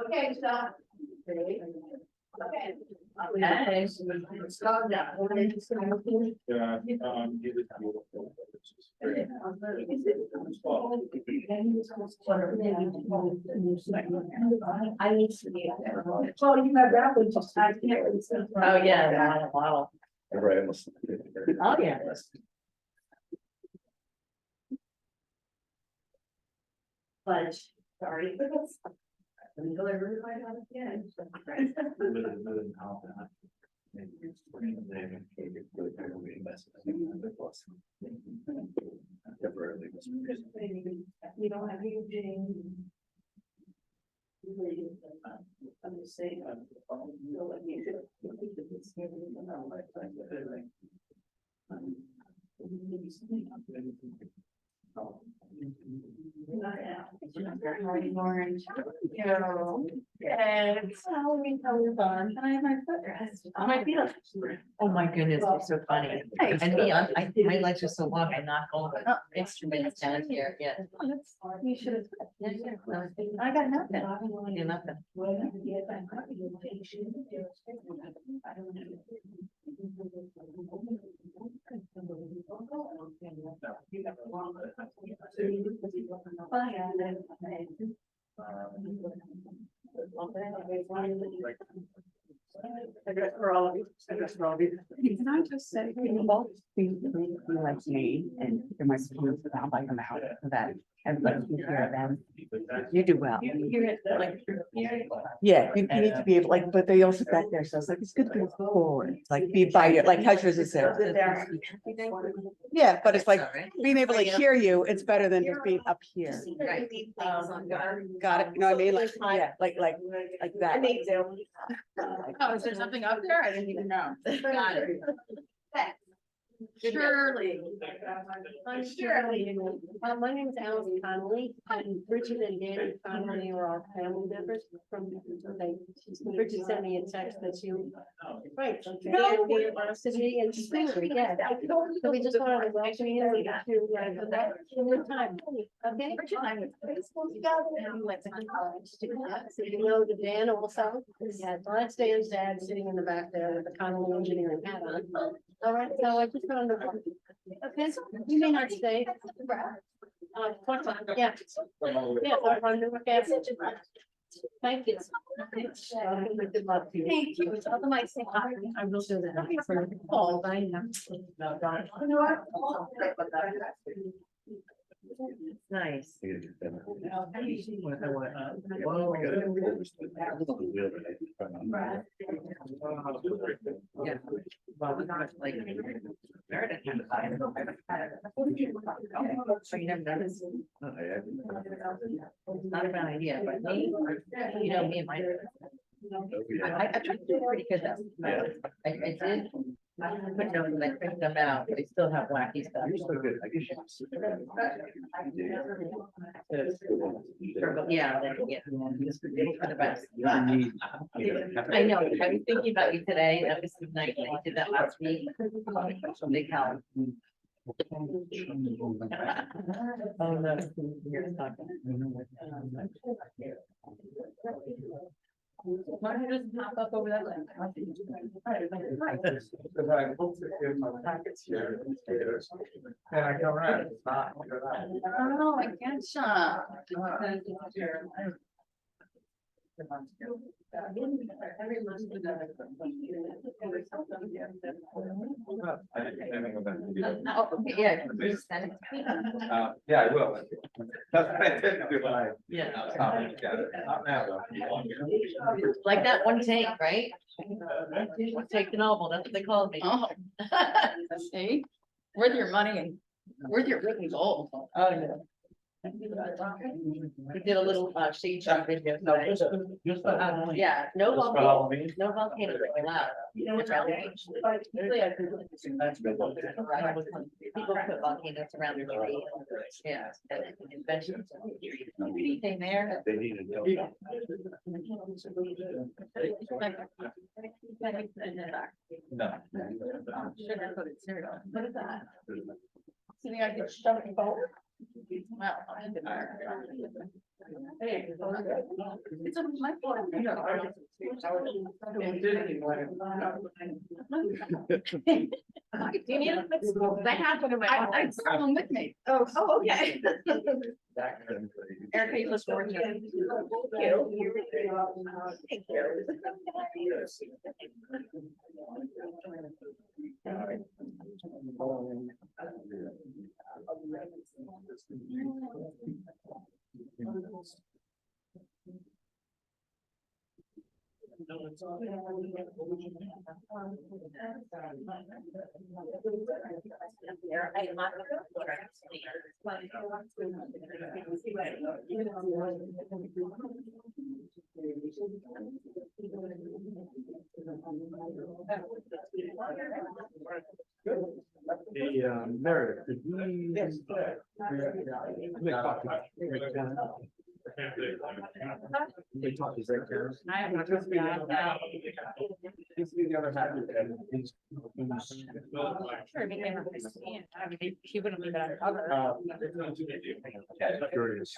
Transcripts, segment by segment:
Okay, stop. Okay. Okay. Stop now. Yeah, I need to be. Well, you have that one just. Oh, yeah, wow. Right. Oh, yeah. But, sorry. Until I really find out again. You don't have Eugene. I'm just saying. Orange. Yeah, it's Halloween colors on. And I have my foot rest on my feet. Oh my goodness, it's so funny. And me, my legs are so long, I knock all the instruments down here, yeah. You should have. I got nothing. I do nothing. I guess for all of you. Can I just say, can you both be like me and your my students without like them out so that everybody can hear them? You do well. You hear it like through here. Yeah, you need to be able, like, but they also back there, so it's like, it's good to go forward, like be by your, like, how's yours is there? Yeah, but it's like being able to hear you, it's better than just being up here. Got it, you know what I mean? Like, yeah, like that. Oh, is there something up there? I didn't even know. Got it. Surely. I'm Shirley. My name is Alan Connolly, and Richard and Danny Connolly are our family members from, Richard sent me a text that you. Right. No. University and school, yeah. So we just wanted to welcome you to that your time, okay? Richard and I went to school together and we went to college together. So you know the Dan also, yeah, so that's Dan's dad sitting in the back there with the Connolly engineering hat on. All right, so I just wanted to. Okay, so you may not stay. Yeah. Yeah, on Newark Avenue. Thank you. Thank you. Tell them I say hi. I will do that for Paul. I know. Nice. Yeah. Well, we got like. Meredith had to buy it. So you never noticed. It's not a bad idea, but me, you know, me and my. I tried to do pretty good though. I did. I put notes and I print them out. They still have wacky stuff. Yeah, just for the best. I know. I was thinking about you today. That was the night when I did that last week. Big help. Oh no. Why don't you just pop up over that way? Because I hope to get my packets here. And I go around, it's not. Oh, I can't shop. Oh, okay, yeah. Just send it to me. Yeah, I will. That's what I did do when I. Yeah. Not now, though. Like that one take, right? Take the novel, that's what they called me. Oh. See, worth your money and worth your written gold. Oh, yeah. We did a little shade shop video. Yeah, no volcanoes, no volcanoes are allowed. People put volcanoes around their tree. Yeah. Inventions. Anything there. They needed. No. Sugar coated cereal. What is that? So I could shove it forward. Well, it's a my fault. Do you need a fix? That happened to my, I brought them with me. Oh, okay. Erica, you look gorgeous. Thank you. Thank you. Hey, Meredith, did we? Yes. They talked to Zach Harris. I have not just got that. This is the other half. Sure, we can understand. I mean, he wouldn't leave it on cover. Curious.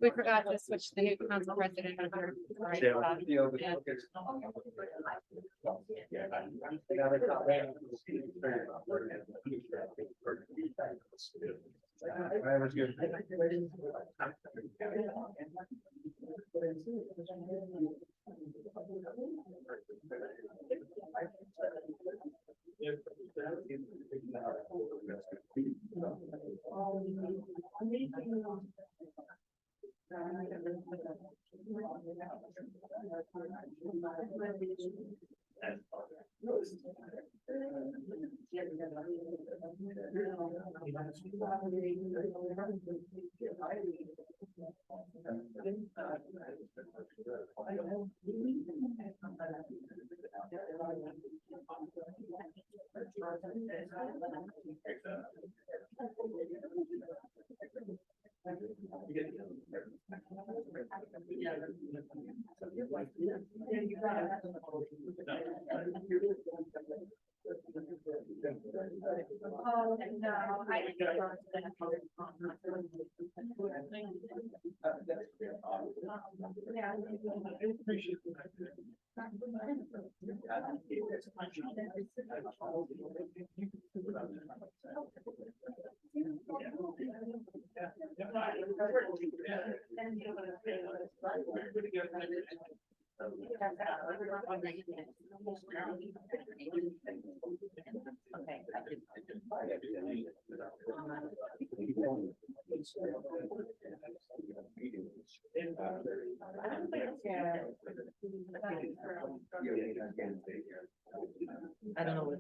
We forgot to switch the new council president over. That was good. I don't know what.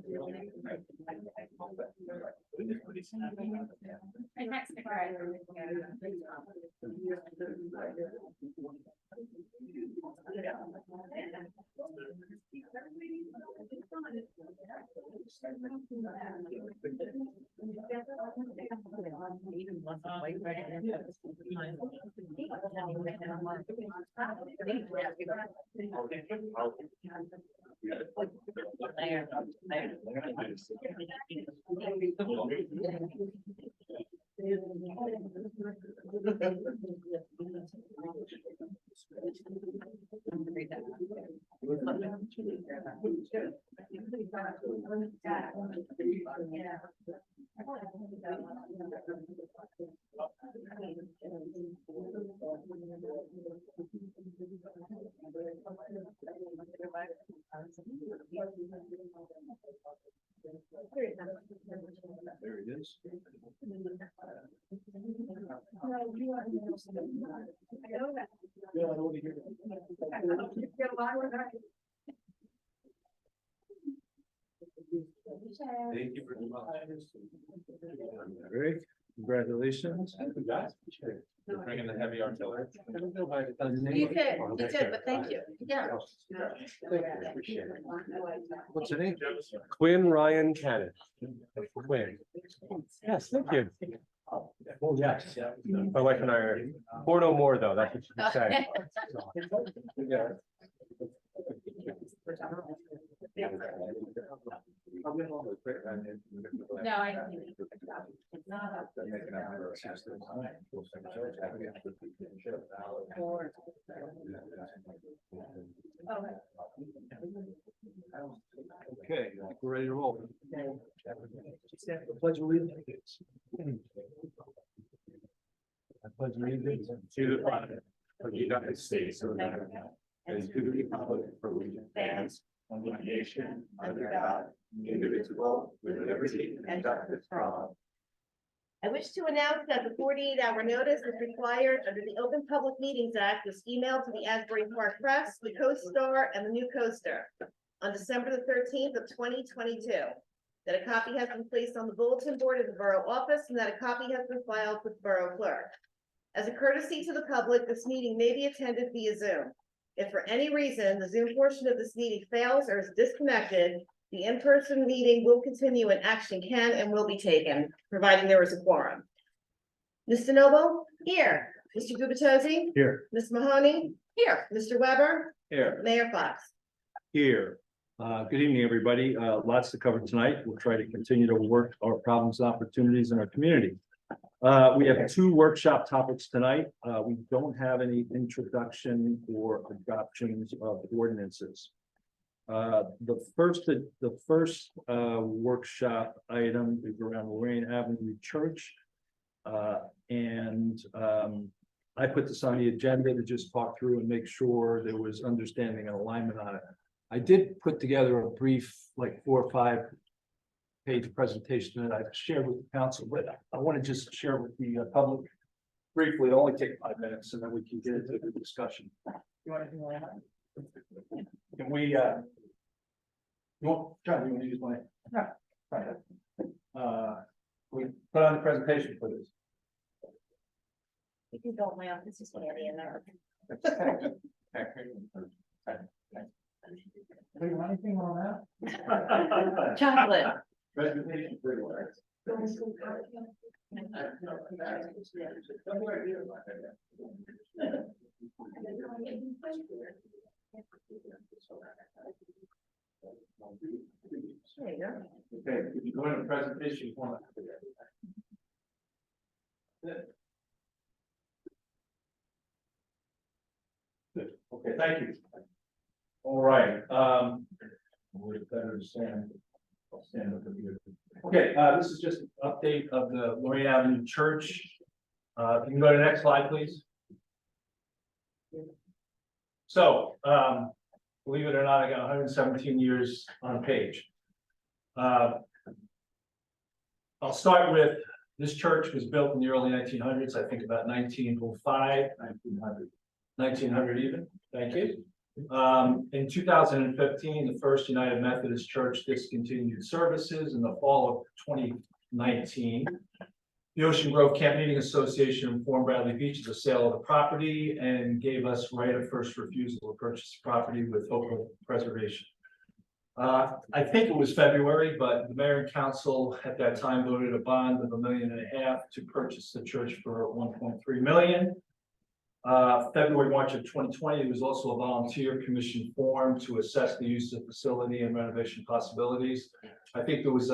There it is. Thank you very much. Rick, congratulations. You're bringing the heavy artillery. You did, but thank you. Yeah. What's your name? Quinn Ryan Cannon. Quinn. Yes, thank you. Oh, yes. My wife and I are four no more though, that's what you say. Yeah. No, I. Okay, we're ready to roll. Pledge allegiance. I pledge allegiance To the flag of the United States of America, and to the republic for which it stands, one nation, under God, indivisible, with liberty and justice for all. I wish to announce that the 48-hour notice is required under the Open Public Meetings Act was emailed to the Asbury Park Press, the Co-Star, and the New Coaster on December the 13th of 2022. That a copy has been placed on the bulletin board of the borough office and that a copy has been filed with the borough clerk. As a courtesy to the public, this meeting may be attended via Zoom. If for any reason the Zoom portion of this meeting fails or is disconnected, the in-person meeting will continue and action can and will be taken, providing there is a quorum. Ms. DeNoble? Here. Mr. Gubatose? Here. Ms. Mahoney? Here. Mr. Weber? Here. Mayor Fox? Here. Good evening, everybody. Lots to cover tonight. We'll try to continue to work our problems and opportunities in our community. We have two workshop topics tonight. We don't have any introduction or adoptions of ordinances. The first workshop item is around Lorraine Avenue Church. I put this on the agenda to just talk through and make sure there was understanding and alignment on it. I did put together a brief, like 4 or 5 page presentation that I've shared with the council, but I want to just share with the public briefly. It'll only take 5 minutes and then we can get into the discussion. You want anything like that? Can we, you want, John, you want to use my? No. We put on the presentation for this. If you don't mind, this is Andy in there. Do you want anything on that? Chocolate. Presentation. There you go. Okay, if you go into presentation format. Good, okay, thank you. All right, we're better to stand. I'll stand up here. Okay, this is just an update of the Lorraine Avenue Church. If you can go to the next slide, please. So, believe it or not, I got 117 years on a page. I'll start with, this church was built in the early 1900s, I think about 1905, 1900 even, thank you. In 2015, the First United Methodist Church discontinued services. In the fall of 2019, the Ocean Grove Camp Meeting Association informed Bradley Beach of the sale of the property and gave us right of first refusal to purchase the property with hope of preservation. I think it was February, but the mayor and council at that time voted a bond of $1.5 million to purchase the church for $1.3 million. February, March of 2020, there was also a volunteer commission formed to assess the use of the facility and renovation possibilities. I think there was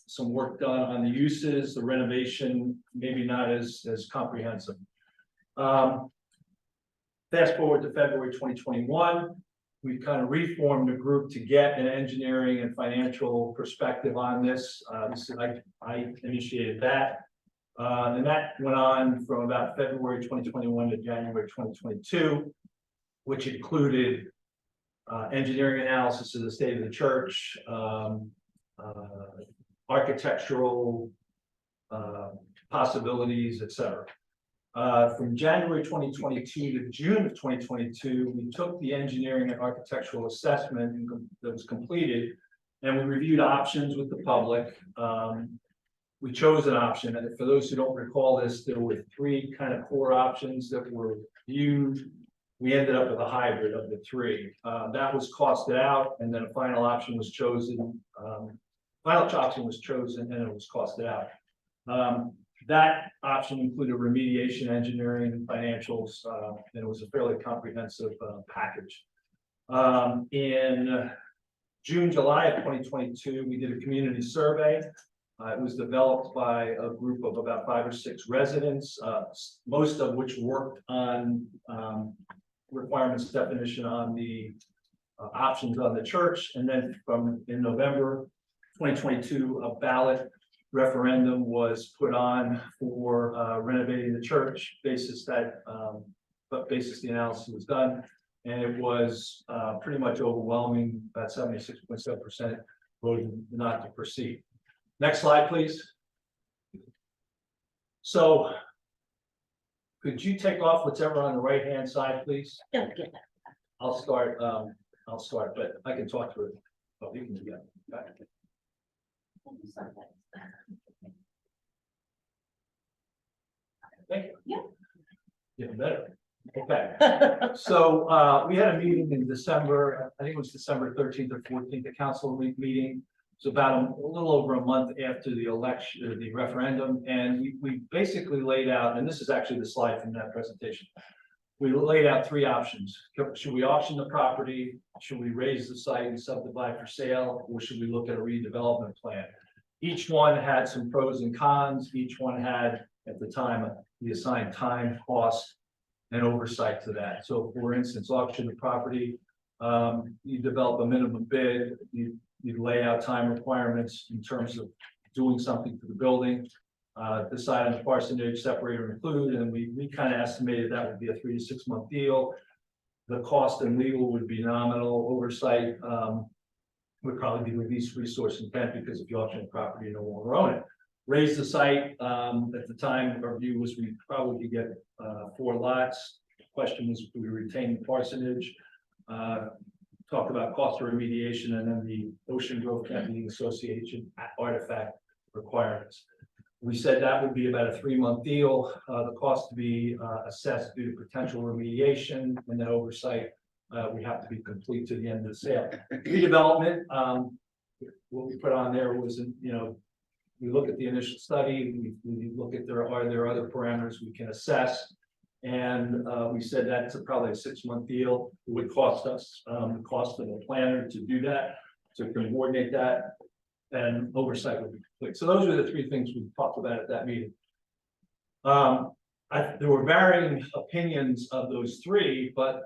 some work done on the uses, the renovation, maybe not as comprehensive. Fast forward to February 2021, we kind of reformed the group to get an engineering and financial perspective on this. I initiated that. And that went on from about February 2021 to January 2022, which included engineering analysis of the state of the church, architectural possibilities, etc. From January 2022 to June of 2022, we took the engineering and architectural assessment that was completed, and we reviewed options with the public. We chose an option, and for those who don't recall this, there were 3 kind of core options that were viewed. We ended up with a hybrid of the 3. That was costed out, and then a final option was chosen. Final option was chosen, and it was costed out. That option included remediation, engineering, and financials, and it was a fairly comprehensive package. In June, July of 2022, we did a community survey. It was developed by a group of about 5 or 6 residents, most of which worked on requirements definition on the options on the church. And then in November 2022, a ballot referendum was put on for renovating the church, basis that, but basis the analysis was done. And it was pretty much overwhelming, about 76.7% voted not to proceed. Next slide, please. So could you take off whatever on the right-hand side, please? Don't get that. I'll start, but I can talk through it. Oh, you can do that. Got it. Thank you. Yeah. Getting better. Okay, so we had a meeting in December, I think it was December 13th or 14th, the council meeting. It's about a little over a month after the election, the referendum, and we basically laid out, and this is actually the slide from that presentation. We laid out 3 options. Should we auction the property? Should we raise the site and subdivide for sale? Or should we look at a redevelopment plan? Each one had some pros and cons. Each one had, at the time, the assigned time, cost, and oversight to that. So for instance, auction the property, you develop a minimum bid, you lay out time requirements in terms of doing something to the building, decide on the parsonage, separate or include, and we kind of estimated that would be a 3 to 6 month deal. The cost and legal would be nominal. Oversight would probably be the least resource intent, because if you auction the property, you no longer own it. Raise the site, at the time, our view was we probably could get 4 lots. The question was, we retain the parsonage, talk about cost of remediation, and then the Ocean Grove Camping Association artifact requirements. We said that would be about a 3-month deal, the cost to be assessed due to potential remediation, and then oversight we have to be complete to the end of the sale. Redevelopment, what we put on there was, we look at the initial study, we look at are there other parameters we can assess. And we said that's probably a 6-month deal. It would cost us the cost of a planner to do that, to coordinate that, and oversight would be complete. So those are the 3 things we talked about at that meeting. There were varying opinions of those 3, but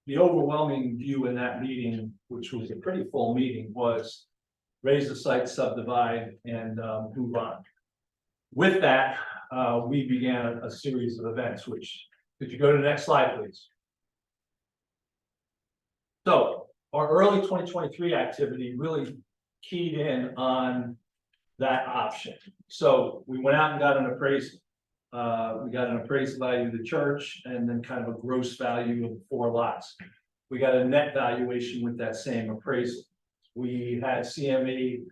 the overwhelming view in that meeting, which was a pretty full meeting, was raise the site, subdivide, and move on. With that, we began a series of events, which, could you go to the next slide, please? So our early 2023 activity really keyed in on that option. So we went out and got an appraisal. We got an appraised value of the church, and then kind of a gross value of 4 lots. We got a net valuation with that same appraisal. We had CME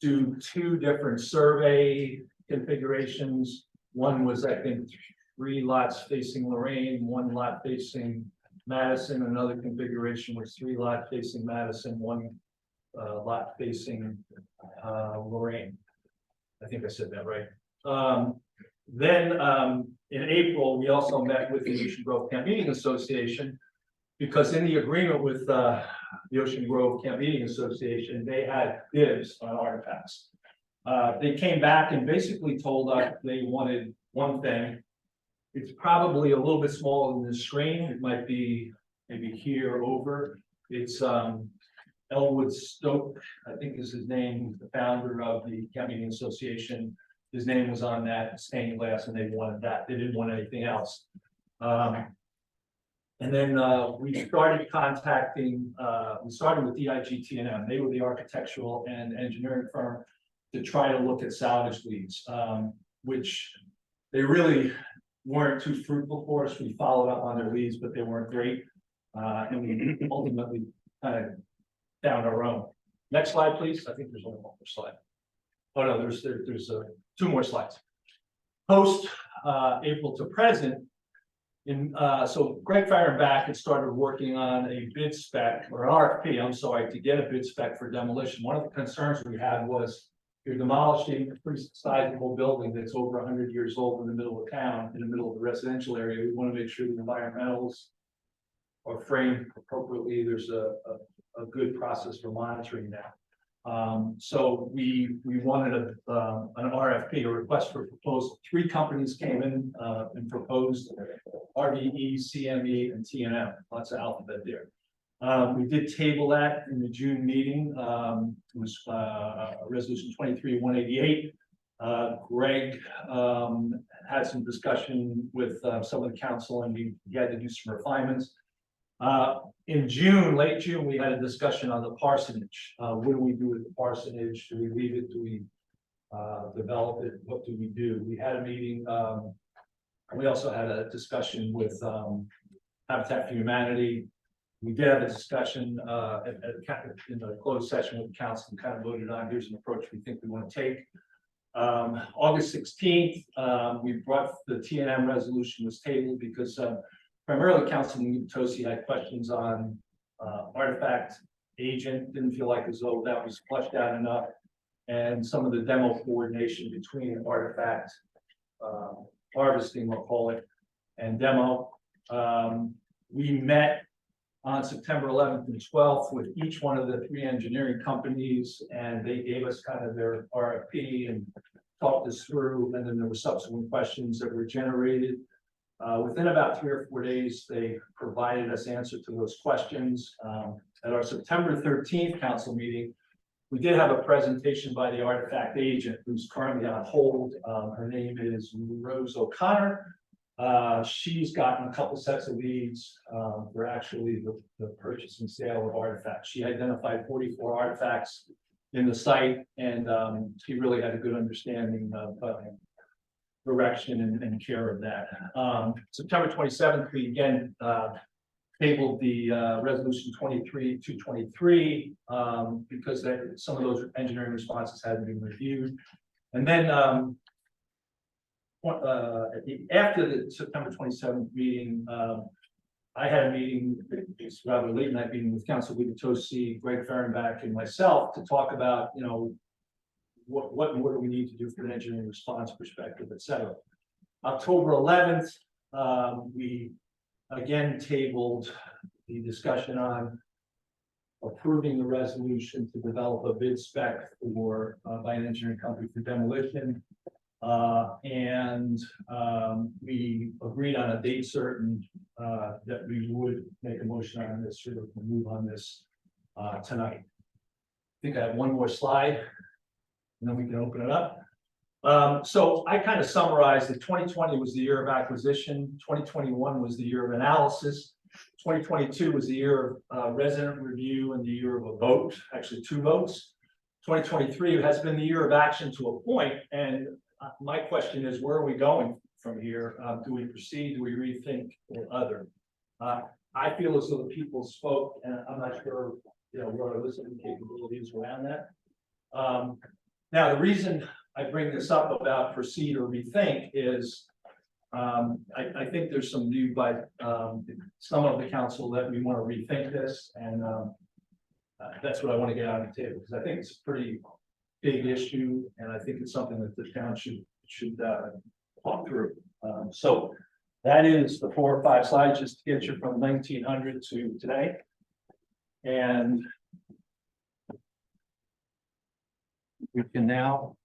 do 2 different survey configurations. One was, I think, 3 lots facing Lorraine, 1 lot facing Madison. Another configuration was 3 lots facing Madison, 1 lot facing Lorraine. I think I said that right. Then in April, we also met with the Ocean Grove Camp Meeting Association, because in the agreement with the Ocean Grove Camp Meeting Association, they had dibs on artifacts. They came back and basically told us they wanted one thing. It's probably a little bit smaller than the screen. It might be maybe here over. It's Elwood Stoke, I think is his name, who's the founder of the Camp Meeting Association. His name was on that stained glass, and they wanted that. They didn't want anything else. And then we started contacting, we started with DIGT&M. They were the architectural and engineering firm to try to look at salvage leads, which they really weren't too fruitful for us. We followed up on their leads, but they weren't great. And we ultimately kind of found our own. Next slide, please. I think there's only 1 more slide. Oh no, there's 2 more slides. Post April to present. So Greg Fahrenbach had started working on a bid spec, or an RFP, I'm sorry, to get a bid spec for demolition. One of the concerns we had was you're demolishing a pretty sizable building that's over 100 years old in the middle of town, in the middle of the residential area. We want to make sure the environmentals or framed appropriately, there's a good process for monitoring that. So we wanted an RFP, a request for proposal. 3 companies came in and proposed RVE, CME, and TNM. Lots of alphabet there. We did table that in the June meeting. It was resolution 23-188. Greg had some discussion with some of the council, and he had to do some refinements. In June, late June, we had a discussion on the parsonage. What do we do with the parsonage? Do we leave it? Do we develop it? What do we do? We had a meeting. We also had a discussion with Habitat for Humanity. We did have a discussion in the closed session with the council and kind of voted on, here's an approach we think we want to take. August 16th, we brought the TNM resolution was tabled because primarily Councilman Tosi had questions on artifact agent, didn't feel like as though that was fleshed out enough. And some of the demo coordination between artifact harvesting, we'll call it, and demo. We met on September 11th and 12th with each one of the 3 engineering companies, and they gave us kind of their RFP and talked us through, and then there were subsequent questions that were generated. Within about 3 or 4 days, they provided us answer to those questions. At our September 13th council meeting, we did have a presentation by the artifact agent who's currently on hold. Her name is Rose O'Connor. She's gotten a couple sets of leads for actually the purchase and sale of artifacts. She identified 44 artifacts in the site, and she really had a good understanding of direction and care of that. September 27th, we again tabled the resolution 23-223 because some of those engineering responses hadn't been reviewed. And then after the September 27th meeting, I had a meeting, it's rather late night meeting with Council Tosi, Greg Fehrenbach, and myself to talk about, you know, what more do we need to do from an engineering response perspective, et cetera. October 11th, we again tabled the discussion on approving the resolution to develop a bid spec for by an engineering company for demolition. We agreed on a date certain that we would make a motion on this, sort of move on this tonight. I think I have one more slide, and then we can open it up. So I kind of summarized that 2020 was the year of acquisition, 2021 was the year of analysis, 2022 was the year of resident review and the year of a vote, actually 2 votes. 2023 has been the year of action to a point, and my question is, where are we going from here? Do we proceed? Do we rethink or other? I feel as though the people spoke, and I'm not sure, you know, what our listening capabilities around that. Now, the reason I bring this up about proceed or rethink is I think there's some view by some of the council that we want to rethink this, and that's what I want to get on the table, because I think it's a pretty big issue, and I think it's something that the town should talk through. So that is the 4 or 5 slides just to get you from 1900 to today. And we can now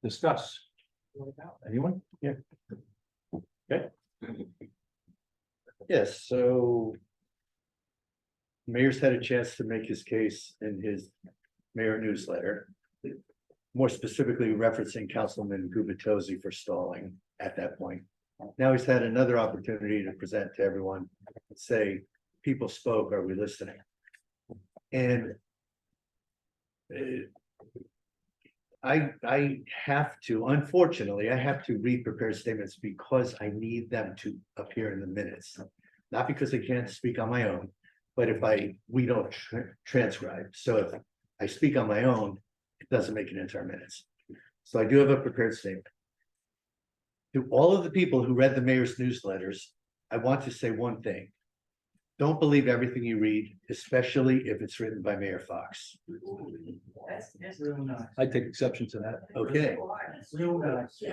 discuss. Anyone? Yeah. Okay. Yes, so mayor's had a chance to make his case in his mayor newsletter, more specifically referencing Councilman Gubitosi for stalling at that point. Now he's had another opportunity to present to everyone and say, people spoke, are we listening? And I have to, unfortunately, I have to read prepared statements because I need them to appear in the minutes. Not because I can't speak on my own, but if we don't transcribe. So if I speak on my own, it doesn't make it into our minutes. So I do have a prepared statement. To all of the people who read the mayor's newsletters, I want to say one thing. Don't believe everything you read, especially if it's written by Mayor Fox. I take exception to that. Okay.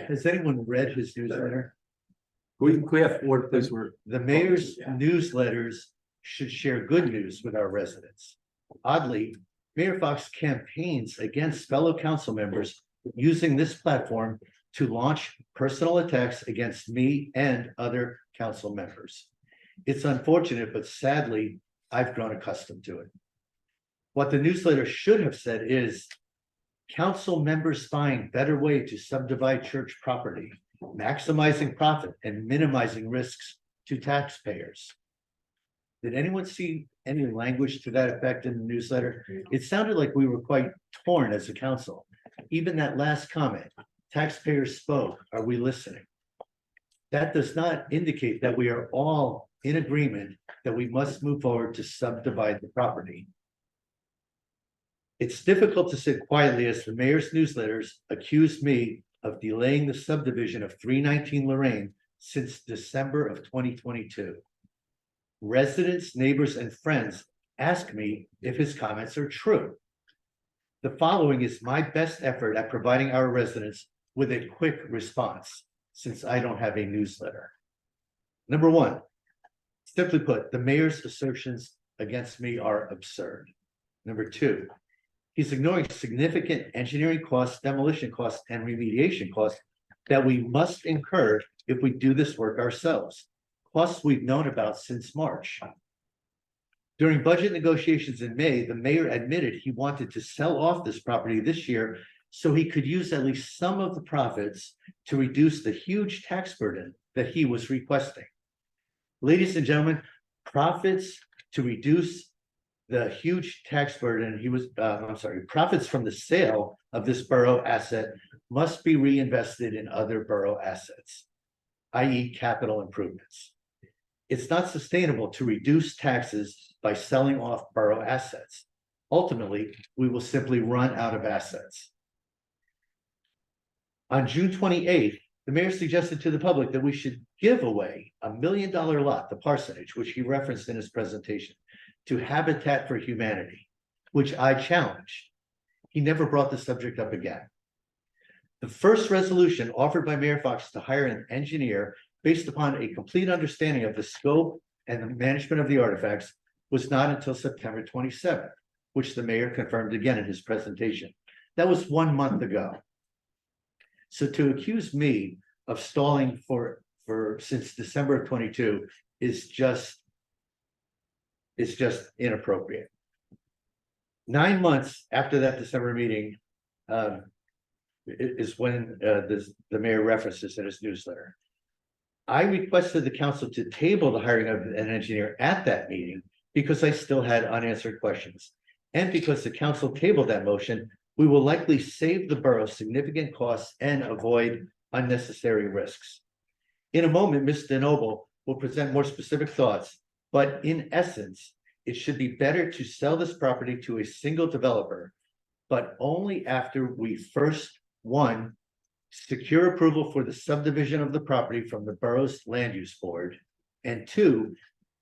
Has anyone read his newsletter? We have word, please, we're. The mayor's newsletters should share good news with our residents. Oddly, Mayor Fox campaigns against fellow council members using this platform to launch personal attacks against me and other council members. It's unfortunate, but sadly, I've grown accustomed to it. What the newsletter should have said is, council members find better way to subdivide church property, maximizing profit and minimizing risks to taxpayers. Did anyone see any language to that effect in the newsletter? It sounded like we were quite torn as a council. Even that last comment, taxpayers spoke, are we listening? That does not indicate that we are all in agreement that we must move forward to subdivide the property. It's difficult to sit quietly as the mayor's newsletters accuse me of delaying the subdivision of 319 Lorraine since December of 2022. Residents, neighbors, and friends ask me if his comments are true. The following is my best effort at providing our residents with a quick response, since I don't have a newsletter. Number one, simply put, the mayor's assertions against me are absurd. Number two, he's ignoring significant engineering costs, demolition costs, and remediation costs that we must incur if we do this work ourselves, costs we've known about since March. During budget negotiations in May, the mayor admitted he wanted to sell off this property this year so he could use at least some of the profits to reduce the huge tax burden that he was requesting. Ladies and gentlemen, profits to reduce the huge tax burden profits from the sale of this borough asset must be reinvested in other borough assets, i.e. capital improvements. It's not sustainable to reduce taxes by selling off borough assets. Ultimately, we will simply run out of assets. On June 28th, the mayor suggested to the public that we should give away $1 million lot, the parsonage, which he referenced in his presentation, to Habitat for Humanity, which I challenged. He never brought the subject up again. The first resolution offered by Mayor Fox to hire an engineer based upon a complete understanding of the scope and the management of the artifacts was not until September 27th, which the mayor confirmed again in his presentation. That was 1 month ago. So to accuse me of stalling for since December of 22 is just inappropriate. 9 months after that December meeting is when the mayor references in his newsletter. I requested the council to table the hiring of an engineer at that meeting because I still had unanswered questions. And because the council tabled that motion, we will likely save the borough significant costs and avoid unnecessary risks. In a moment, Ms. DeNoble will present more specific thoughts, but in essence, it should be better to sell this property to a single developer, but only after we first, one, secure approval for the subdivision of the property from the borough's land use board, and two,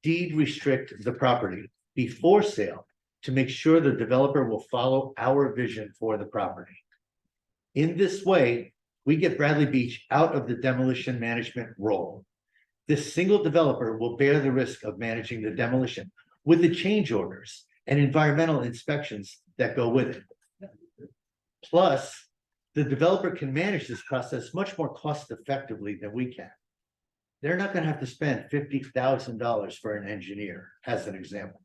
deed restrict the property before sale to make sure the developer will follow our vision for the property. In this way, we get Bradley Beach out of the demolition management role. This single developer will bear the risk of managing the demolition with the change orders and environmental inspections that go with it. Plus, the developer can manage this process much more cost effectively than we can. They're not going to have to spend $50,000 for an engineer, as an example.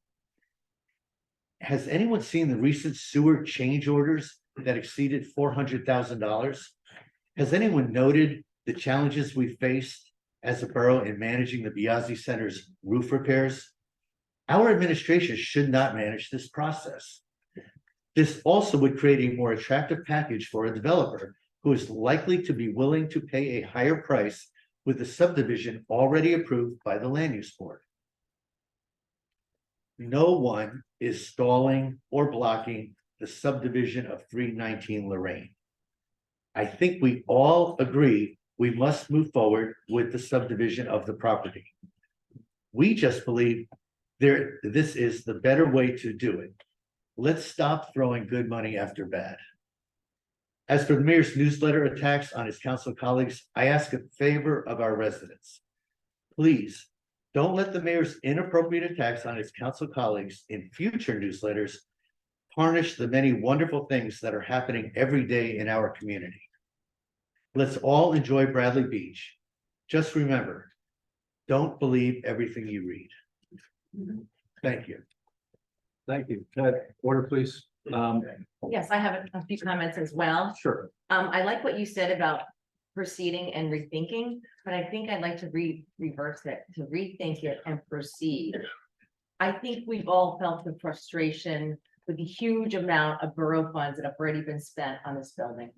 Has anyone seen the recent sewer change orders that exceeded $400,000? Has anyone noted the challenges we faced as a borough in managing the Biazzi Center's roof repairs? Our administration should not manage this process. This also would create a more attractive package for a developer who is likely to be willing to pay a higher price with the subdivision already approved by the land use board. No one is stalling or blocking the subdivision of 319 Lorraine. I think we all agree we must move forward with the subdivision of the property. We just believe this is the better way to do it. Let's stop throwing good money after bad. As for the mayor's newsletter attacks on his council colleagues, I ask a favor of our residents. Please, don't let the mayor's inappropriate attacks on his council colleagues in future newsletters tarnish the many wonderful things that are happening every day in our community. Let's all enjoy Bradley Beach. Just remember, don't believe everything you read. Thank you. Thank you. Order, please. Yes, I have a few comments as well. Sure. I like what you said about proceeding and rethinking, but I think I'd like to reverse it, to rethink it and proceed. I think we've all felt the frustration with the huge amount of borough funds that have already been spent on this building.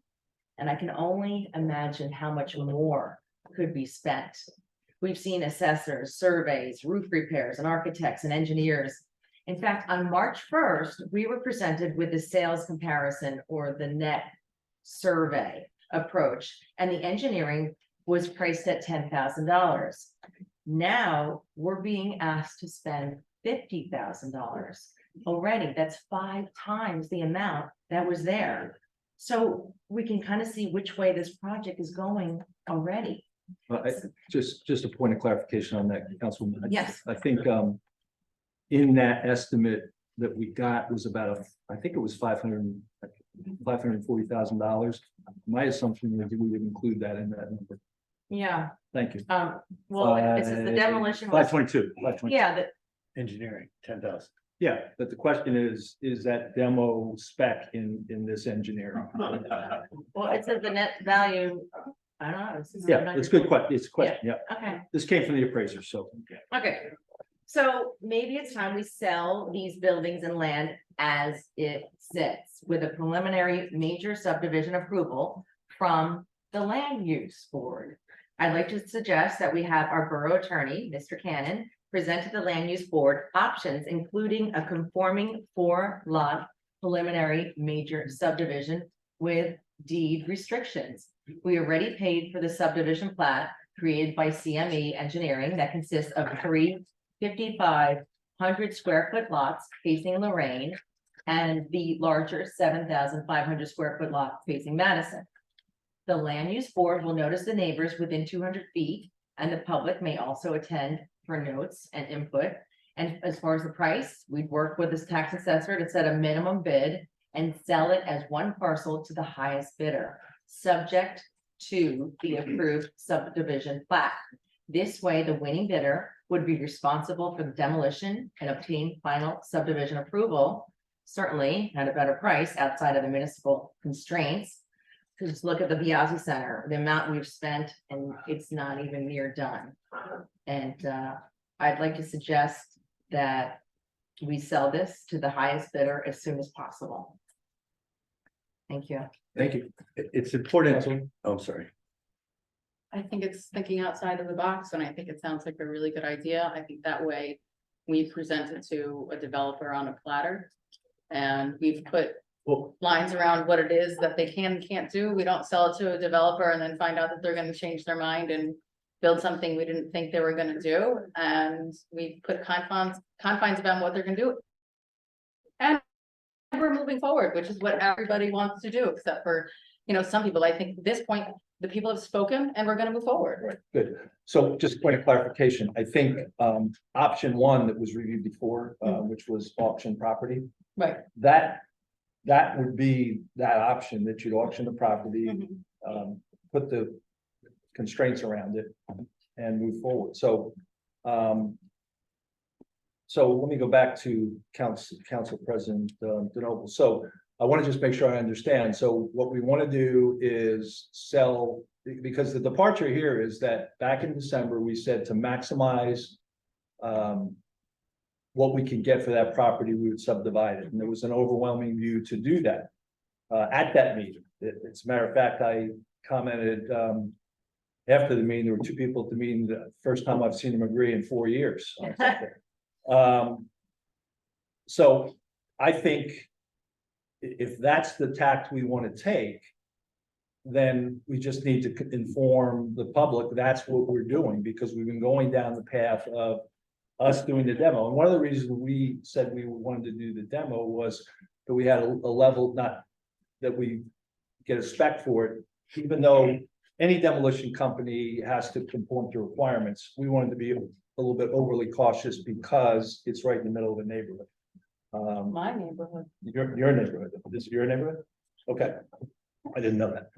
And I can only imagine how much more could be spent. We've seen assessors, surveys, roof repairs, and architects and engineers. In fact, on March 1st, we were presented with the sales comparison or the net survey approach, and the engineering was priced at $10,000. Now we're being asked to spend $50,000 already. That's 5 times the amount that was there. So we can kind of see which way this project is going already. Just a point of clarification on that, Councilwoman. Yes. I think, in that estimate that we got was about I think it was $540,000. My assumption was we would include that in that number. Yeah, Thank you. well, this is the demolition. was- 522. Yeah, the, Engineering, 10,000. Yeah, but the question is that demo spec in this engineering? well, it says the net value, I don't know. Yeah, it's a good question. It's a question. Yeah, Okay. this came from the appraiser, so. Okay, so maybe it's time we sell these buildings and land as it sits with a preliminary major subdivision approval from the land use board. I'd like to suggest that we have our borough attorney, Mr. Cannon, present to the land use board options, including a conforming 4-lot preliminary major subdivision with deed restrictions. We already paid for the subdivision plat created by CME Engineering that consists of 3 5,500 square foot lots facing Lorraine and the larger 7,500 square foot lot facing Madison. The land use board will notice the neighbors within 200 feet, and the public may also attend for notes and input. And as far as the price, we'd work with this tax assessor to set a minimum bid and sell it as one parcel to the highest bidder, subject to the approved subdivision plat. This way, the winning bidder would be responsible for the demolition and obtain final subdivision approval, certainly at a better price outside of the municipal constraints. Just look at the Biazzi Center, the amount we've spent, and it's not even near done. And I'd like to suggest that we sell this to the highest bidder as soon as possible. Thank you. Thank you. It's important. Oh, I'm sorry. I think it's thinking outside of the box, and I think it sounds like a really good idea. I think that way we present it to a developer on a platter. And we've put lines around what it is that they can and can't do. We don't sell it to a developer and then find out that they're gonna change their mind and build something we didn't think they were gonna do. And we put confines about what they're gonna do. And we're moving forward, which is what everybody wants to do, except for, some people. I think at this point, the people have spoken and we're gonna move forward. Good. So just a point of clarification, I think option 1 that was reviewed before, which was auction property, Right. that would be that option, that you'd auction the property, put the constraints around it and move forward. So let me go back to Council President DeNoble. So I want to just make sure I understand. So what we want to do is sell, because the departure here is that back in December, we said to maximize what we can get for that property, we would subdivide it. And there was an overwhelming view to do that at that meeting. As a matter of fact, I commented after the meeting, there were 2 people at the meeting, the first time I've seen them agree in 4 years. So I think if that's the tact we want to take, then we just need to inform the public that's what we're doing, because we've been going down the path of us doing the demo. And one of the reasons we said we wanted to do the demo was that we had a level, not that we get a spec for it, even though any demolition company has to conform to requirements. We wanted to be a little bit overly cautious because it's right in the middle of the neighborhood. My neighborhood. Your neighborhood, this is your neighborhood? Okay, I didn't know that.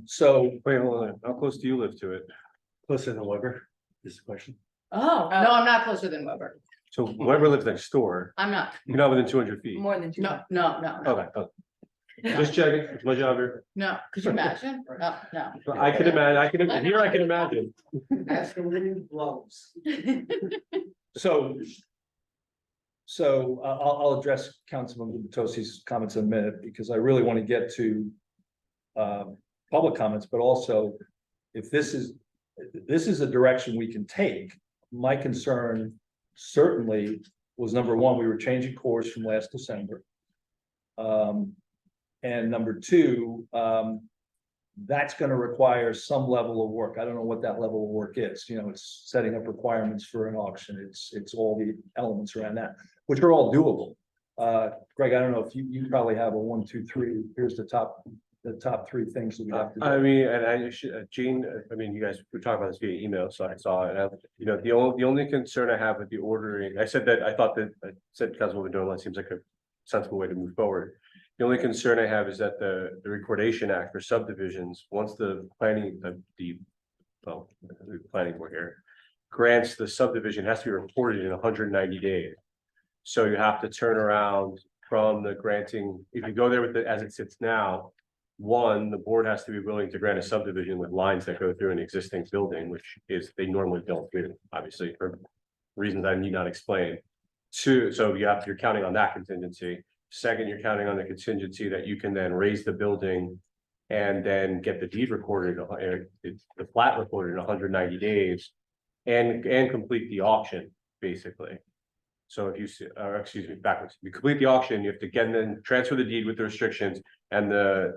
So Wait, hold on, how close do you live to it? Closer than Weber, is the question. Oh, no, I'm not closer than Weber. So whoever lives next door, I'm not. you're not within 200 feet. More than two. No, no. Okay, just checking, it's my job here. No, could you imagine? No, no. I can imagine, I can imagine. As the wind blows. So. So I'll address Councilman Batosi's comments in a minute, because I really want to get to. Public comments, but also if this is a direction we can take. My concern certainly was, number one, we were changing course from last December. And number two, that's gonna require some level of work. I don't know what that level of work is, you know, it's setting up requirements for an auction, it's all the elements around that, which are all doable. Greg, I don't know if you probably have a 1, 2, 3, here's the top 3 things that we have to do. I mean, and I should, Gene, I mean, you guys were talking about this via email, so I saw it. You know, the only concern I have with the ordering, I said Councilwoman Dolan seems like a sensible way to move forward. The only concern I have is that the Recordation Act for subdivisions, once the planning board here grants the subdivision, has to be reported in 190 days. So you have to turn around from the granting, if you go there with it as it sits now. One, the board has to be willing to grant a subdivision with lines that go through an existing building, which is, they normally don't do, obviously, for reasons I need not explain. Two, so you're counting on that contingency. Second, you're counting on the contingency that you can then raise the building and then get the deed recorded, the plat recorded in 190 days and complete the auction, basically. So if you, excuse me, backwards, you complete the auction, you have to again then transfer the deed with the restrictions, and the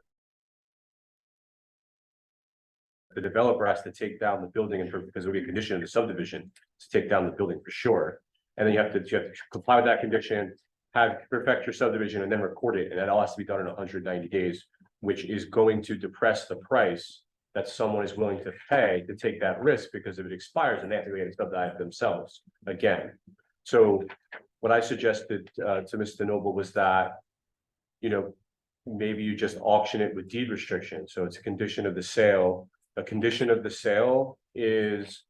developer has to take down the building, and because it will be a condition of the subdivision to take down the building for sure. And then you have to comply with that condition, perfect your subdivision, and then record it, and that all has to be done in 190 days, which is going to depress the price that someone is willing to pay to take that risk, because if it expires, and they have to get it subdivided themselves again. So what I suggested to Mr. Noble was that, you know, maybe you just auction it with deed restrictions. So it's a condition of the sale. A condition of the sale is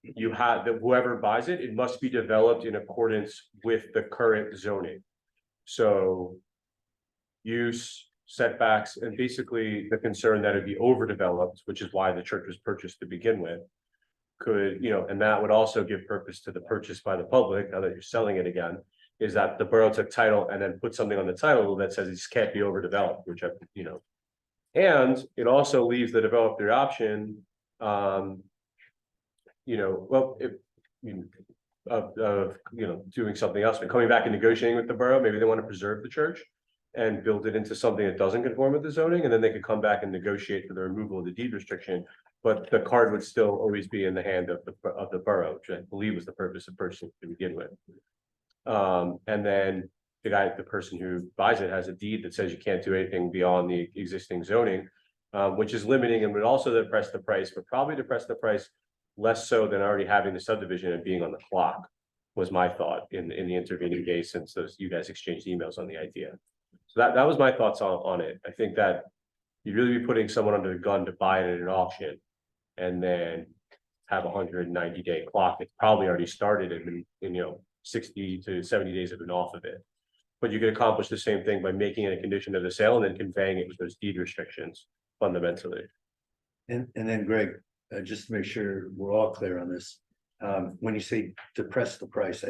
you have that whoever buys it, it must be developed in accordance with the current zoning. So use, setbacks, and basically the concern that it'd be overdeveloped, which is why the church was purchased to begin with. Could, you know, and that would also give purpose to the purchase by the public, now that you're selling it again, is that the borough took title and then put something on the title that says it can't be overdeveloped, which I, you know. And it also leaves the developer the option, you know, well, if, of you know, doing something else, but coming back and negotiating with the borough, maybe they want to preserve the church and build it into something that doesn't conform with the zoning, and then they could come back and negotiate for the removal of the deed restriction. But the card would still always be in the hand of the borough, which I believe was the purpose of purchasing to begin with. And then the person who buys it has a deed that says you can't do anything beyond the existing zoning, which is limiting and would also depress the price, but probably depress the price less so than already having the subdivision and being on the clock, was my thought in the intervening days since you guys exchanged emails on the idea. So that was my thoughts on it. I think that you'd really be putting someone under the gun to buy it at an auction and then have a 190-day clock. It's probably already started in, you know, 60 to 70 days have been off of it. But you could accomplish the same thing by making it a condition of the sale and then conveying it with those deed restrictions fundamentally. And then Greg, just to make sure we're all clear on this, when you say depress the price,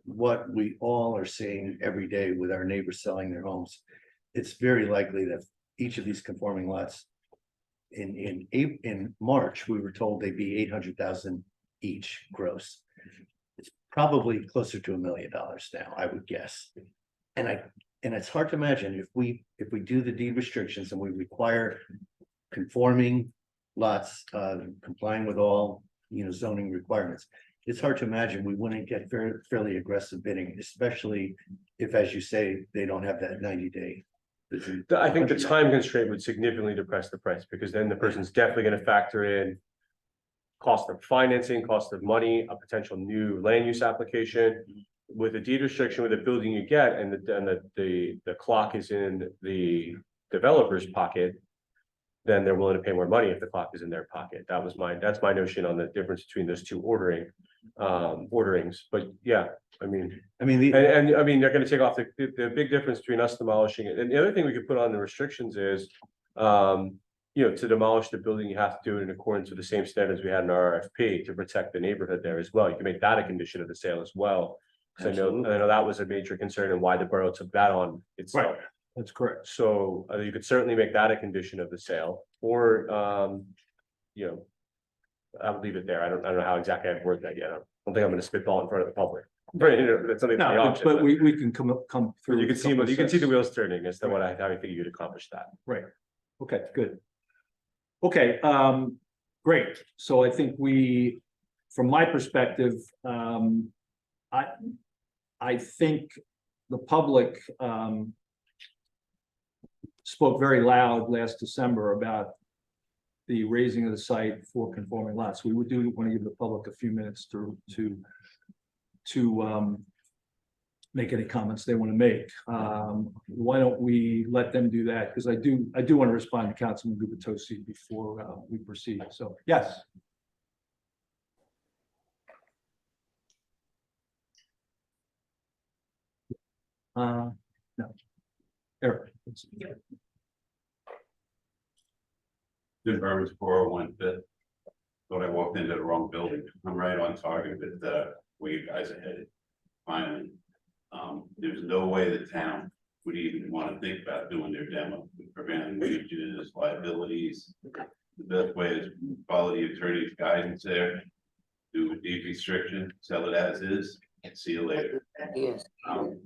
what we all are seeing every day with our neighbors selling their homes, it's very likely that each of these conforming lots in March, we were told they'd be 800,000 each gross. It's probably closer to $1 million now, I would guess. And it's hard to imagine if we do the deed restrictions and we require conforming lots, complying with all, you know, zoning requirements. It's hard to imagine we wouldn't get fairly aggressive bidding, especially if, as you say, they don't have that 90-day I think the time constraint would significantly depress the price, because then the person's definitely gonna factor in. Cost of financing, cost of money, a potential new land use application. With a deed restriction with a building you get, and the clock is in the developer's pocket. Then they're willing to pay more money if the clock is in their pocket. That's my notion on the difference between those two orderings, but yeah, I mean. I mean, And I mean, they're gonna take off the big difference between us demolishing it, and the other thing we could put on the restrictions is. To demolish the building, you have to do it in accordance with the same standards we had in our RFP to protect the neighborhood there as well. You can make that a condition of the sale as well. So I know that was a major concern and why the borough took that on itself. That's correct. So you could certainly make that a condition of the sale, or I'll leave it there. I don't know how exactly I've worded that yet. I don't think I'm gonna spitball in front of the public. Right, that's something. to the No, auction, but we can come through. You can see, what you can see the wheels turning as to how I think you'd accomplish that. Right, okay, good. Okay, great, so I think from my perspective, I think the public, spoke very loud last December about the raising of the site for conforming lots. We do want to give the public a few minutes to make any comments they want to make. Why don't we let them do that? Because I do want to respond to Councilman Gubitosi before we proceed. So, yes. No. Eric. Jim Burns, 401 Fifth. Thought I walked into the wrong building. I'm right on target with where you guys are headed. Finally, there's no way the town would even want to think about doing their demo, preventing wages, liabilities. The best way is follow the attorney's guidance there. Do a deed restriction, sell it as is, and see you later. Yes.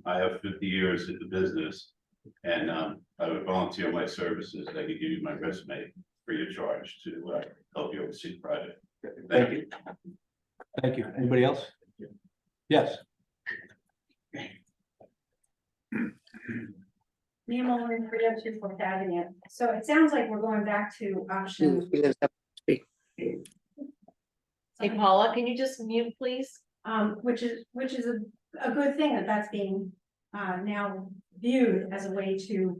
I have 50 years in the business, and I would volunteer my services. I could give you my resume free of charge to help you oversee the project. Thank you. Thank you. Anybody else? Yes. Mia Mullen, 302 Fourth Avenue. So it sounds like we're going back to option. Hey Paula, can you just mute, please? Which is a good thing that that's being now viewed as a way to.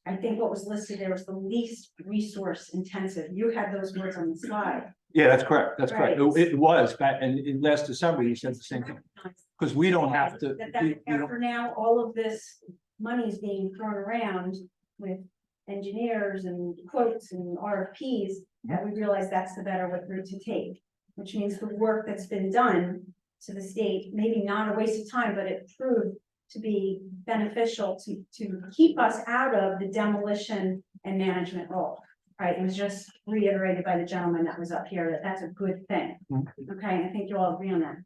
I think what was listed there was the least resource intensive. You had those words on the slide. Yeah, that's correct. That's correct. Right. It was back, and in last December, you said the same thing. Because we don't have to. After now, all of this money is being thrown around with engineers and quotes and RFPs, that we realize that's the better route to take. Which means the work that's been done to the state, maybe not a waste of time, but it proved to be beneficial to keep us out of the demolition and management role. Right, it was just reiterated by the gentleman that was up here that that's a good thing. Okay, I think you all agree on that.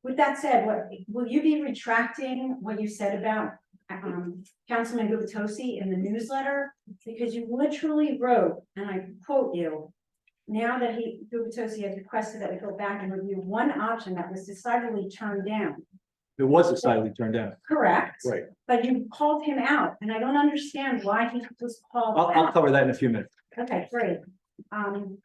With that said, will you be retracting what you said about Councilman Gubitosi in the newsletter? Because you literally wrote, and I quote you, now that Gubitosi has requested that we go back and review one option that was decidedly turned down. It was decidedly turned down. Correct. Right. But you called him out, and I don't understand why he was called I'll out. cover that in a few minutes. Okay, great. I'm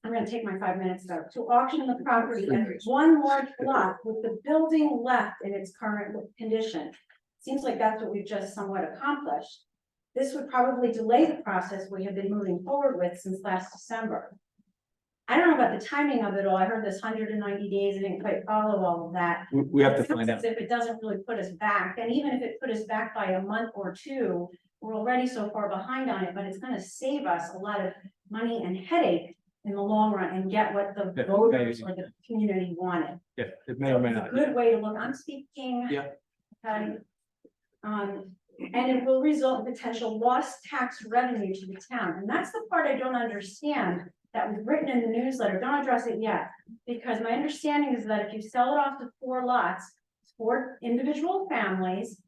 gonna take my 5 minutes though. To auction the property as one large block with the building left in its current condition. Seems like that's what we've just somewhat accomplished. This would probably delay the process we have been moving forward with since last December. I don't know about the timing of it all. I heard this 190 days. I didn't quite follow all of that. We have to It sounds find out. as if it doesn't really put us back, and even if it put us back by a month or two, we're already so far behind on it, but it's gonna save us a lot of money and headache in the long run and get what the Yeah, voters or the community wanted. Yeah, it may or may It's a not. good way to look. I'm speaking. Yeah. Okay. And it will result in potential lost tax revenue to the town. And that's the part I don't understand that was written in the newsletter. Don't address it yet. Because my understanding is that if you sell it off to 4 lots, 4 individual families,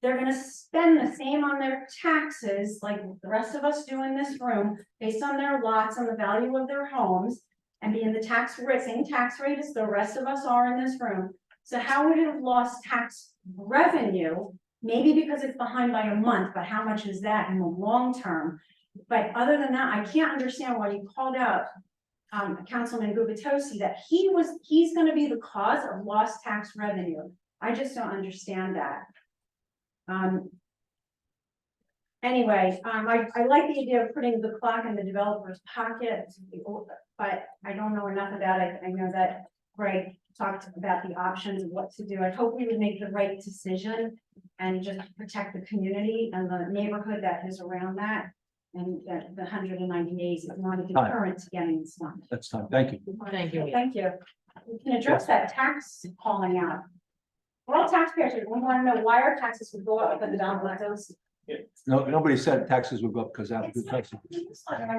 they're gonna spend the same on their taxes like the rest of us do in this room, based on their lots and the value of their homes, and be in the same tax rate as the rest of us are in this room. So how would it have lost tax revenue Maybe because it's behind by a month, but how much is that in the long term? But other than that, I can't understand why you called out Councilman Gubitosi that he's gonna be the cause of lost tax revenue. I just don't understand that. Anyway, I like the idea of putting the clock in the developer's pocket, but I don't know enough about it. I know that Greg talked about the options of what to do. I hope we would make the right decision and just protect the community and the neighborhood that is around that. And that the 190 days is not a deterrent to getting this done. That's time. Thank you. Thank you. Thank you. We can address that tax calling out. We're all taxpayers, we want to know why our taxes would go up because of Don Blanco's. No, nobody said taxes would go up because that was good taxes.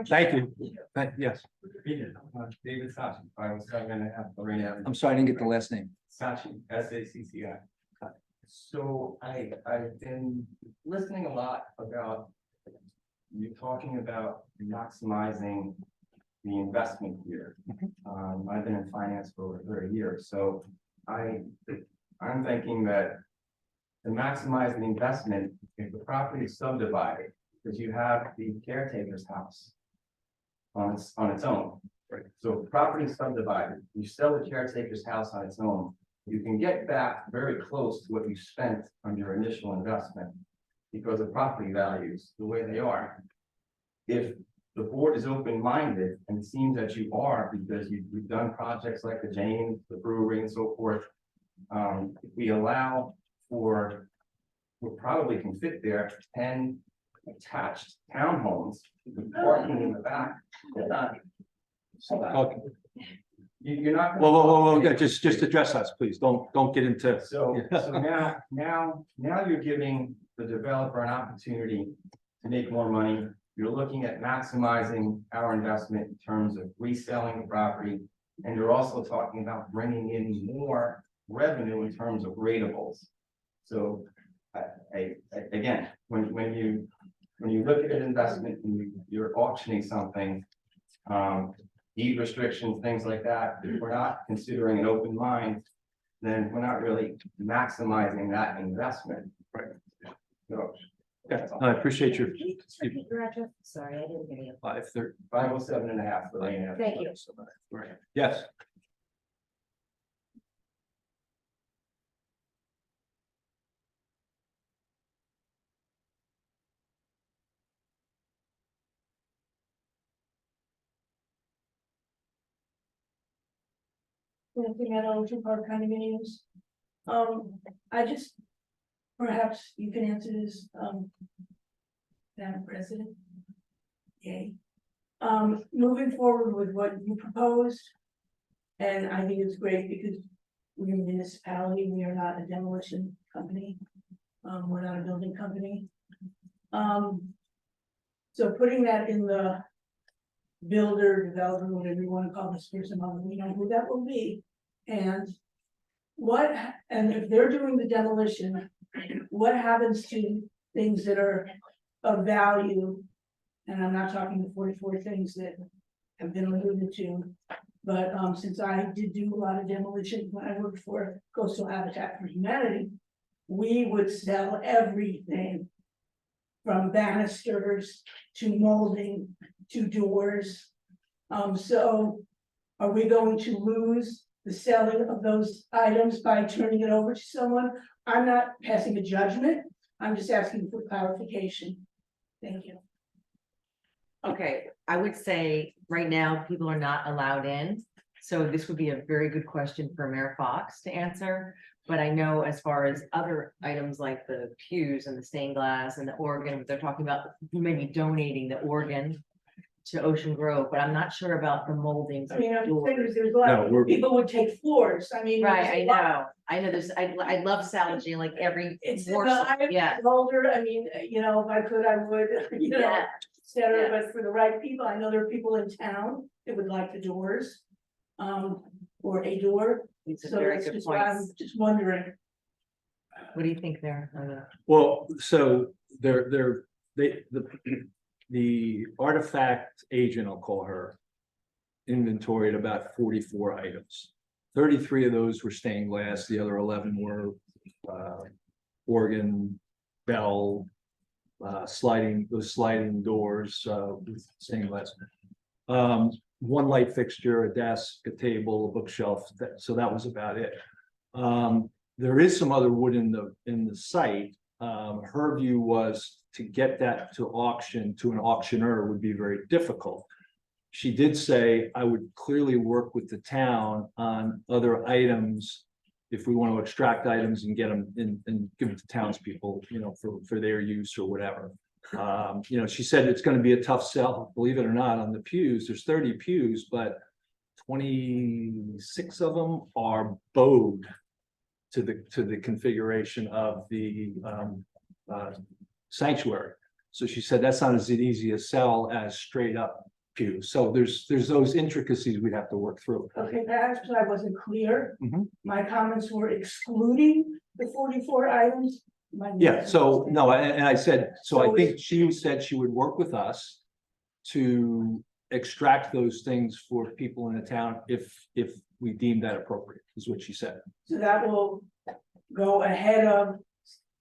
Thank you. Yes. David Sachi, 507 Lorraine Avenue. I'm sorry, I didn't get the last name. Sachi, SACCI. So I've been listening a lot about you talking about maximizing the investment here. I've been in finance for over 30 years, so I'm thinking that to maximize the investment, if the property is subdivided, because you have the caretaker's house on its own. Right. So if property is subdivided, you sell the caretaker's house on its own, you can get back very close to what you spent on your initial investment because of property values, the way they are. If the board is open-minded, and it seems that you are, because you've done projects like the James, the brewery and so forth. If we allow for, we probably can fit there 10 attached townhomes, with parking in the back. Okay. You're not. Whoa, just address us, please. Don't get into. So now you're giving the developer an opportunity to make more money. You're looking at maximizing our investment in terms of reselling the property. And you're also talking about bringing in more revenue in terms of ratables. So again, when you look at an investment and you're auctioning something, deed restrictions, things like that, if we're not considering an open mind, then we're not really maximizing that investment. Right. So, I appreciate your. Sorry, I didn't hear you. 5:30. 507.5 for Lane Avenue. Thank you. Yes. Looking at Ocean Park condominiums. I just, perhaps you can answer this, Madam President. Okay. Moving forward with what you proposed. And I think it's great because we're a municipality, we are not a demolition company. We're not a building company. So putting that in the builder, developer, whatever you want to call this person, we know who that will be. And if they're doing the demolition, what happens to things that are of value? And I'm not talking the 44 things that have been alluded to, but since I did do a lot of demolition when I worked for Coastal Habitat for Humanity, we would sell everything from banisters to molding to doors. So are we going to lose the selling of those items by turning it over to someone? I'm not passing a judgment. I'm just asking for clarification. Thank you. Okay, I would say right now, people are not allowed in. So this would be a very good question for Mayor Fox to answer. But I know as far as other items like the pews and the stained glass and the organ, they're talking about maybe donating the organ to Ocean Grove, but I'm not sure about the moldings. I mean, I'm doors. saying there's a lot of people would take floors. I mean. Right, there's I a lot. know there's, I love salvaging like every It's, morsel, I'm yeah. older, I mean, if I could, I would, Yeah. et cetera, Yeah. but for the right people, I know there are people in town that would like the doors. Or a door, These are so very that's good just why I'm points. just wondering. What do you think there? Well, so the artifact agent, I'll call her, inventoried about 44 items. 33 of those were stained glass, the other 11 were organ, bell, those sliding doors, with stained glass. One light fixture, a desk, a table, a bookshelf, so that was about it. There is some other wood in the site. Her view was to get that to auction to an auctioneer would be very difficult. She did say, I would clearly work with the town on other items. If we want to extract items and get them in and give it to townspeople, for their use or whatever. She said it's gonna be a tough sell, believe it or not, on the pews. There's 30 pews, but 26 of them are bowed to the configuration of the sanctuary. So she said that's not as easy a sell as straight up pews. So there's those intricacies we'd have to work through. Okay, perhaps I wasn't clear. Mhm. My comments were excluding the 44 items. Yeah, so no, and I said, so I think she said she would work with us to extract those things for people in the town if we deem that appropriate, is what she said. So that will go ahead of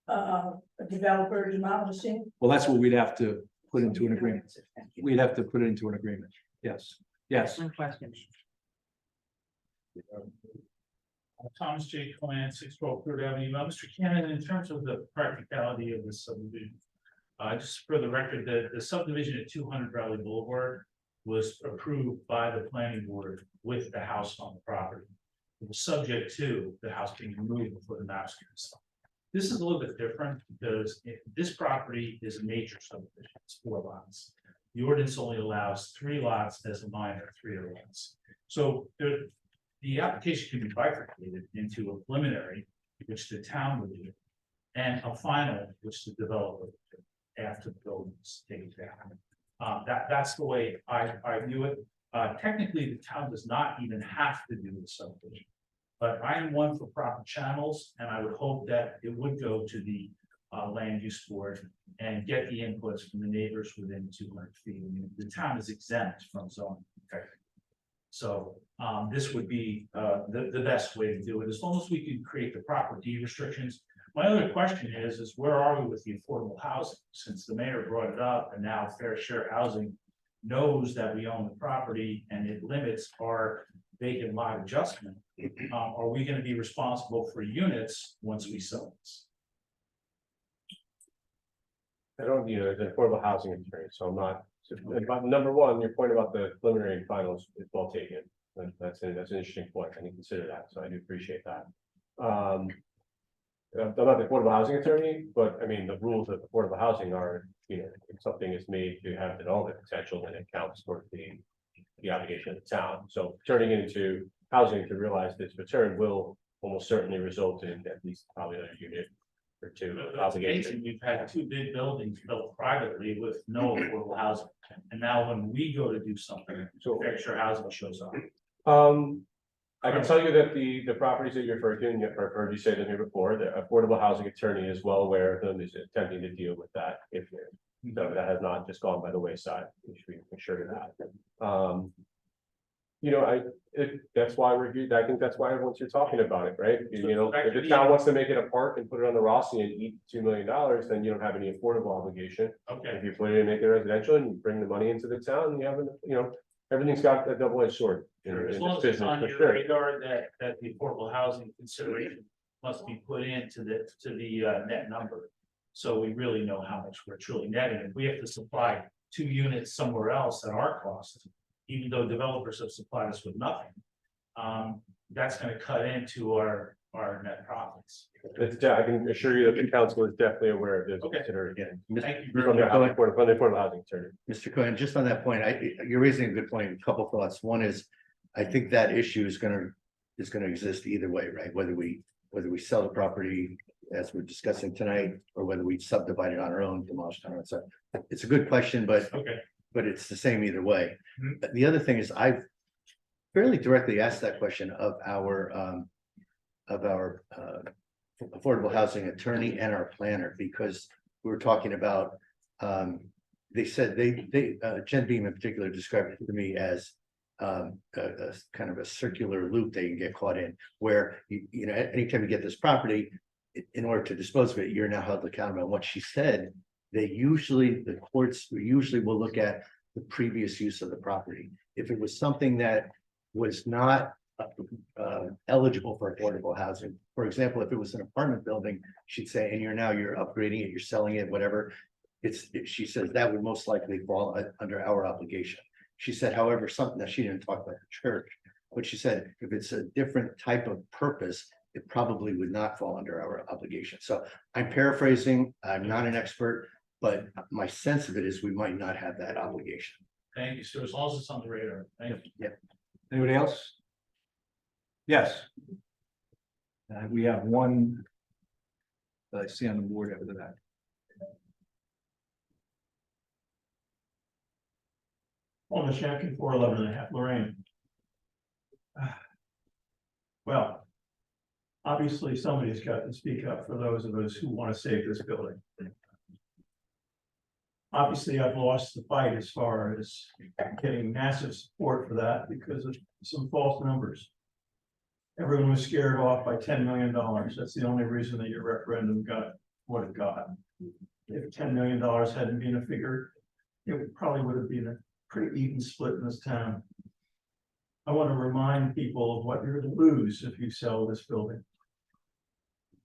a developer demolishing. Well, that's what we'd have to put into an agreement. We'd have to put it into an agreement. Yes, yes. One question. Thomas J. Clan, 612 Third Avenue. Mr. Cannon, in terms of the practicality of this subdivision, just for the record, the subdivision at 200 Raleigh Boulevard was approved by the planning board with the house on the property. It was subject to the house being removed before the maps can be signed. This is a little bit different because this property is a major subdivision. It's 4 lots. The ordinance only allows 3 lots as a minor, 3 other lots. So the application can be bifurcated into a preliminary, which the town would do, and a final, which the developer would do after the building's taken down. That's the way I view it. Technically, the town does not even have to do the subdivision. But I am one for proper channels, and I would hope that it would go to the land use board and get the inputs from the neighbors within 200 feet. I mean, the town is exempt from zoning. So this would be the best way to do it, as long as we can create the proper deed restrictions. My other question is where are we with the affordable housing? Since the mayor brought it up and now Fair Share Housing knows that we own the property and it limits our vacant lot adjustment. Are we going to be responsible for units once we sell this? I don't need an affordable housing attorney, so I'm not. But number one, your point about the preliminary and finals is well taken. That's an interesting point. I need to consider that, so I do appreciate that. I'm not the affordable housing attorney, but I mean, the rules of affordable housing are, if something is made to have development potential, then it counts towards the obligation of the town. So turning it into housing to realize this return will almost certainly result in at least probably another unit or 2 obligation. We've had 2 big buildings built privately with no affordable housing. And now when we go to do something, so Fair Share Housing shows up. I can tell you that the properties that you referred to, and you've heard you say them here before, the affordable housing attorney is well aware of them, is attempting to deal with that. So that has not just gone by the wayside. We should be sure of that. That's why we're here. I think that's why everyone's here talking about it, right? If the town wants to make it a park and put it on the Rossi and eat $2 million, then you don't have any affordable obligation. Okay. If you put it in, make it residential and you bring the money into the town, you have, everything's got a double-edged sword. As long as it's on your radar that the affordable housing consideration must be put into the net number. So we really know how much we're truly netting. If we have to supply 2 units somewhere else at our cost, even though developers have supplied us with nothing, that's going to cut into our net profits. I can assure you that the council is definitely aware of this. Okay. Consider it again. Thank you. From the affordable housing attorney. Mr. Cohen, just on that point, you're raising a good point, a couple thoughts. One is, I think that issue is gonna exist either way, right? Whether we sell the property as we're discussing tonight, or whether we subdivide it on our own, demolish it on our own. So it's a good question, but it's the same either way. The other thing is, I've fairly directly asked that question of our affordable housing attorney and our planner, because we were talking about, they said Jen Beam in particular described it to me as a kind of a circular loop they can get caught in, where anytime you get this property, in order to dispose of it, you're now held accountable. And what she said, the courts usually will look at the previous use of the property. If it was something that was not eligible for affordable housing, for example, if it was an apartment building, she'd say, and you're upgrading it, you're selling it, whatever. She says that would most likely fall under our obligation. She said, however, something that she didn't talk about the church, but she said, if it's a different type of purpose, it probably would not fall under our obligation. So I'm paraphrasing, I'm not an expert, but my sense of it is we might not have that obligation. Thank you, so as long as it's on the radar, thank you. Yep. Anybody else? Yes. We have one that I see on the board over that. On the Shankin 411.5 Lorraine. Well, obviously somebody's got to speak up for those of us who want to save this building. Obviously, I've lost the fight as far as getting massive support for that because of some false numbers. Everyone was scared off by $10 million. That's the only reason that your referendum got what it got. If $10 million hadn't been a figure, it probably would have been a pretty even split in this town. I want to remind people of what you're going to lose if you sell this building.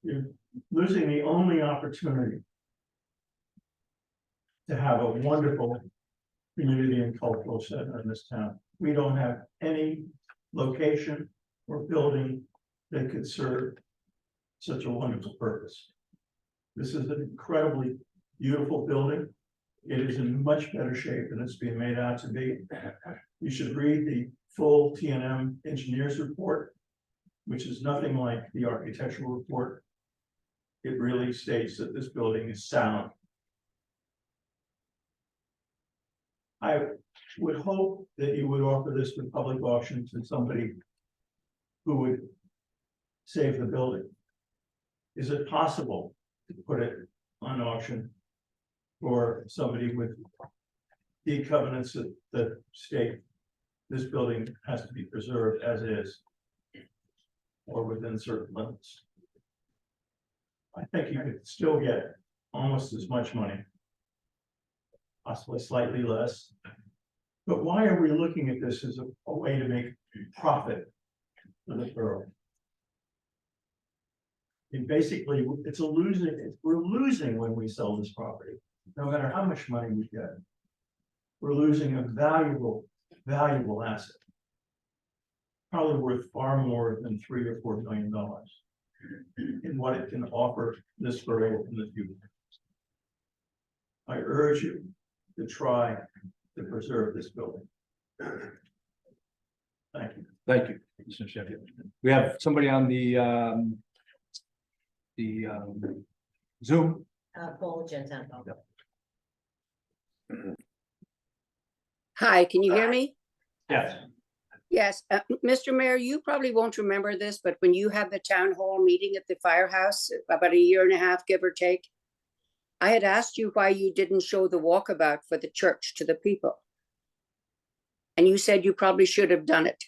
You're losing the only opportunity to have a wonderful community and cultural center in this town. We don't have any location or building that could serve such a wonderful purpose. This is an incredibly beautiful building. It is in much better shape than it's being made out to be. You should read the full T&M engineers report, which is nothing like the architectural report. It really states that this building is sound. I would hope that you would offer this for public auction to somebody who would save the building. Is it possible to put it on auction for somebody with deed covenants that state this building has to be preserved as is or within certain limits? I think you could still get almost as much money, possibly slightly less. But why are we looking at this as a way to make profit for the borough? And basically, it's a losing, we're losing when we sell this property, no matter how much money we get. We're losing a valuable asset. Probably worth far more than $3 or $4 million in what it can offer this borough in the future. I urge you to try to preserve this building. Thank you. Thank you, Mr. Sheffield. We have somebody on the Zoom. Paul Genton. Hi, can you hear me? Yes. Yes, Mr. Mayor, you probably won't remember this, but when you had the town hall meeting at the firehouse about a year and a half, give or take, I had asked you why you didn't show the walkabout for the church to the people. And you said you probably should have done it.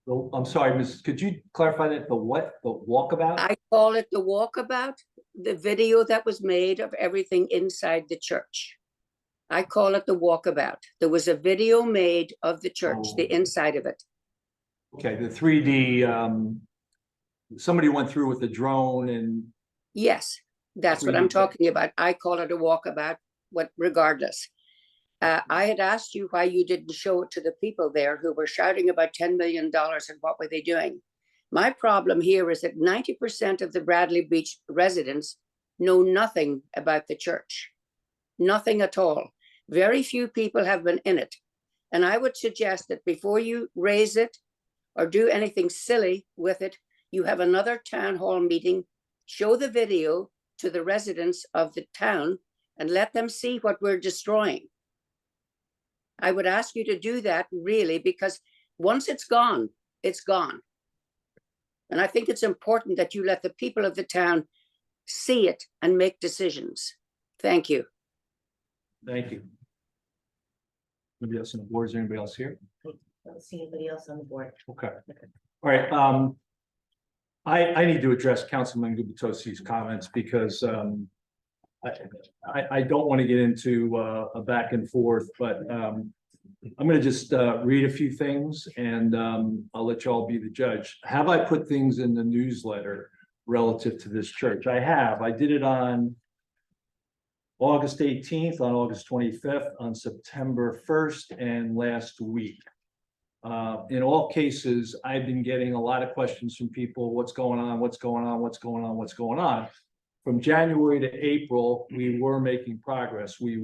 Well, I'm sorry, could you clarify that? The what? The walkabout? I call it the walkabout, the video that was made of everything inside the church. I call it the walkabout. There was a video made of the church, the inside of it. Okay, the 3D, somebody went through with the drone and. Yes, that's what I'm talking about. I call it a walkabout, regardless. I had asked you why you didn't show it to the people there who were shouting about $10 million and what were they doing. My problem here is that 90% of the Bradley Beach residents know nothing about the church, nothing at all. Very few people have been in it. And I would suggest that before you raise it or do anything silly with it, you have another town hall meeting, show the video to the residents of the town and let them see what we're destroying. I would ask you to do that really, because once it's gone, it's gone. And I think it's important that you let the people of the town see it and make decisions. Thank you. Thank you. Anybody else on the board? Is there anybody else here? Don't see anybody else on the board. Okay. All right. I need to address Councilman Gubatosi's comments because I don't want to get into a back and forth, but I'm gonna just read a few things and I'll let you all be the judge. Have I put things in the newsletter relative to this church? I have. I did it on August 18th, on August 25th, on September 1st, and last week. In all cases, I've been getting a lot of questions from people, what's going on, what's going on, what's going on, what's going on. From January to April, we were making progress. We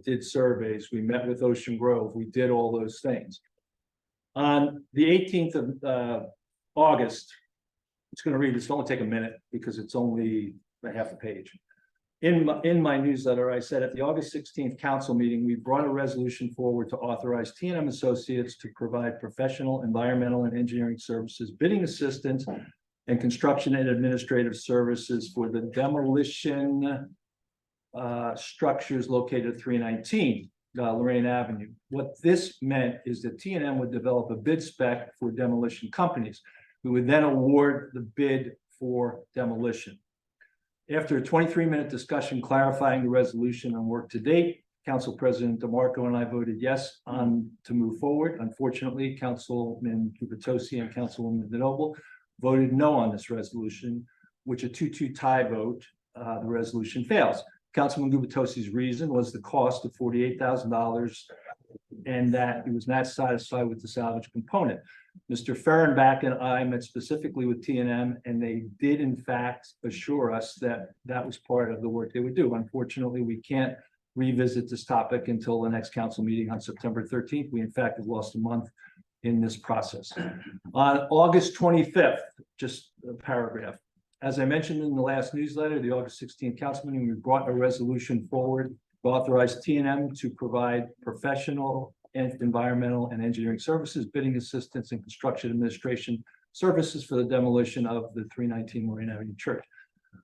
did surveys, we met with Ocean Grove, we did all those things. On the 18th of August, it's gonna read, it's only take a minute because it's only a half a page. In my newsletter, I said at the August 16th council meeting, we brought a resolution forward to authorize T&M Associates to provide professional, environmental, and engineering services, bidding assistance, and construction and administrative services for the demolition structures located at 319 Lorraine Avenue. What this meant is that T&M would develop a bid spec for demolition companies. We would then award the bid for demolition. After a 23-minute discussion clarifying the resolution and work to date, Council President DeMarco and I voted yes to move forward. Unfortunately, Councilman Gubatosi and Councilwoman DeNoble voted no on this resolution, which a 2-2 tie vote, the resolution fails. Councilman Gubatosi's reason was the cost of $48,000 and that he was not satisfied with the salvage component. Mr. Fehrenbach and I met specifically with T&M, and they did in fact assure us that that was part of the work they would do. Unfortunately, we can't revisit this topic until the next council meeting on September 13th. We in fact have lost a month in this process. On August 25th, just a paragraph. As I mentioned in the last newsletter, the August 16th council meeting, we brought a resolution forward to authorize T&M to provide professional and environmental and engineering services, bidding assistance, and construction administration services for the demolition of the 319 Lorraine Avenue Church.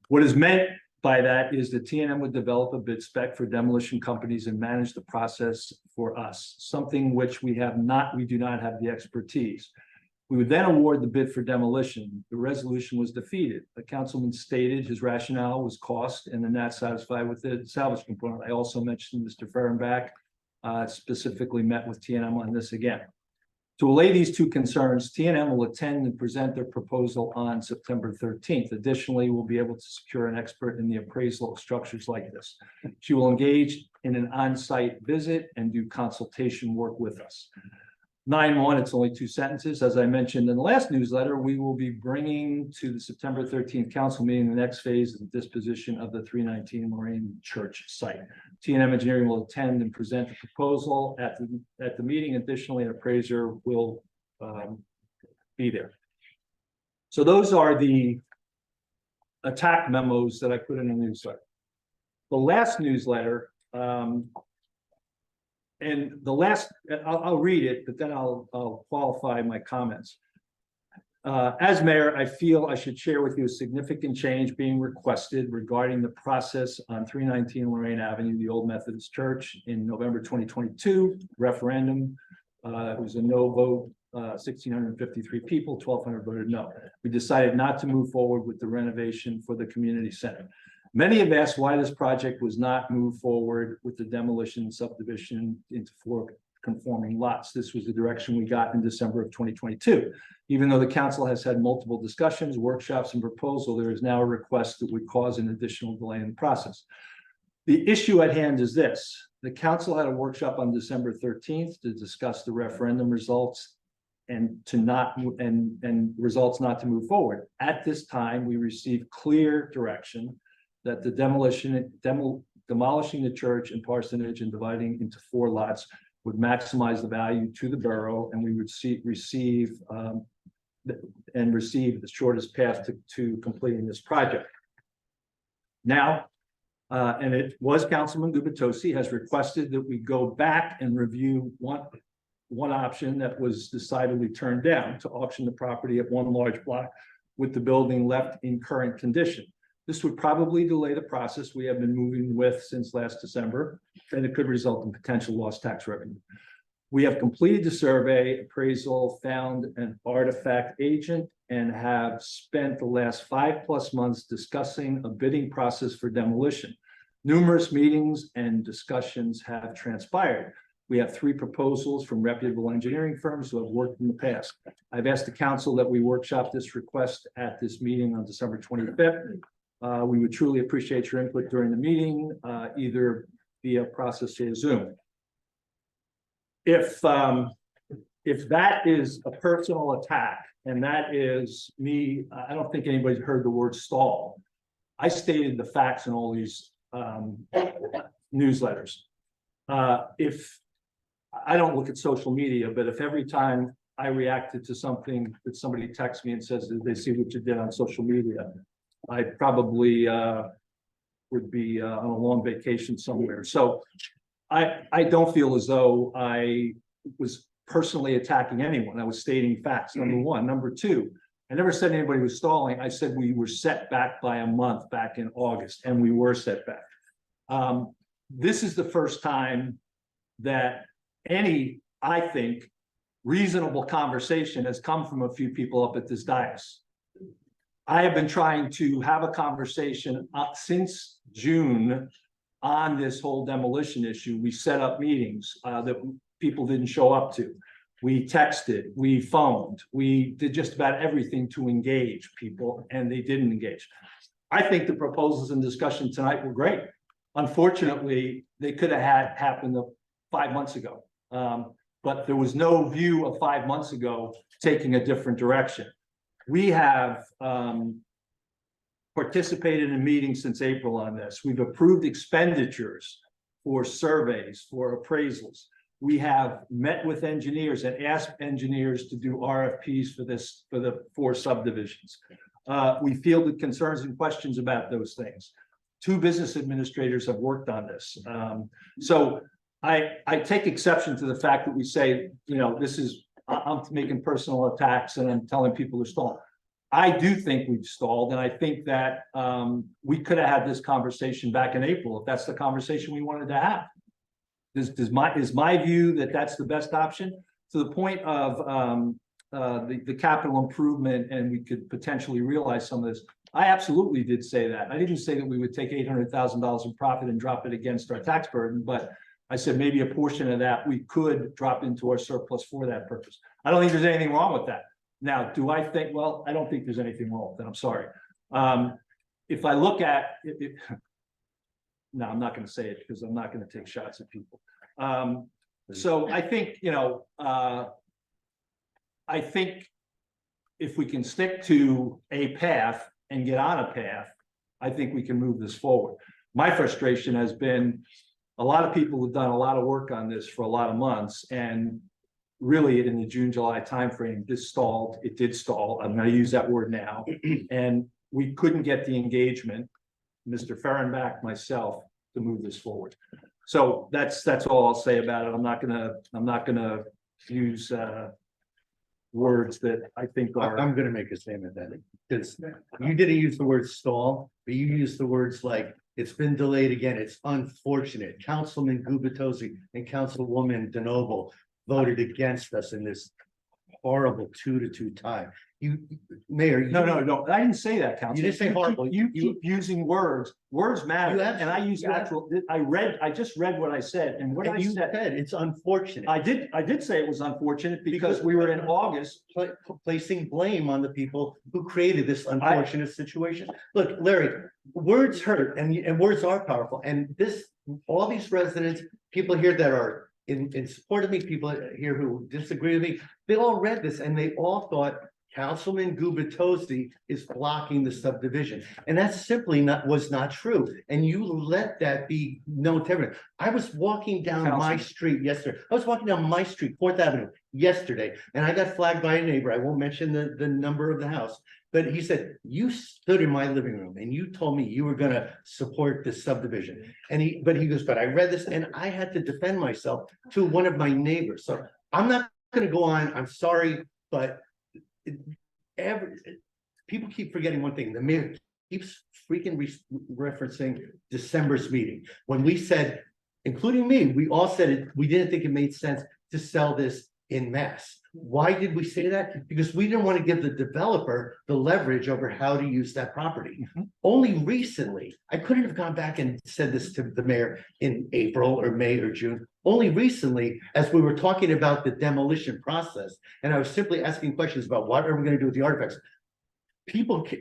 What is meant by that is that T&M would develop a bid spec for demolition companies and manage the process for us, something which we do not have the expertise. We would then award the bid for demolition. The resolution was defeated. The councilman stated his rationale was cost and they're not satisfied with the salvage component. I also mentioned Mr. Fehrenbach specifically met with T&M on this again. To allay these two concerns, T&M will attend and present their proposal on September 13th. Additionally, we'll be able to secure an expert in the appraisal of structures like this. She will engage in an on-site visit and do consultation work with us. 9-1, it's only 2 sentences. As I mentioned in the last newsletter, we will be bringing to the September 13th council meeting the next phase of the disposition of the 319 Lorraine Church site. T&M Engineering will attend and present the proposal at the meeting. Additionally, an appraiser will be there. So those are the attack memos that I put in the newsletter. The last newsletter, and the last, I'll read it, but then I'll qualify my comments. As mayor, I feel I should share with you a significant change being requested regarding the process on 319 Lorraine Avenue, the old Methodist Church, in November 2022 referendum. It was a no vote, 1,653 people, 1,200 voted no. We decided not to move forward with the renovation for the community center. Many have asked why this project was not moved forward with the demolition and subdivision into 4 conforming lots. This was the direction we got in December of 2022. Even though the council has had multiple discussions, workshops, and proposal, there is now a request that would cause an additional delay in the process. The issue at hand is this. The council had a workshop on December 13th to discuss the referendum results and results not to move forward. At this time, we received clear direction that the demolishing the church and parsonage and dividing into 4 lots would maximize the value to the borough, and we would receive the shortest path to completing this project. Now, and it was Councilman Gubatosi has requested that we go back and review one option that was decidedly turned down, to auction the property at 1 large block with the building left in current condition. This would probably delay the process we have been moving with since last December, and it could result in potential lost tax revenue. We have completed the survey, appraisal, found an artifact agent, and have spent the last 5+ months discussing a bidding process for demolition. Numerous meetings and discussions have transpired. We have 3 proposals from reputable engineering firms who have worked in the past. I've asked the council that we workshop this request at this meeting on December 25th. We would truly appreciate your input during the meeting, either via process or Zoom. If that is a personal attack, and that is me, I don't think anybody's heard the word stall. I stated the facts in all these newsletters. If I don't look at social media, but if every time I reacted to something that somebody texts me and says that they see what you did on social media, I probably would be on a long vacation somewhere. So I don't feel as though I was personally attacking anyone. I was stating facts, number one. Number two, I never said anybody was stalling. I said we were set back by a month back in August, and we were set back. This is the first time that any, I think, reasonable conversation has come from a few people up at this dais. I have been trying to have a conversation since June on this whole demolition issue. We set up meetings that people didn't show up to. We texted, we phoned, we did just about everything to engage people, and they didn't engage. I think the proposals and discussion tonight were great. Unfortunately, they could have had happened 5 months ago. But there was no view of 5 months ago taking a different direction. We have participated in meetings since April on this. We've approved expenditures for surveys, for appraisals. We have met with engineers and asked engineers to do RFPs for this, for the 4 subdivisions. We fielded concerns and questions about those things. 2 business administrators have worked on this. So I take exception to the fact that we say, you know, this is, I'm making personal attacks and I'm telling people to stall. I do think we've stalled, and I think that we could have had this conversation back in April if that's the conversation we wanted to have. Is my view that that's the best option? To the point of the capital improvement, and we could potentially realize some of this. I absolutely did say that. I didn't say that we would take $800,000 in profit and drop it against our tax burden, but I said maybe a portion of that we could drop into our surplus for that purpose. I don't think there's anything wrong with that. Now, do I think, well, I don't think there's anything wrong with that. I'm sorry. If I look at it, no, I'm not going to say it because I'm not going to take shots at people. So I think, you know, I think if we can stick to a path and get on a path, I think we can move this forward. My frustration has been a lot of people have done a lot of work on this for a lot of months, and really in the June, July timeframe, this stalled. It did stall. I'm going to use that word now. And we couldn't get the engagement, Mr. Fehrenbach, myself, to move this forward. So that's all I'll say about it. I'm not gonna use words that I think are. I'm gonna make a statement then, because you didn't use the word stall, but you used the words like, it's been delayed again, it's unfortunate. Councilman Gubitosi and Councilwoman DeNoble voted against us in this horrible 2-2 tie. You, Mayor. No, I didn't say that, Council. You didn't say horrible. You keep using words. Words matter, and I use you actual. I just read what I said, and what I you said. it's unfortunate. I did say it was unfortunate because we were in August. Placing blame on the people who created this unfortunate situation. Look, Larry, words hurt, and words are powerful, and all these residents, people here that are in support of me, people here who disagree with me, they all read this and they all thought Councilman Gubitosi is blocking the subdivision. And that simply was not true. And you let that be known to everyone. I was walking down my street yesterday. I was walking down my street, 4th Avenue, yesterday, and I got flagged by a neighbor. I won't mention the number of the house, but he said, you stood in my living room and you told me you were gonna support this subdivision. And he goes, but I read this and I had to defend myself to one of my neighbors. So I'm not gonna go on. I'm sorry, but people keep forgetting one thing. The mayor keeps freaking referencing December's meeting when we said, including me, we all said it. We didn't think it made sense to sell this in mass. Why did we say that? Because we didn't want to give the developer the leverage over how to use that property. Only recently, I couldn't have gone back and said this to the mayor in April or May or June. Only recently, as we were talking about the demolition process, and I was simply asking questions about what are we gonna do with the artifacts?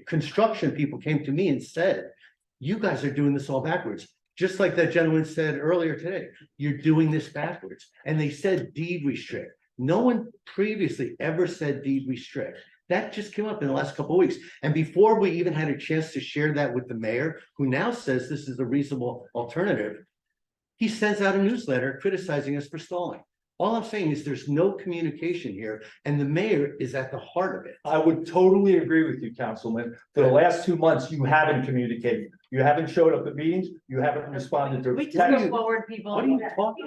Construction people came to me and said, you guys are doing this all backwards. Just like that gentleman said earlier today, you're doing this backwards. And they said deed restrict. No one previously ever said deed restrict. That just came up in the last couple of weeks. And before we even had a chance to share that with the mayor, who now says this is a reasonable alternative, he sends out a newsletter criticizing us for stalling. All I'm saying is there's no communication here, and the mayor is at the heart of it. I would totally agree with you, Councilman. For the last 2 months, you haven't communicated. You haven't showed up at meetings. You haven't responded to. We just go forward, people. What are you talking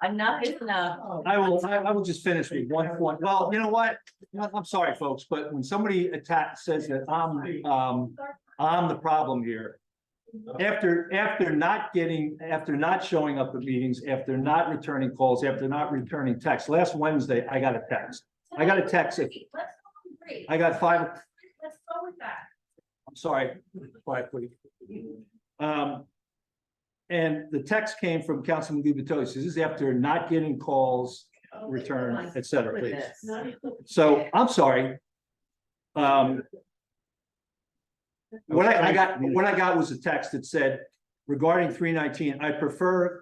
Enough is enough. I will just finish with one point. Well, you know what? I'm sorry, folks, but when somebody says that I'm the problem here. After not showing up at meetings, after not returning calls, after not returning texts, last Wednesday, I got a text. I got a text. I got 5. Let's go with that. I'm sorry, quiet, please. And the text came from Councilman Gubatoni. Says this is after not getting calls, return, et cetera, please. So I'm sorry. What I got was a text that said, regarding 319, I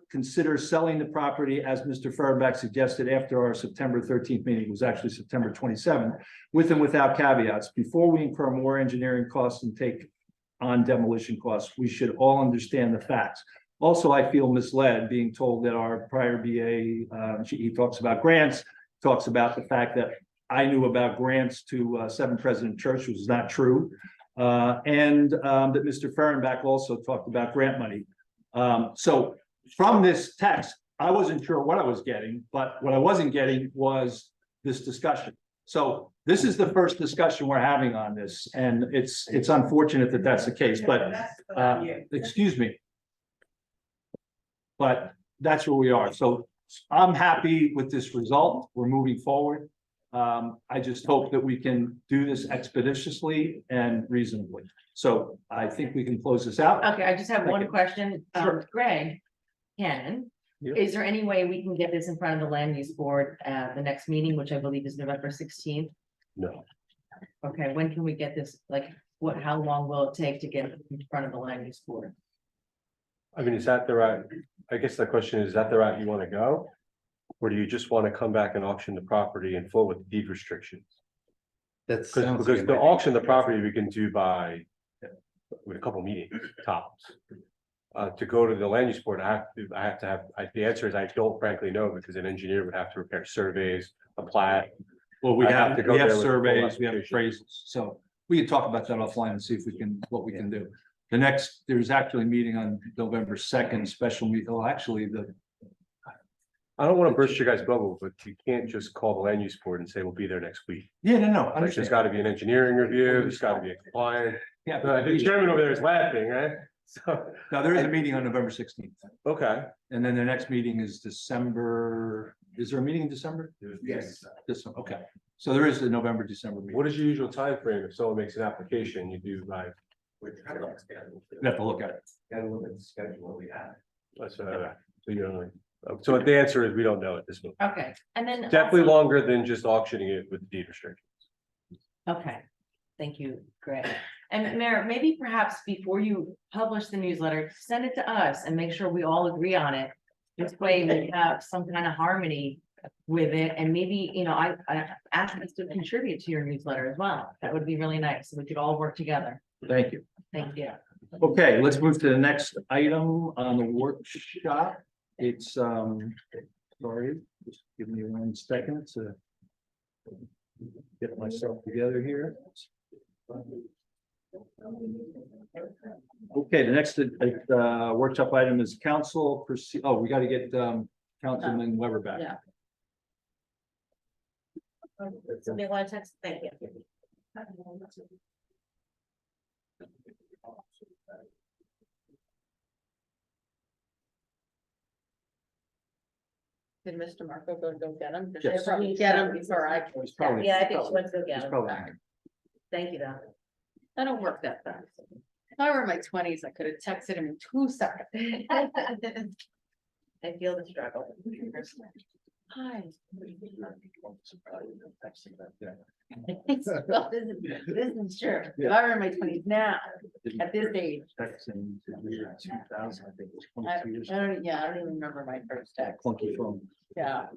consider selling the property as Mr. Fehrenbach suggested after our September 13th meeting. It was actually September 27th, with and without caveats. Before we incur more engineering costs and take on demolition costs, we should all understand the facts. Also, I feel misled being told that our prior BA, he talks about grants, talks about the fact that I knew about grants to 7 President Church, which is not true. And that Mr. Fehrenbach also talked about grant money. So from this text, I wasn't sure what I was getting, but what I wasn't getting was this discussion. So this is the first discussion we're having on this, and it's unfortunate that that's the case, but excuse me. But that's where we are. So I'm happy with this result. We're moving forward. I just hope that we can do this expeditiously and reasonably. So I think we can close this out. Okay, I just have Thank one you. question. Sure. Greg Cannon, Yeah. is there any way we can get this in front of the land use board at the next meeting, which I believe is November 16th? No. Okay, when can we get this? Like, how long will it take to get it in front of the land use board? I mean, is that the route? I guess the question is that the route you want to go? Or do you just want to come back and auction the property in full with the deed restrictions? That's Because the auction, the property we can do with a couple meetings tops. To go to the land use board, I have to have, the answer is I don't frankly know, because an engineer would have to prepare surveys, a plat. Well, we I have to go we have there with a full surveys, we have application. appraisals, so we can talk about that offline and see if we can, what we can do. There's actually a meeting on November 2nd, special meeting, actually, I don't want to burst your guys' bubble, but you can't just call the land use board and say we'll be there next week. no, Like, understand. there's got to be an engineering review, there's got to be a compliant. Yeah, The chairman over there is laughing, right? So, now there is a meeting on November 16th, okay. and then the next meeting is December, is there a meeting in December? Yes. This one, okay, so there is a November, December meeting. What is your usual time frame if someone makes an application, you do like, We have to look at it. Gotta look at the schedule we have. so you know, so the answer is we don't know at this moment. Okay, and then. Definitely also- longer than just auctioning it with the deed restrictions. Okay, thank you, Greg. And Mayor, maybe perhaps before you publish the newsletter, send it to us and make sure we all agree on it. This way we have some kind of harmony with it, and maybe, I ask us to contribute to your newsletter as well. That would be really nice, so we could all work together. Thank you. Thank you. Okay, let's move to the next item on the workshop. It's, sorry, just give me 1 second to get myself together here. Okay, the next workshop item is council we got to get Councilman Weber back. Yeah. Somebody want to text? Thank you. Did Mr. Marco go get him? Yes. They probably get him before I. He's probably- Yeah, I think she went to go get he's him. probably- Thank you, Don. I don't work that fast. If I were in my twenties, I could have texted him in 2 seconds. I feel the struggle. Hi. Yeah. Well, this is true. If I were in my twenties now, at this age, Texting to the year 2000, I think it was I 22 years. don't, yeah, I don't even remember my first text. Clunky phone. Yeah.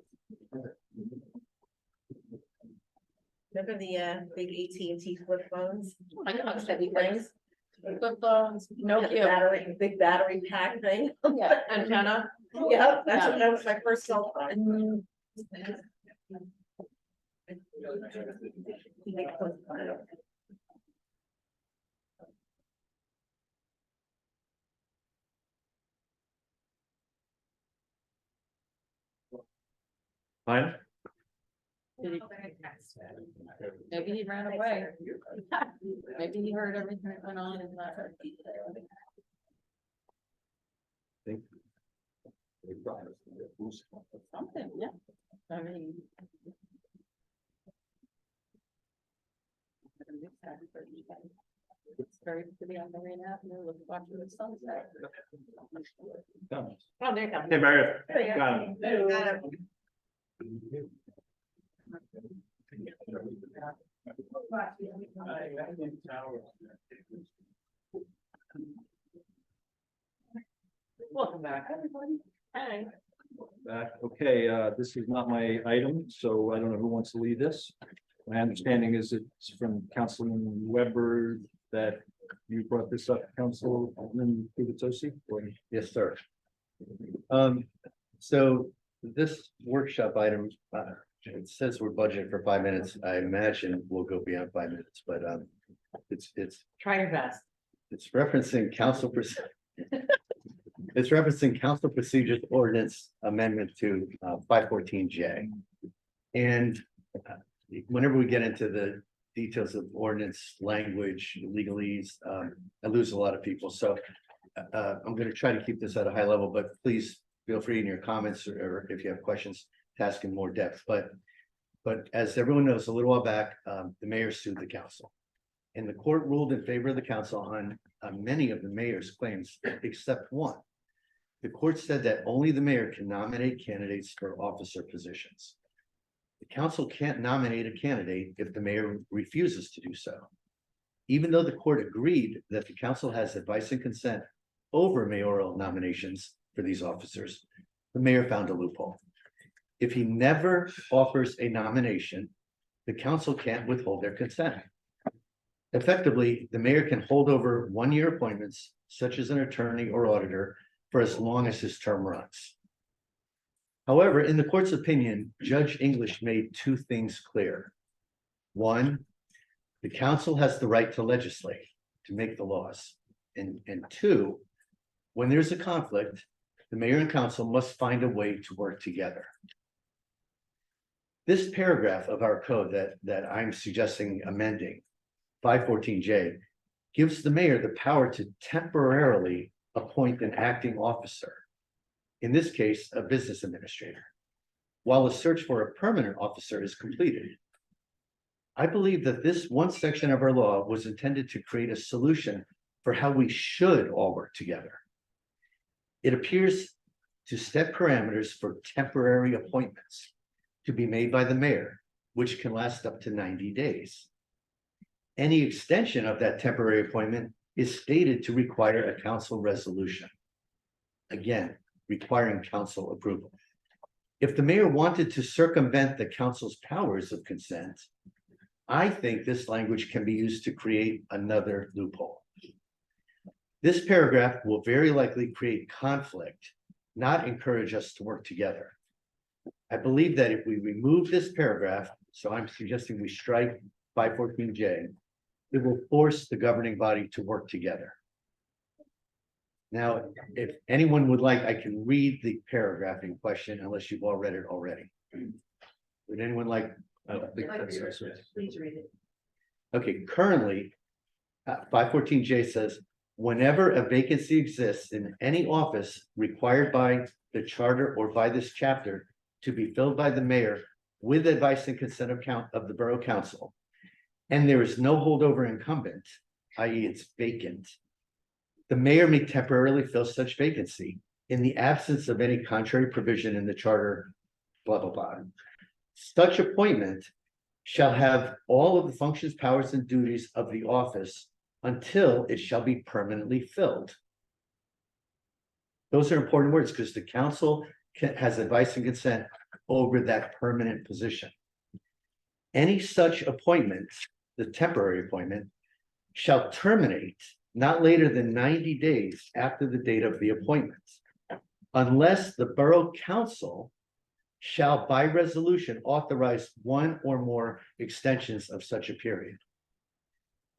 Remember the big AT&T flip phones? I know, it's heavy Things? Flip phones, No Nokia. battery, big battery pack thing. Yeah. Antenna. Yep, that's what that was my first cell phone. Fine. Maybe he ran away. Maybe he heard everything that went on and not heard. Something, yeah. I mean. It's very pretty on Marine Avenue, look, watching the sunset. Oh, there you go. Hey, Mario. There you go. Got him. There you go. Welcome back, everybody. Hi. Back. Okay, this is not my item, so I don't know who wants to lead this. My understanding is it's from Councilman Weber that you brought this up, Councilman Gubitosi, or? Yes, sir. So this workshop item, it says we're budgeting for 5 minutes. I imagine we'll go beyond 5 minutes, but it's Try your best. it's referencing council. It's referencing council procedures ordinance amendment to 514J. And whenever we get into the details of ordinance language, legalese, I lose a lot of people. So I'm going to try to keep this at a high level, but please feel free in your comments or if you have questions to ask in more depth. But as everyone knows, a little while back, the mayor sued the council. And the court ruled in favor of the council on many of the mayor's claims, except one. The court said that only the mayor can nominate candidates for officer positions. The council can't nominate a candidate if the mayor refuses to do so. Even though the court agreed that the council has advice and consent over mayoral nominations for these officers, the mayor found a loophole. If he never offers a nomination, the council can't withhold their consent. Effectively, the mayor can hold over one-year appointments, such as an attorney or auditor, for as long as his term runs. However, in the court's opinion, Judge English made two things clear. One, the council has the right to legislate, to make the laws. And two, when there's a conflict, the mayor and council must find a way to work together. This paragraph of our code that I'm suggesting amending, 514J, gives the mayor the power to temporarily appoint an acting officer, in this case, a business administrator, while a search for a permanent officer is completed. I believe that this one section of our law was intended to create a solution for how we should all work together. It appears to set parameters for temporary appointments to be made by the mayor, which can last up to 90 days. Any extension of that temporary appointment is stated to require a council resolution. Again, requiring council approval. If the mayor wanted to circumvent the council's powers of consent, I think this language can be used to create another loophole. This paragraph will very likely create conflict, not encourage us to work together. I believe that if we remove this paragraph, so I'm suggesting we strike 514J, it will force the governing body to work together. Now, if anyone would like, I can read the paragraph in question unless you've all read it already. Would anyone like? Please read it. Okay, currently, 514J says, whenever a vacancy exists in any office required by the charter or by this chapter, to be filled by the mayor with advice and consent of the borough council, and there is no holdover incumbent, i.e. it's vacant, the mayor may temporarily fill such vacancy in the absence of any contrary provision in the charter, blah, blah, blah. Such appointment shall have all of the functions, powers, and duties of the office until it shall be permanently filled. Those are important words because the council has advice and consent over that permanent position. Any such appointment, the temporary appointment, shall terminate not later than 90 days after the date of the appointment, unless the borough council shall by resolution authorize one or more extensions of such a period.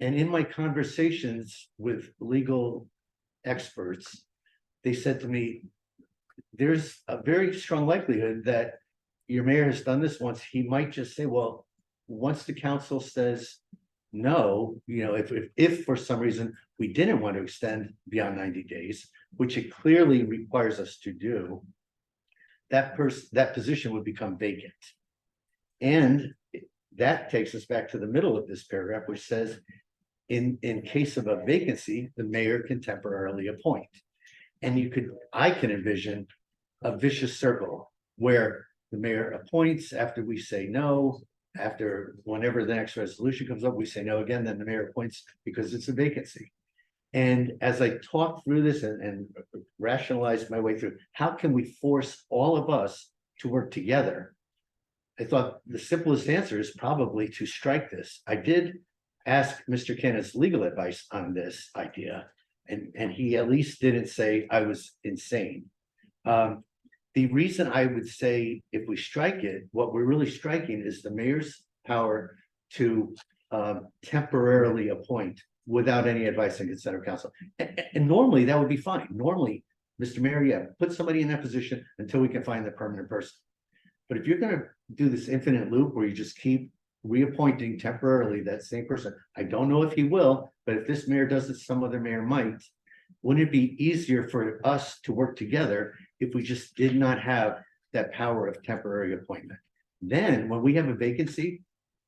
And in my conversations with legal experts, they said to me, there's a very strong likelihood that your mayor has done this once. He might just say, well, once the council says no, if for some reason we didn't want to extend beyond 90 days, which it clearly requires us to do, that position would become vacant. And that takes us back to the middle of this paragraph, which says, in case of a vacancy, the mayor can temporarily appoint. And I can envision a vicious circle where the mayor appoints after we say no, after whenever the next resolution comes up, we say no again, then the mayor appoints because it's a vacancy. And as I talked through this and rationalized my way through, how can we force all of us to work together? I thought the simplest answer is probably to strike this. I did ask Mr. Cannon's legal advice on this idea, and he at least didn't say I was insane. The reason I would say if we strike it, what we're really striking is the mayor's power to temporarily appoint without any advice and consent of council. And normally that would be fine. Normally, Mr. Mayor, yeah, put somebody in that position until we can find the permanent person. But if you're gonna do this infinite loop where you just keep reappointing temporarily that same person, I don't know if he will, but if this mayor does it, some other mayor might. Wouldn't it be easier for us to work together if we just did not have that power of temporary appointment? Then when we have a vacancy,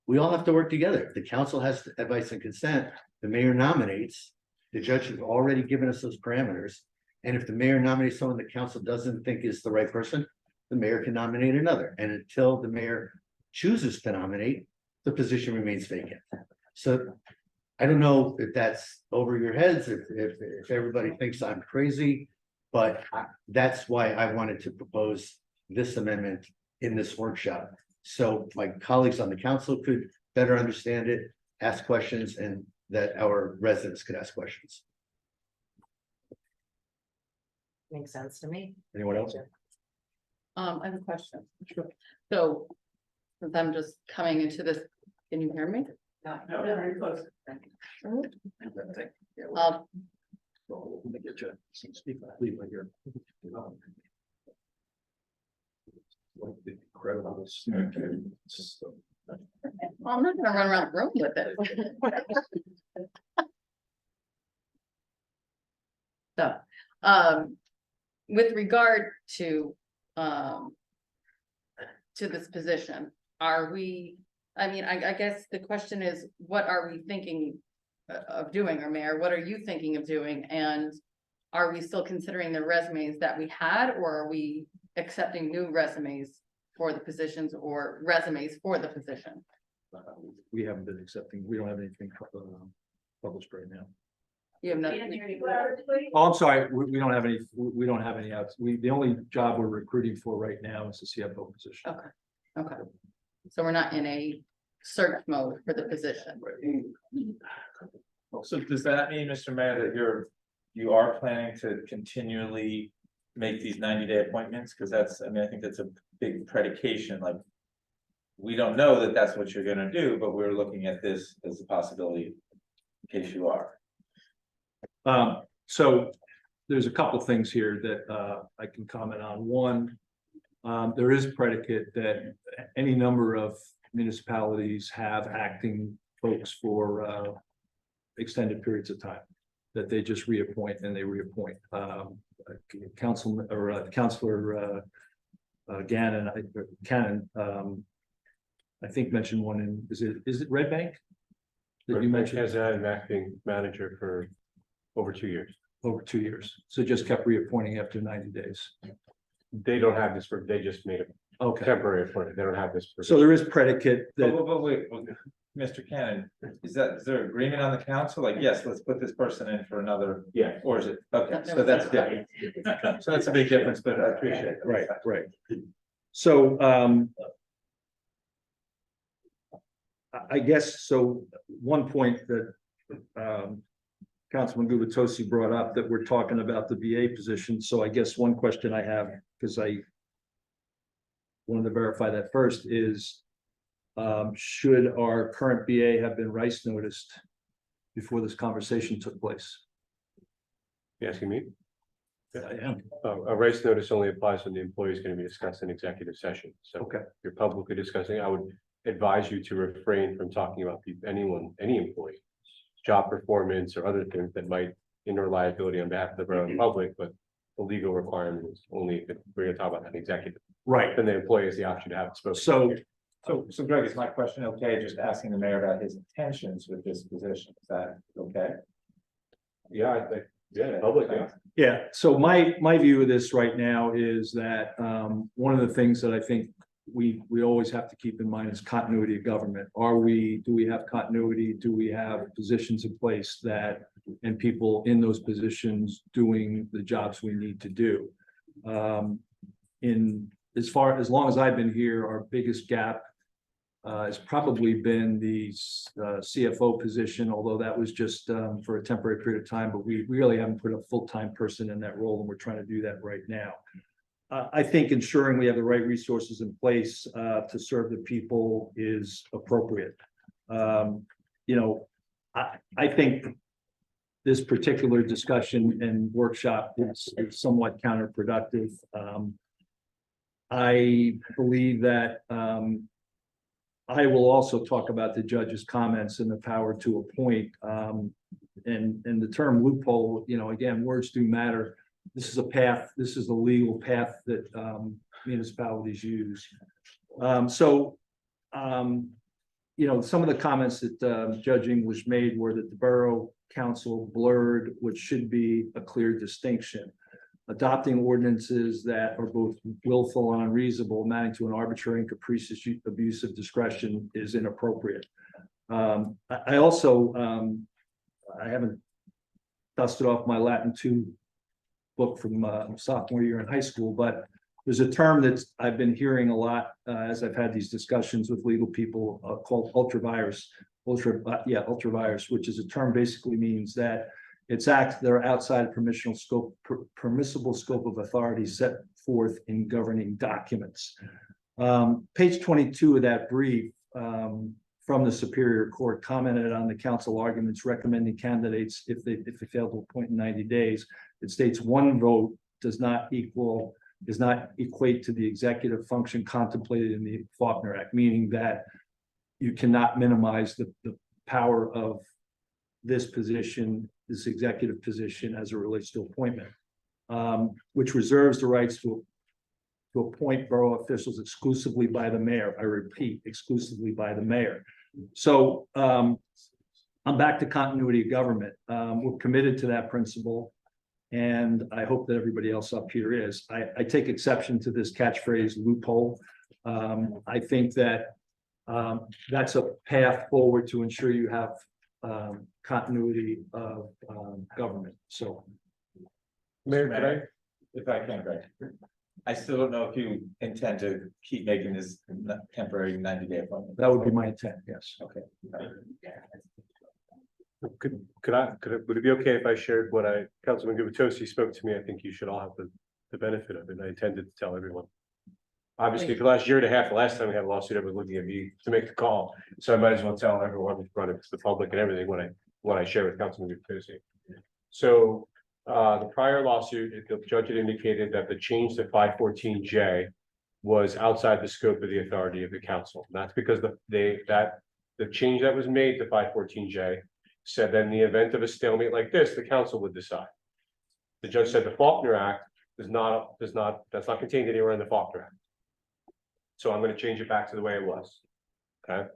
we all have to work together. If the council has advice and consent, the mayor nominates, the judge has already given us those parameters. And if the mayor nominates someone the council doesn't think is the right person, the mayor can nominate another. And until the mayor chooses to nominate, the position remains vacant. So I don't know if that's over your heads, if everybody thinks I'm crazy, but that's why I wanted to propose this amendment in this workshop. So my colleagues on the council could better understand it, ask questions, and that our residents could ask questions. Makes sense to me. Anyone else? I have a question. So, since I'm just coming into this, can you hear me? No, very close. Um, Let me get you some speak, leave right here. Like the incredible. well, I'm not gonna run around the room with it. So, with regard to this position, are we, I mean, I guess the question is, what are we thinking of doing, or Mayor, what are you thinking of doing? And are we still considering the resumes that we had, or are we accepting new resumes for the positions, or resumes for the position? We haven't been accepting, we don't have anything published right now. You have nothing. Oh, I'm sorry, we don't have any, we don't have any outs. The only job we're recruiting for right now is the CFO position. Okay, okay. So we're not in a search mode for the position. So does that mean, Mr. Mayor, that you are planning to continually make these 90-day appointments? Because that's, I mean, I think that's a big predication, like, we don't know that that's what you're gonna do, but we're looking at this as a possibility in case you are. So there's a couple things here that I can comment on. One, there is predicate that any number of municipalities have acting folks for extended periods of time, that they just reappoint and they reappoint. Councilman or Councilor Gannon, Cannon, I think mentioned one in, is it Red Bank? That you mentioned Has had an acting manager for over 2 years. over 2 years, so just kept reappointing after 90 days. They don't have this, they just made a Okay, temporary appointment. They don't have this. so there is predicate that, But wait, Mr. Cannon, is there agreement on the council? Like, yes, let's put this person in for another, Yeah. or is it, okay, so that's different. So that's a big difference, but I appreciate it. right. So, I guess, so one point that, Councilman Gubatose brought up, that we're talking about the VA position, so I guess one question I have, because I wanted to verify that first, is should our current VA have been rice noticed before this conversation took place? You asking me? I am. A race notice only applies when the employee is going to be discussed in executive session. So Okay. if you're publicly discussing, I would advise you to refrain from talking about any employee, job performance or other things that might hinder liability on behalf of the borough and public, but the legal requirement is only if we're going to talk about an executive. Right. Then the employee has the option to have it spoken. So Greg, is my question okay, just asking the mayor about his intentions with this position, is that okay? Yeah, I think, public, yeah. Yeah, so my view of this right now is that one of the things that I think we always have to keep in mind is continuity of government. Do we have continuity? Do we have positions in place that, and people in those positions doing the jobs we need to do? As long as I've been here, our biggest gap has probably been the CFO position, although that was just for a temporary period of time, but we really haven't put a full-time person in that role, and we're trying to do that right now. I think ensuring we have the right resources in place to serve the people is appropriate. I think this particular discussion and workshop is somewhat counterproductive. I believe that I will also talk about the judge's comments and the power to appoint. And the term loophole, again, words do matter. This is a path, this is the legal path that municipalities use. Some of the comments that Judge English made were that the borough council blurred what should be a clear distinction. Adopting ordinances that are both willful and unreasonable, amounting to an arbitrary and capricious abuse of discretion is inappropriate. I also, I haven't dusted off my Latin 2 book from sophomore year in high school, but there's a term that I've been hearing a lot as I've had these discussions with legal people called ultravirus, which is a term basically means that it's acts that are outside of permissible scope of authority set forth in governing documents. Page 22 of that brief from the Superior Court commented on the council arguments recommending candidates if they fail to appoint in 90 days. It states one vote does not equate to the executive function contemplated in the Faulkner Act, meaning that you cannot minimize the power of this position, this executive position as it relates to appointment, which reserves the rights to appoint borough officials exclusively by the mayor. I repeat, exclusively by the mayor. So I'm back to continuity of government. We're committed to that principle. And I hope that everybody else up here is. I take exception to this catchphrase loophole. I think that that's a path forward to ensure you have continuity of government. So, Mayor, if I can, Greg, I still don't know if you intend to keep making this temporary 90-day appointment. that would be my intent, yes. Okay. Would it be okay if I shared what Councilman Gubatose spoke to me? I think you should all have the benefit of it. I intended to tell everyone. Obviously, for the last year and a half, the last time we had a lawsuit, everyone was looking at me to make the call. So I might as well tell everyone in front of the public and everything when I share with Councilman Gubatose. So the prior lawsuit, the judge had indicated that the change to 514J was outside the scope of the authority of the council. And that's because the change that was made to 514J said that in the event of a stalemate like this, the council would decide. The judge said the Faulkner Act that's not contained anywhere in the Faulkner Act. so I'm gonna change it back to the way it was. Okay?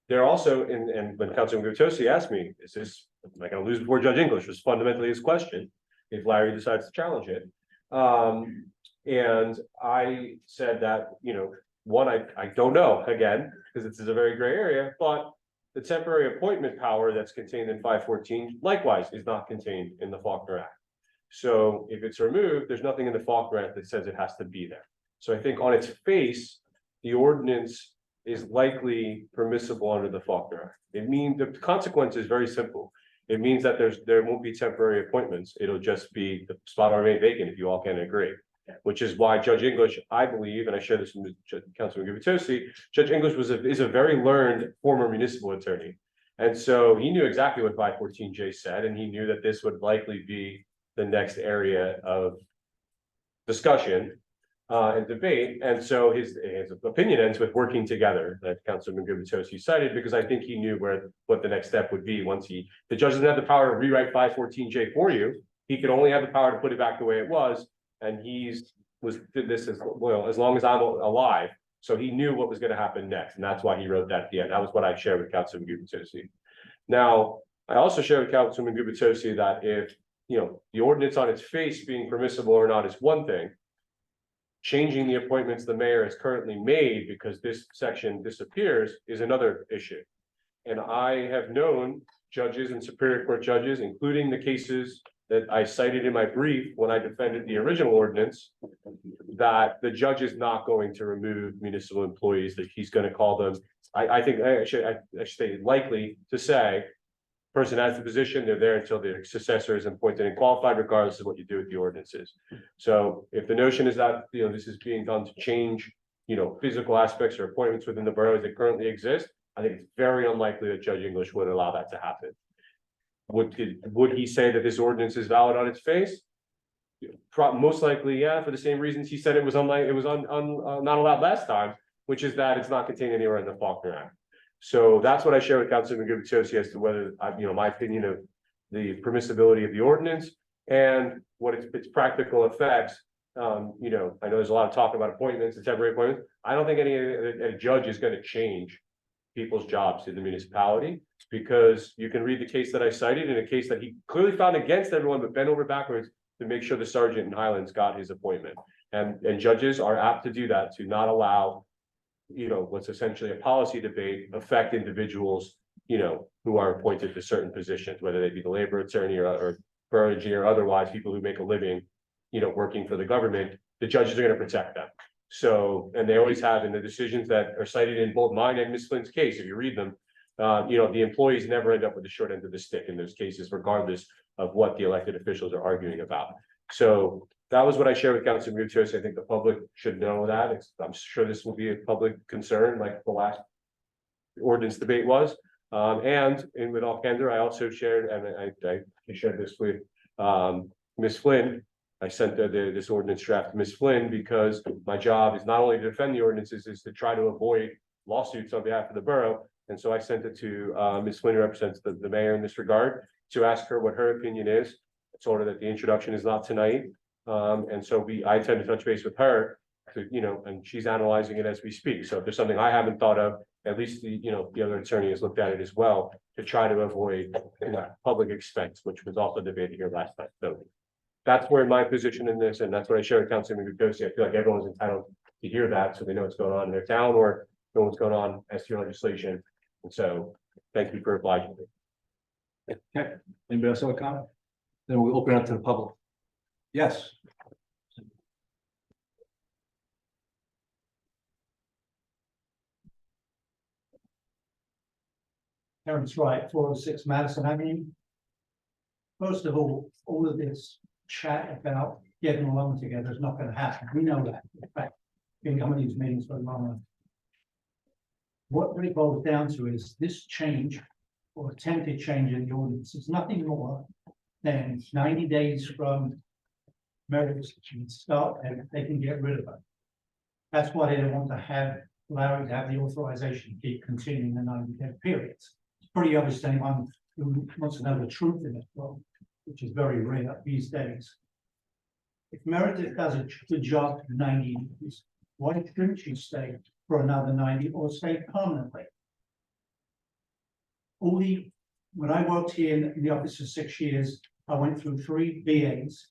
They're also, and when Councilman Guttosi asked me, is this, am I gonna lose before Judge English, was fundamentally his question, if Larry decides to challenge it. And I said that, you know, one, I don't know, again, because this is a very gray area, but the temporary appointment power that's contained in 514 likewise is not contained in the Faulkner Act. So if it's removed, there's nothing in the Faulkner Act that says it has to be there. So I think on its face, the ordinance is likely permissible under the Faulkner Act. It means the consequence is very simple. It means that there won't be temporary appointments. It'll just be the spot will remain vacant if you all can agree. Which is why Judge English, I believe, and I share this with Councilman Gubitosi, Judge English is a very learned former municipal attorney. And so he knew exactly what 514J said, and he knew that this would likely be the next area of discussion and debate. And so his opinion ends with working together that Councilman Gubitosi cited, because I think he knew what the next step would be once the judge doesn't have the power to rewrite 514J for you. He could only have the power to put it back the way it was. And did this as well, as long as I'm alive. So he knew what was going to happen next. And that's why he wrote that at the end. That was what I shared with Councilman Gubitosi. Now, I also shared with Councilman Gubitosi that if, you know, the ordinance on its face being permissible or not is one thing. Changing the appointments the mayor has currently made because this section disappears is another issue. And I have known judges and Superior Court judges, including the cases that I cited in my brief when I defended the original ordinance, that the judge is not going to remove municipal employees, that he's going to call them. I think I should say likely to say, person has the position, they're there until their successor is appointed and qualified, regardless of what you do with the ordinances. So if the notion is that, you know, this is being done to change, you know, physical aspects or appointments within the boroughs that currently exist, I think it's very unlikely that Judge English would allow that to happen. Would he say that this ordinance is valid on its face? Most likely, yeah, for the same reasons he said it was not allowed last time, which is that it's not contained anywhere in the Faulkner Act. So that's what I share with Councilman Gubitosi as to whether, you know, my opinion of the permissibility of the ordinance and what its practical effects. You know, I know there's a lot of talk about appointments and temporary appointments. I don't think any judge is going to change people's jobs in the municipality, because you can read the case that I cited in a case that he clearly found against everyone, but bent over backwards to make sure the sergeant in Highlands got his appointment. And judges are apt to do that, to not allow, you know, what's essentially a policy debate affect individuals, you know, who are appointed to certain positions, whether they be the labor attorney or borough engineer, or otherwise people who make a living, you know, working for the government. The judges are going to protect them. So, and they always have in the decisions that are cited in both mine and Ms. Flynn's case, if you read them, you know, the employees never end up with the short end of the stick in those cases, regardless of what the elected officials are arguing about. So that was what I shared with Councilman Gutierrez. I think the public should know that. I'm sure this will be a public concern like the last ordinance debate was. And with all candor, I also shared, and I shared this with Ms. Flynn. I sent this ordinance draft to Ms. Flynn because my job is not only to defend the ordinances, is to try to avoid lawsuits on behalf of the borough. And so I sent it to Ms. Flynn, who represents the mayor in this regard, to ask her what her opinion is. I told her that the introduction is not tonight. And so I intend to touch base with her to, you know, and she's analyzing it as we speak. So if there's something I haven't thought of, at least the other attorney has looked at it as well to try to avoid, you know, public expense, which was also debated here last night. So that's where my position in this, and that's what I shared with Councilman Gutierrez. I feel like everyone's entitled to hear that, so they know what's going on in their town or know what's going on as to legislation. And so, thank you for obliging me. Okay, anybody else have a comment? Then we'll open it up to the public. Yes. Terence Wright, 406 Madison Avenue. First of all of this chat about getting along together is not going to happen. We know that. In fact, been coming to these meetings for a long time. What really boils down to is this change or attempted change in the ordinance is nothing more than 90 days from merits to start and they can get rid of it. That's why they don't want to have Larry to have the authorization to keep continuing the 90-day periods. It's pretty obvious to anyone who wants to know the truth in it, well, which is very rare these days. If Meredith does a good job for 90 days, why shouldn't she stay for another 90 or stay permanently? When I worked here in the office for 6 years, I went through 3 BAs.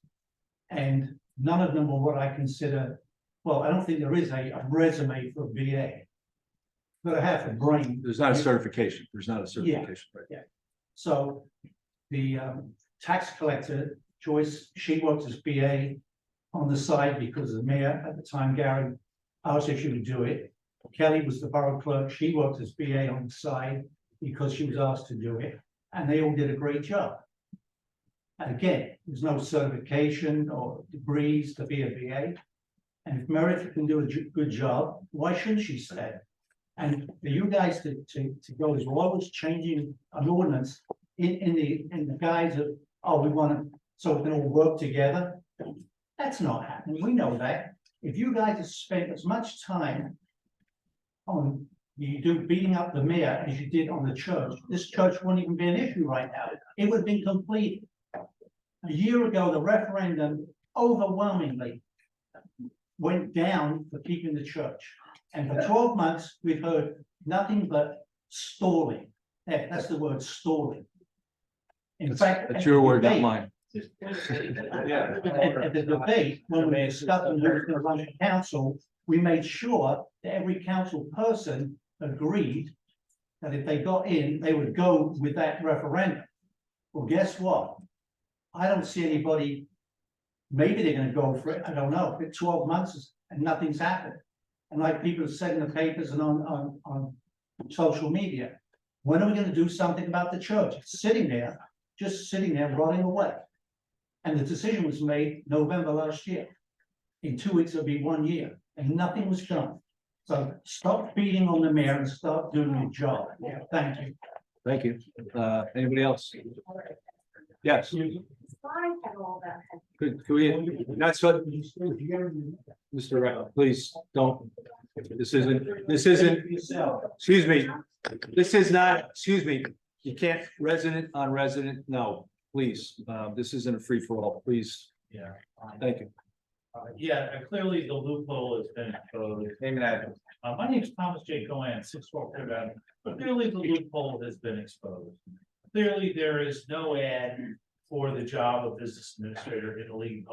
And none of them were what I consider, well, I don't think there is a resume for a BA. But I have a brain. There's not a certification. There's not a certification. Right. Yeah. So the tax collector, Joyce, she worked as BA on the side because the mayor at the time, Gary, asked if she would do it. Kelly was the borough clerk. She worked as BA on the side because she was asked to do it. And they all did a great job. And again, there's no certification or degrees to be a BA. And if Meredith can do a good job, why shouldn't she stay? And for you guys to go as well as changing an ordinance in the guise of, oh, we want to, so we can all work together. That's not happening. We know that. If you guys have spent as much time on beating up the mayor as you did on the church, this church wouldn't even be an issue right now. It would have been completed. A year ago, the referendum overwhelmingly went down for keeping the church. And for 12 months, we've heard nothing but stalling. Yeah, that's the word, stalling. In fact. That's your word, not mine. At the debate, when we discussed who was going to run the council, we made sure that every council person agreed that if they got in, they would go with that referendum. Well, guess what? I don't see anybody, maybe they're gonna go for it, I don't know, for 12 months and nothing's happened. And like people have said in the papers and on social media, when are we gonna do something about the church? It's sitting there, just sitting there rotting away. And the decision was made November last year. In 2 weeks, it'll be 1 year, and nothing was done. So stop beating on the mayor and start doing your job. Thank you. Thank you. Anybody else? Yes. Could we, that's what, Mr. Rapp, please don't, this isn't, excuse me, this is not, excuse me, you can't, resident on resident, no, please, this isn't a free-for-all, please, Yeah. thank you. Clearly the loophole has been exposed. Name and address. My name is Thomas J. Cohen, 643 Avenue, but clearly the loophole has been exposed. Clearly, there is no ad for the job of business administrator in the leading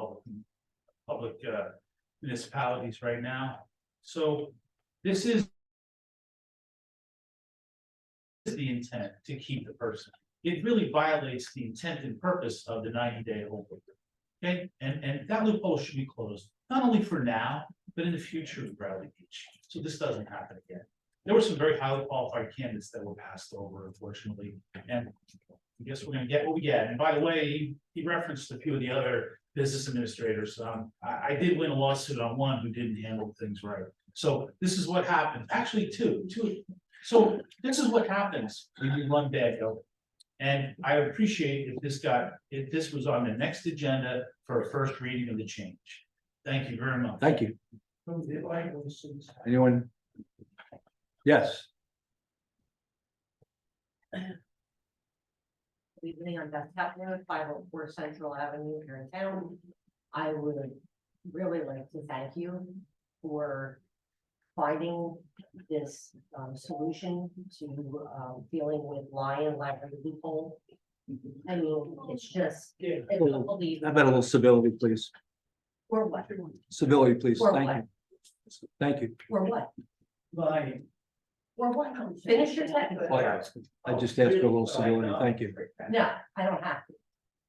public municipalities right now. So this is the intent to keep the person. It really violates the intent and purpose of the 90-day hold. Okay, and that loophole should be closed, not only for now, but in the future of Bradley Beach. So this doesn't happen again. There were some very highly qualified candidates that were passed over, unfortunately, and I guess we're gonna get what we get. And by the way, he referenced a few of the other business administrators. I did win a lawsuit on one who didn't handle things right. So this is what happened. Actually, two. So this is what happens when you run bad government. And I appreciate if this was on the next agenda for a first reading of the change. Thank you very much. Thank you. Anyone? Yes. Evening on Beth Road, 504 Central Avenue here in town. I would really like to thank you for finding this solution to dealing with Lion Library loophole. I mean, it's just, it's unbelievable. How about a little civility, please? For what? Civility, please. For Thank what? you. Thank you. For what? Lion. For what? Finish your sentence. I just asked for a little civility. Thank you. No, I don't have to.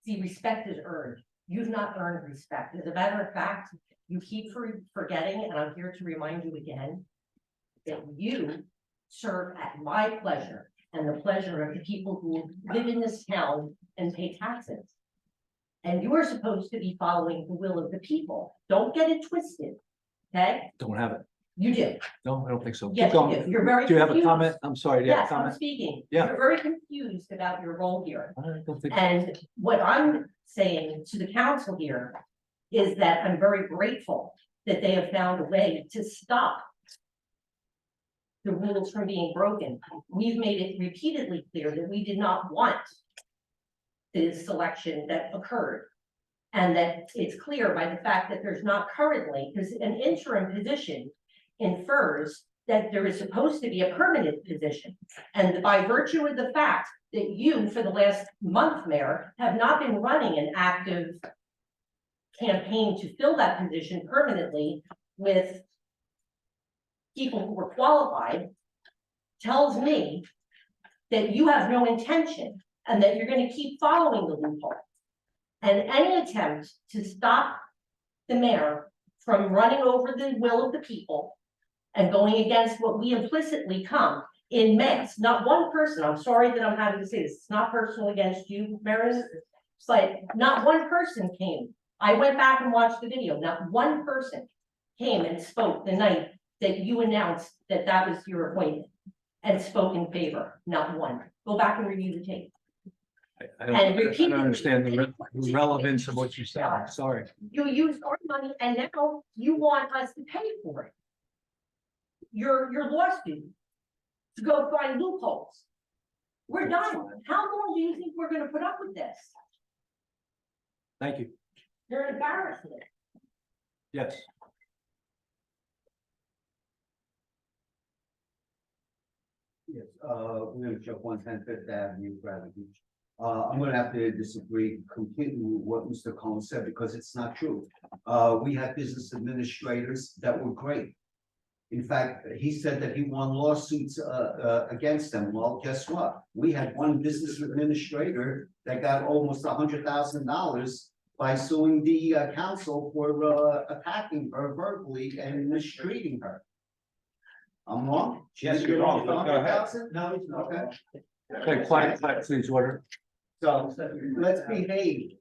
See, respect is earned. You've not earned respect. As a matter of fact, you keep forgetting, and I'm here to remind you again, that you serve at my pleasure and the pleasure of the people who live in this town and pay taxes. And you are supposed to be following the will of the people. Don't get it twisted, okay? Don't have it. You do. No, I don't think so. Keep Yes, you going. do. You're very Do you have a confused. comment? I'm sorry. Do you have a Yes, I'm comment? speaking. Yeah. You're very confused about your role here. I don't think. And what I'm saying to the council here is that I'm very grateful that they have found a way to stop the rules from being broken. We've made it repeatedly clear that we did not want this selection that occurred. And that it's clear by the fact that there's not currently, because an interim position infers that there is supposed to be a permanent position. And by virtue of the fact that you, for the last month, Mayor, have not been running an active campaign to fill that position permanently with people who were qualified, tells me that you have no intention and that you're going to keep following the loophole. And any attempt to stop the mayor from running over the will of the people and going against what we implicitly come in mass, not one person, I'm sorry that I'm having to say this, it's not personal against you, Mayor, it's like, not one person came. I went back and watched the video, not one person came and spoke the night that you announced that that was your appointment and spoke in favor, not one. Go back and review the tape. I don't understand the relevance of what you said. I'm sorry. You used our money and now you want us to pay for it. Your lawsuit to go find loopholes. We're done. How long do you think we're gonna put up with this? Thank you. You're embarrassing. Yes. Yes, we're gonna check 110 Fifth Avenue, Bradley Beach. I'm gonna have to disagree completely with what Mr. Cohen said, because it's not true. We had business administrators that were great. In fact, he said that he won lawsuits, against them. Well, guess what? We had one business administrator that got almost $100,000 by suing the, council for, attacking her verbally and mistreating her. I'm wrong? Yes, you're wrong. Go ahead. No, it's not. Okay. Okay, quiet, please, order. So let's behave.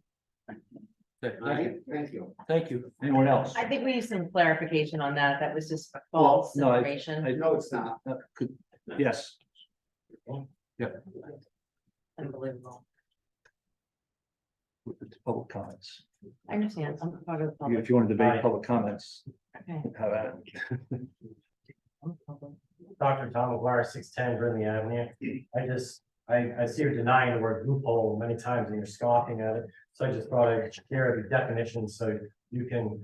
Okay, Right? Thank you. Thank you. Anyone else? I think we need some clarification on that. That was just Well, false no, information. No, it's not. Yes. Yeah, Unbelievable. it's public comments. I understand. I'm part of the public. If you want to debate public comments, Okay. have at it. Dr. Tom McGuire, 610 Grimley Avenue. I see you're denying the word loophole many times and you're scoffing at it. So I just thought I'd share the definition so you can,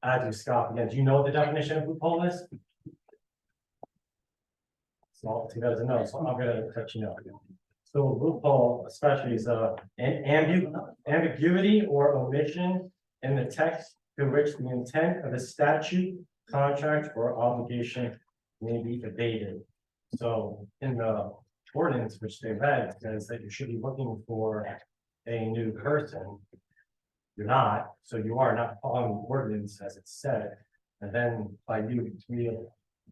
as you scoff again, do you know what the definition of loophole is? So too bad as a no, so I'm gonna let you know. So loophole especially is an ambiguity or omission in the text to which the intent of a statute, contract, or obligation may be evaded. So in the ordinance which they read, it says that you should be looking for a new person. You're not, so you are not following the ordinance as it said. And then by you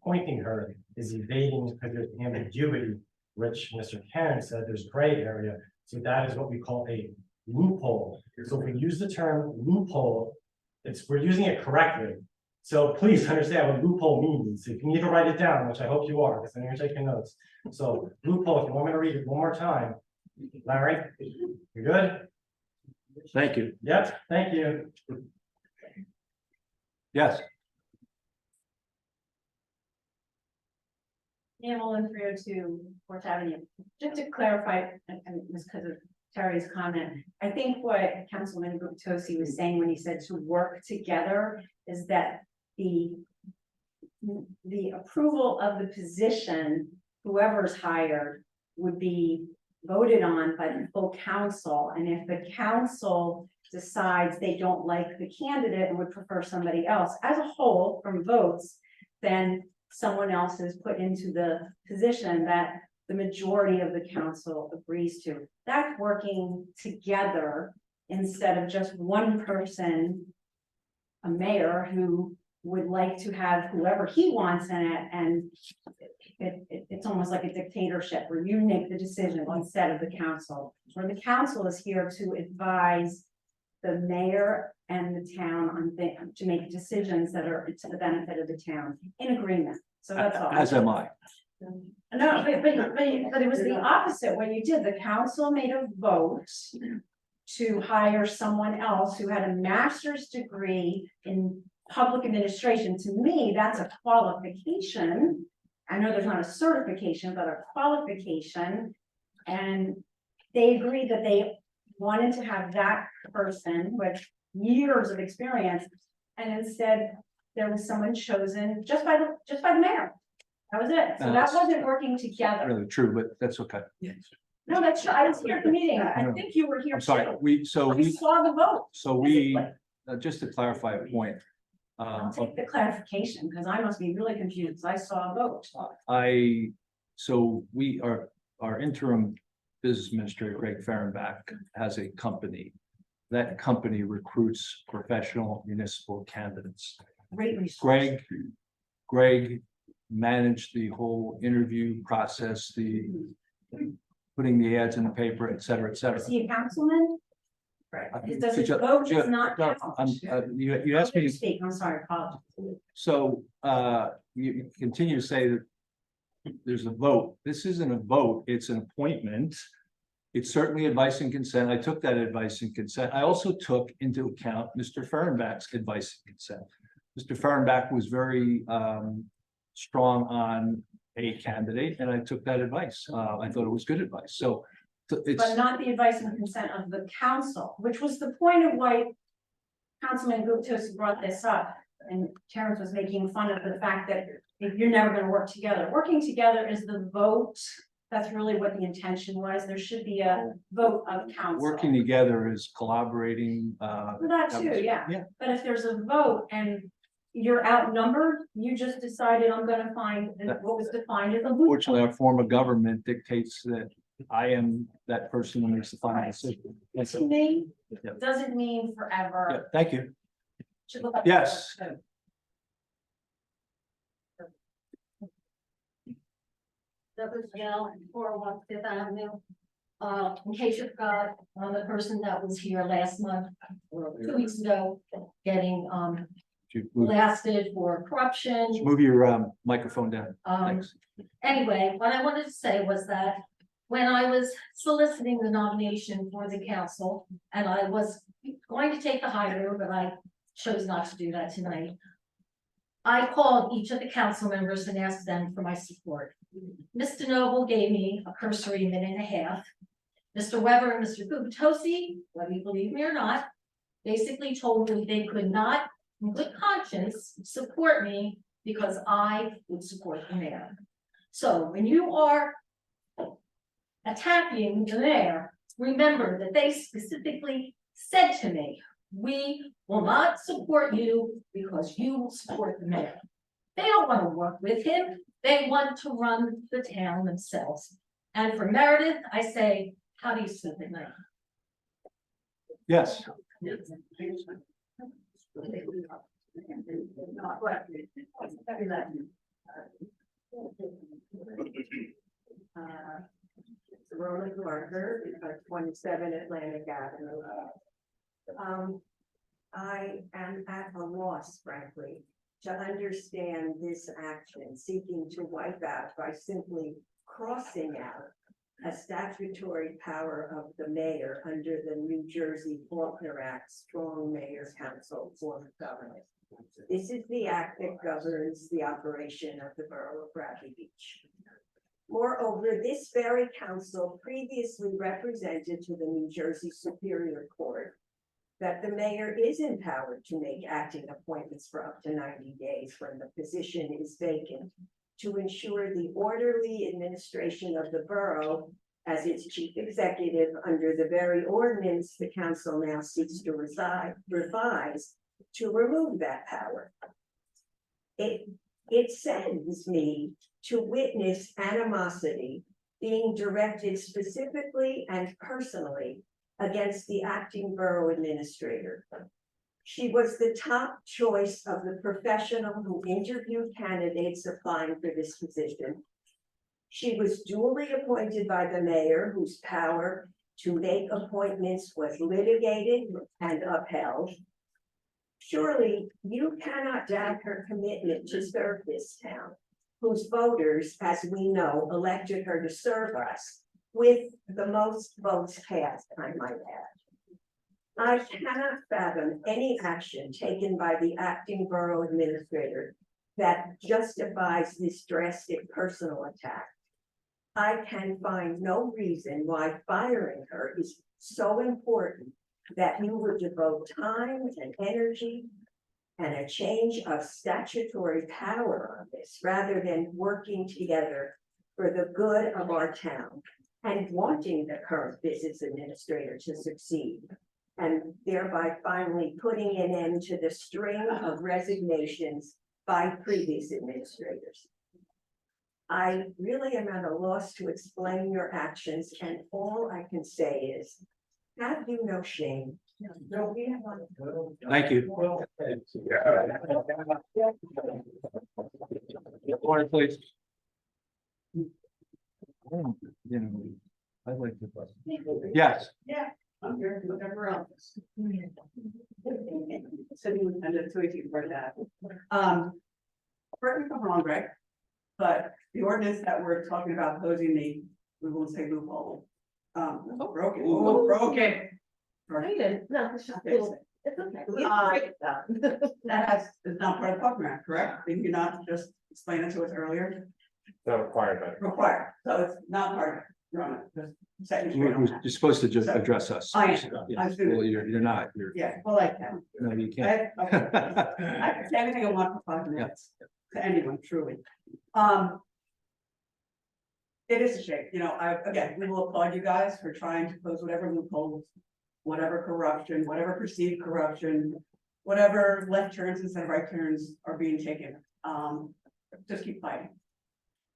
appointing her is evading because there's ambiguity, which Mr. Cannon said there's gray area. So that is what we call a loophole. So if we use the term loophole, we're using it correctly. So please understand what loophole means. If you need to write it down, which I hope you are, because I know you're taking notes. So loophole, if you want me to read it one more time. Larry, you good? Thank you. Yep, thank you. Yes. Hamilton 302 Fourth Avenue. Just to clarify, and this because of Terry's comment, I think what Councilman Guptosi was saying when he said to work together is that the approval of the position, whoever's hired, would be voted on by the full council. And if the council decides they don't like the candidate and would prefer somebody else as a whole from votes, then someone else is put into the position that the majority of the council agrees to. That's working together instead of just one person, a mayor who would like to have whoever he wants in it, and it's almost like a dictatorship where you make the decision instead of the council. Where the council is here to advise the mayor and the town on to make decisions that are to the benefit of the town in agreement. So that's all. As am I. No, but it was the opposite. What you did, the council made a vote to hire someone else who had a master's degree in public administration. To me, that's a qualification. I know there's not a certification, but a qualification. And they agreed that they wanted to have that person with years of experience. And instead, there was someone chosen just by the mayor. That was it. So that wasn't working together. Really true, but that's okay. No, that's true. I was here at the meeting. I think you were here. I'm sorry, too. I saw the vote. Just to clarify a point. I'll take the clarification because I must be really confused. I saw a vote. Our interim business administrator, Greg Fehrenbach, has a company. That company recruits professional municipal candidates. Great resource. Greg managed the whole interview process, putting the ads in the paper, et cetera, et cetera. Is he a councilman? Right. Does his Ju- vote ju- is not no, count? You asked me. Let speak. I'm sorry, apologies. So, you continue to say that there's a vote. This isn't a vote, it's an appointment. It's certainly advice and consent. I took that advice and consent. I also took into account Mr. Fehrenbach's advice and consent. Mr. Fehrenbach was very strong on a candidate, and I took that advice. I thought it was good advice. So it's. But not the advice and consent of the council, which was the point of why Councilman Guptos brought this up. And Terrence was making fun of the fact that if you're never gonna work together, working together is the vote. That's really what the intention was. There should be a vote of council. Working together is collaborating. For that too, yeah. But if there's a vote and you're outnumbered, you just decided I'm gonna find what was defined as a loophole. Fortunately, our form of government dictates that I am that person who makes the final decision. To me, Yeah. doesn't mean Yeah, forever. thank you. Should look up- Yes. That was Val, 401 Fifth Avenue. In case you forgot, I'm the person that was here last month or 2 weeks ago, getting blasted for corruption. Move your microphone down. Um, Thanks. Anyway, what I wanted to say was that when I was soliciting the nomination for the council, and I was going to take the high road, but I chose not to do that tonight. I called each of the council members and asked them for my support. Mr. Noble gave me a cursory minute and a half. Mr. Weber and Mr. Gubitosi, whether you believe me or not, basically told me they could not, in good conscience, support me because I would support the mayor. So when you are attacking the mayor, remember that they specifically said to me, we will not support you because you will support the mayor. They don't want to work with him. They want to run the town themselves. And for Meredith, I say, how do you sleep at night? Yes. Rona Gardner, 27 Atlantic Avenue. I am at a loss, frankly, to understand this action seeking to wipe out by simply crossing out a statutory power of the mayor under the New Jersey Faulkner Act, Strong Mayor Council form of government. This is the act that governs the operation of the borough of Bradley Beach. Moreover, this very council previously represented to the New Jersey Superior Court that the mayor is empowered to make acting appointments for up to 90 days when the position is vacant to ensure the orderly administration of the borough as its chief executive under the very ordinance the council now seeks to revise to remove that power. It sends me to witness animosity being directed specifically and personally against the acting borough administrator. She was the top choice of the professional who interviewed candidates applying for this position. She was duly appointed by the mayor, whose power to make appointments was litigated and upheld. Surely you cannot doubt her commitment to serve this town, whose voters, as we know, elected her to serve us with the most votes cast, I might add. I cannot fathom any action taken by the acting borough administrator that justifies this drastic personal attack. I can find no reason why firing her is so important that you would devote time and energy and a change of statutory power on this, rather than working together for the good of our town and wanting the current business administrator to succeed, and thereby finally putting an end to the string of resignations by previous administrators. I really am at a loss to explain your actions, and all I can say is, have you no shame? No, we have one. Thank you. Order, please. I'd like to. Yes. Yeah, I'm here, whatever else. City Lieutenant Tweety for that. Correct me if I'm wrong, Greg, but the ordinance that we're talking about closing the, we won't say loophole. Broken. No, you didn't. No, it's just a little. It's okay. That has, is not part of the Park Grant, correct? Did you not just explain it to us earlier? Not required, but. Required, so it's not part of it, Your Honor, just setting you straight on that. You're supposed to just address us. I am. Yeah. I'm doing it. Well, you're not, you're, Yeah, well, I can. no, you I can't. I can say anything I want for 5 minutes to anyone, truly. It is a shame, you know, again, we will applaud you guys for trying to close whatever loopholes, whatever corruption, whatever perceived corruption, whatever left turns instead of right turns are being taken. Just keep fighting.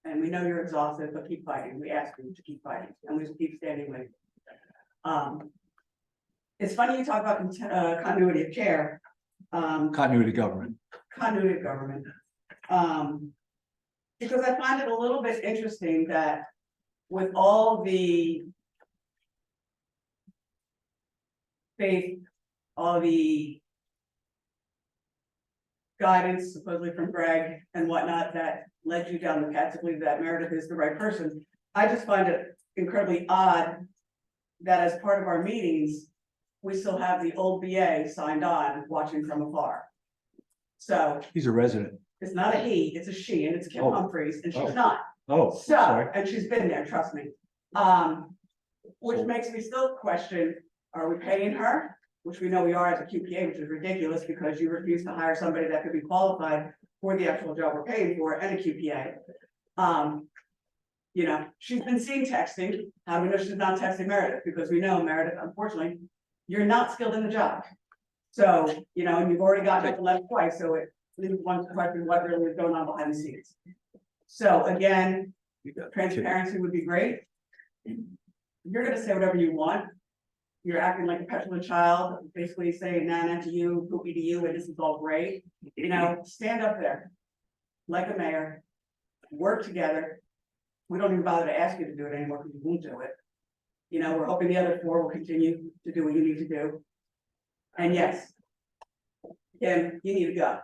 And we know you're exhausted, but keep fighting. We ask you to keep fighting, and we keep standing with you. It's funny you talk about continuity of care. Continuity of government. Continuity of government. Because I find it a little bit interesting that with all the faith, all the guidance supposedly from Greg and whatnot that led you down the path to believe that Meredith is the right person, I just find it incredibly odd that as part of our meetings, we still have the old BA signed on watching from afar. So He's a resident. it's not a he, it's a she, and it's Kim Oh. Humphreys, and Oh. she's not. Oh, So, sorry. and she's been there, trust me. Which So- makes me still question, are we paying her? Which we know we are as a QPA, which is ridiculous because you refuse to hire somebody that could be qualified for the actual job we're paying for and a QPA. You know, she's been seen texting. How do we know she's not texting Meredith? Because we know Meredith, unfortunately, you're not skilled in the job. So, you know, and you've already gotten up the left twice, so it leaves one question, what really is going on behind the scenes? So again, transparency would be great. You're gonna say whatever you want. You're acting like a petulant child, basically saying nana to you, poopy to you, and this is all great. You know, stand up there. Like a mayor, work together. We don't even bother to ask you to do it anymore because you won't do it. You know, we're hoping the other 4 will continue to do what you need to do. And yes, Kim, you need to go.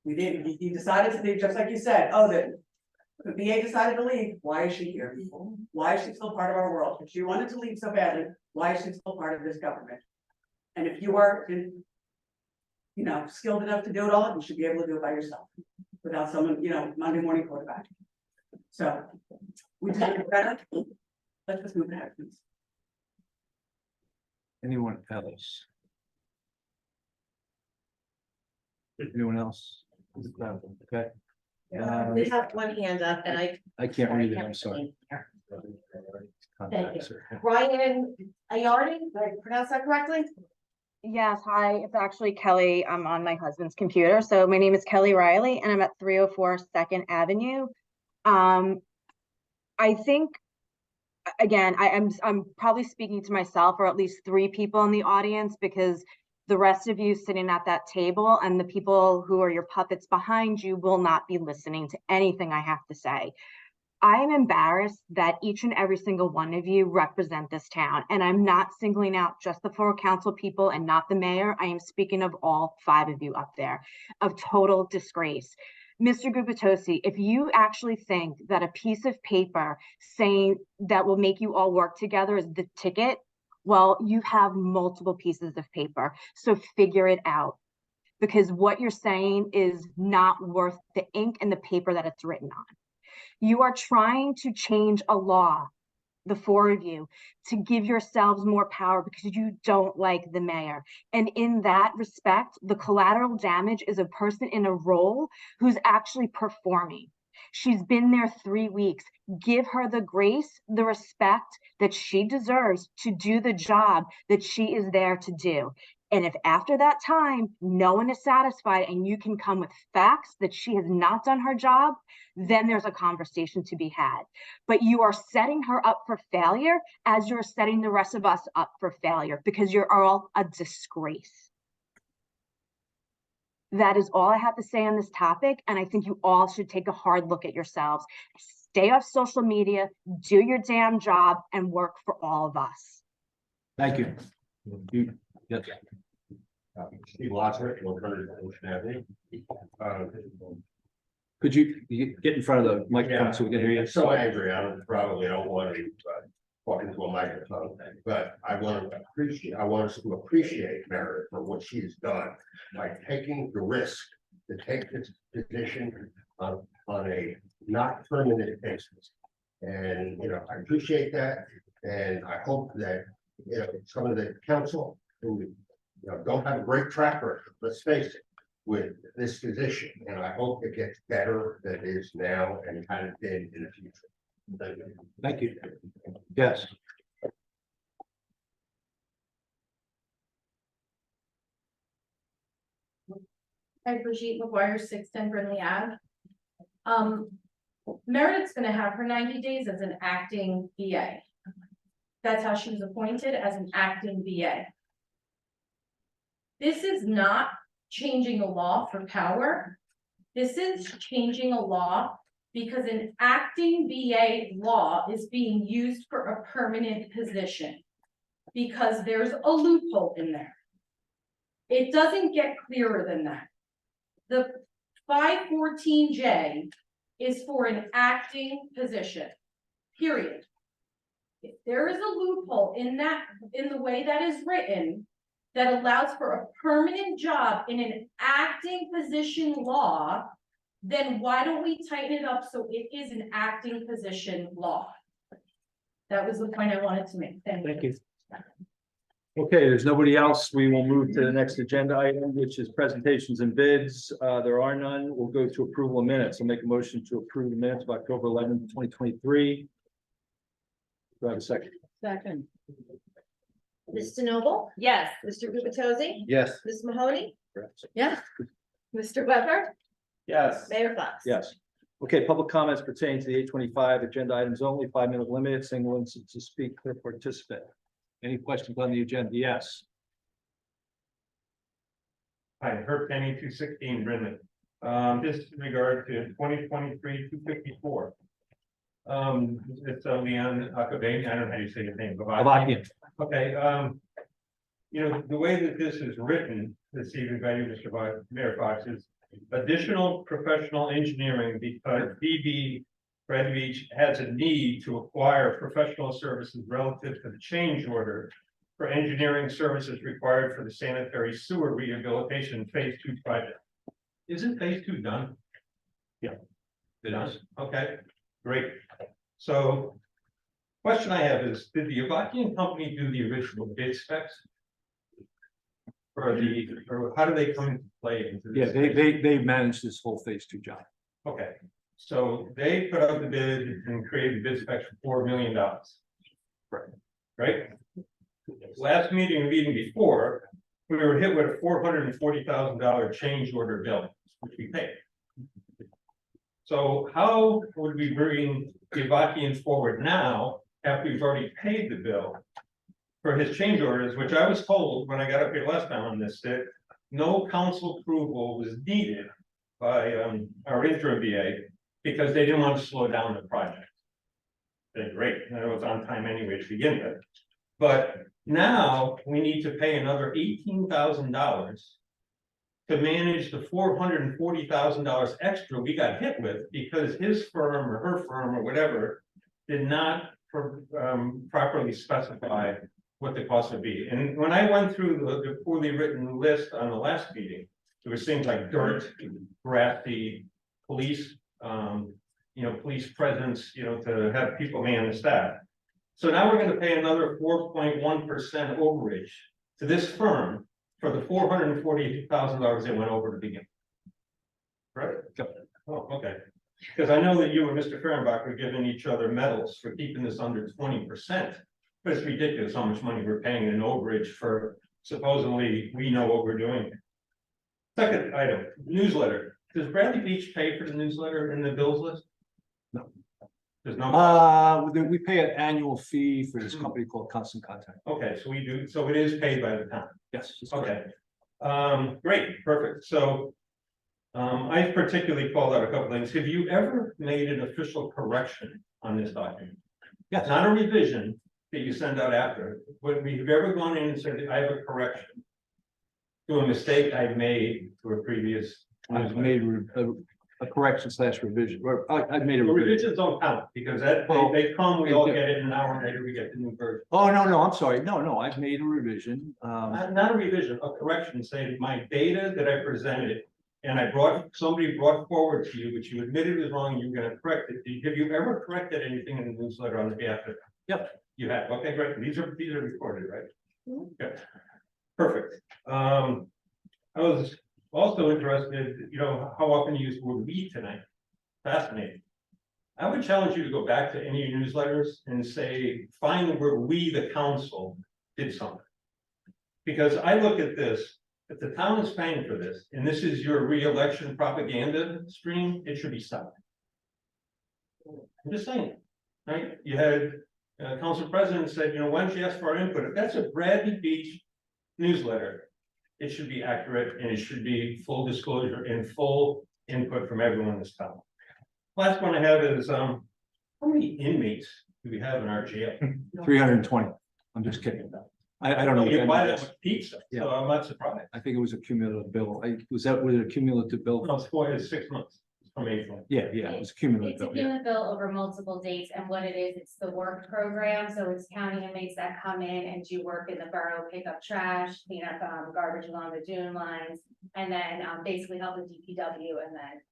We didn't, you decided to leave, just like you said, oh, the VA decided to leave, why is she here? Why is she still part of our world? If she wanted to leave so badly, why is she still part of this government? And if you are, you know, skilled enough to do it all, you should be able to do it by yourself. Without someone, you know, Monday morning quarterback. So, we just get better. Let's just move ahead, please. Anyone else? Anyone else? Okay. We have one hand up and I can't read it, I'm sorry. Thank you. Ryan Ayardi, did I pronounce that correctly? Yes, hi, it's actually Kelly. I'm on my husband's computer. So my name is Kelly Riley and I'm at 304 2nd Avenue. I think, again, I'm probably speaking to myself or at least 3 people in the audience because the rest of you sitting at that table and the people who are your puppets behind you will not be listening to anything I have to say. I am embarrassed that each and every single one of you represent this town. And I'm not singling out just the 4 council people and not the mayor. I am speaking of all 5 of you up there, of total disgrace. Mr. Gubitosi, if you actually think that a piece of paper saying that will make you all work together is the ticket, well, you have multiple pieces of paper. So figure it out. Because what you're saying is not worth the ink and the paper that it's written on. You are trying to change a law the four of you, to give yourselves more power because you don't like the mayor. And in that respect, the collateral damage is a person in a role who's actually performing. She's been there 3 weeks. Give her the grace, the respect that she deserves to do the job that she is there to do. And if after that time, no one is satisfied and you can come with facts that she has not done her job, then there's a conversation to be had. But you are setting her up for failure as you're setting the rest of us up for failure because you're all a disgrace. That is all I have to say on this topic. And I think you all should take a hard look at yourselves. Stay off social media, do your damn job, and work for all of us. Thank you. Yes. Steve Lotzert, 100 Ocean Avenue. Could you get in front of the microphone so we can hear you? I'm so angry, I probably don't want to talk into a microphone, but I want us to appreciate Meredith for what she has done by taking the risk to take this position on a not permanent basis. And, I appreciate that, and I hope that, some of the council who, don't have a great track record, let's face it, with this position, and I hope it gets better than it is now and has been in the future. Thank you. Thank you. Yes. Hi, Brigitte McGuire, 610 Brindley Ave. Meredith's gonna have her 90 days as an acting VA. That's how she was appointed, as an acting VA. This is not changing a law for power. This is changing a law because an acting VA law is being used for a permanent position because there's a loophole in there. It doesn't get clearer than that. The 514J is for an acting position, period. If there is a loophole in the way that is written, that allows for a permanent job in an acting position law, then why don't we tighten it up so it is an acting position law? That was the point I wanted to make. Thank you. Okay, there's nobody else. We will move to the next agenda item, which is presentations and bids. There are none. We'll go to approval of minutes. I'll make a motion to approve the minutes of October 11th, 2023. Do I have a second? Second. Ms. Noble? Yes. Mr. Gubatose? Yes. Ms. Mahoney? Yes. Mr. Weber? Yes. Mayor Fox? Yes. Okay, public comments pertaining to the 825 agenda items only, 5-minute limit, single instance to speak per participant. Any questions on the agenda? Yes. Hi, Herb Penny, 216 Brendan. Just in regard to 2023-254. It's Leon Akabane, I don't know how you say his name. Avakian. Okay, the way that this is written, this evening by you, Mr. Mayor Fox, is additional professional engineering because BB Red Beach has a need to acquire professional services relative to the change order for engineering services required for the sanitary sewer rehabilitation phase 2 project. Isn't phase 2 done? Yeah. It is, okay, great. So, question I have is, did the Avakian company do the original bid specs? Or how do they come into play into this? Yeah, they managed this whole phase 2 job. Okay, so they put out the bid and created bid specs for $4 million. Right? Last meeting before, we were hit with a $440,000 change order bill, which we paid. So how would we bring the Avakians forward now after we've already paid the bill for his change orders, which I was told when I got up here last time on this, that no council approval was needed by our interim VA because they didn't want to slow down the project. They're great, and it was on time anyway to begin with. But now we need to pay another $18,000 to manage the $440,000 extra we got hit with because his firm or her firm or whatever did not properly specify what the cost would be. And when I went through the poorly written list on the last meeting, there was things like dirt, grassy, police, police presence, to have people man the staff. So now we're gonna pay another 4.1% overage to this firm for the $442,000 they went over to begin. Right? Oh, okay. Because I know that you and Mr. Fehrenbach are giving each other medals for keeping this under 20%. But it's ridiculous how much money we're paying in overage for supposedly we know what we're doing. Second item, newsletter. Does Bradley Beach pay for the newsletter in the bills list? No. There's no. We pay an annual fee for this company called Constant Contact. Okay, so we do, so it is paid by the town. Yes. that's Okay. correct. Great, perfect. So. I particularly called out a couple things. Have you ever made an official correction on this document? Yes. Not a revision that you send out after, but have you ever gone in and said, I have a correction to a mistake I've made to a previous? I've made a correction / revision, or I've made a The revision. revisions don't count because that, they come, we all get it, and an hour later we get the new version. Oh, no, I'm sorry. No, I've made a revision. Not a revision, a correction, saying my data that I presented. And somebody brought forward to you, which you admitted was wrong, you were gonna correct it. Have you ever corrected anything in the newsletter on the behalf of? Yep. You have, okay, great. These are recorded, right? Okay. Perfect. I was also interested, how often you use the word we tonight. Fascinating. I would challenge you to go back to any of your newsletters and say, find the word we, the council, did something. Because I look at this. If the town is paying for this, and this is your re-election propaganda stream, it should be stopped. I'm just saying, right? You had council president said, why don't you ask for our input? If that's a Bradley Beach newsletter, it should be accurate and it should be full disclosure and full input from everyone in this town. Last one I have is, how many inmates do we have in our jail? 320. I'm just kidding. I don't know. You buy that with pizza, Yeah. so I'm not surprised. I think it was a cumulative bill. Was it a cumulative bill? No, it's 6 months from April. Yeah, it was a cumulative It's a bill. Yeah. cumulative bill over multiple dates, and what it is, it's the work program, so it's county inmates that come in and do work in the borough, pick up trash, clean up garbage along the dune lines, and then basically help with DPW, and then.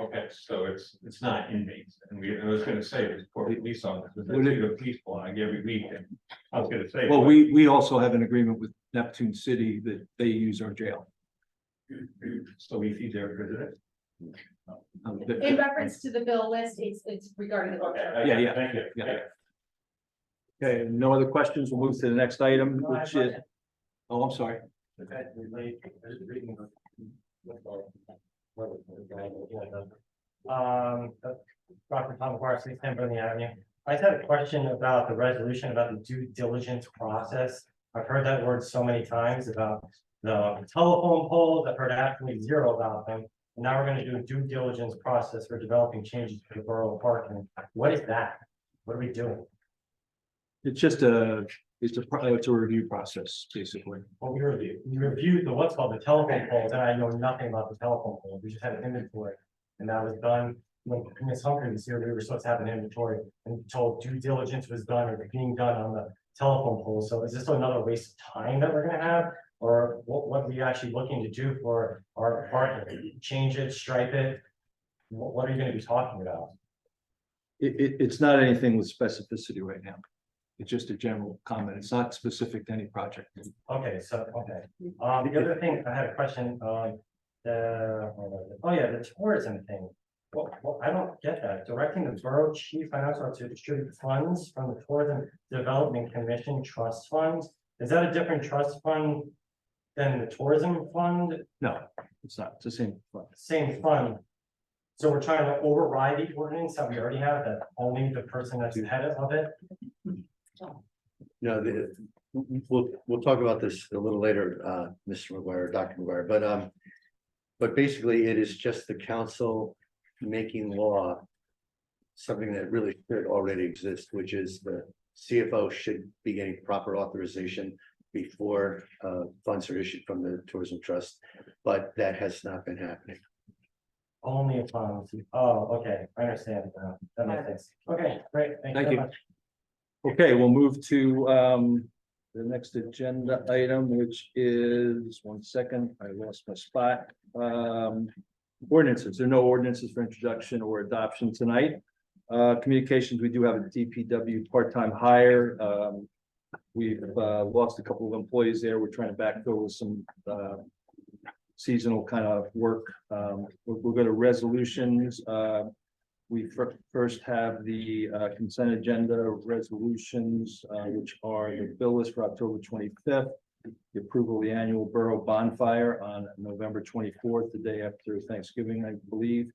Okay, so it's not inmates, and I was gonna say, it's for police officers, they Would it- do a police blog every week, and I was gonna say. Well, we also have an agreement with Neptune City that they use our jail. So we feed their president. In reference to the bill list, it's regarding the work. program. Yeah. Thank you. Yeah. Okay, no other questions. We'll move to the next item, which is, oh, I'm sorry. Dr. Tom Guarcy, 10 Burley Avenue. I just had a question about the resolution about the due diligence process. I've heard that word so many times about the telephone poles. I've heard absolutely zero about them. And now we're going to do a due diligence process for developing changes to the borough parking. What is that? What are we doing? It's just it's a review process, basically. Well, we reviewed the what's called the telephone poles, and I know nothing about the telephone poles. We just had an inventory. And that was done when Ms. Humphrey was here. We were supposed to have an inventory and told due diligence was done or being done on the telephone poles. So is this another waste of time that we're gonna have? Or what are we actually looking to do for our parking? Change it, stripe it? What are you gonna be talking about? It's not anything with specificity right now. It's just a general comment. It's not specific to any project. Okay, so, okay. The other thing, I had a question on the tourism thing. Well, I don't get that. Directing the borough chief financial officer to distribute funds from the Tourism Development Commission trust funds. Is that a different trust fund than the tourism fund? No, it's not. It's the same fund. Same fund. So we're trying to override the ordinance that we already have, that only the person that's the head of it. No, we'll talk about this a little later, Mr. McGuire, Dr. McGuire, but basically it is just the council making law. Something that really should already exist, which is the CFO should be getting proper authorization before funds are issued from the tourism trust, but that has not been happening. Only if okay, I understand. That makes sense. Okay, great. Thank you very much. Okay, we'll move to the next agenda item, which is, one second, I lost my spot. Ordinances. There are no ordinances for introduction or adoption tonight. Communications, we do have a DPW part-time hire. We've lost a couple of employees there. We're trying to backfill with some seasonal kind of work. We'll go to resolutions. We first have the consent agenda resolutions, which are the bill list for October 25th, the approval of the annual borough bonfire on November 24th, the day after Thanksgiving, I believe,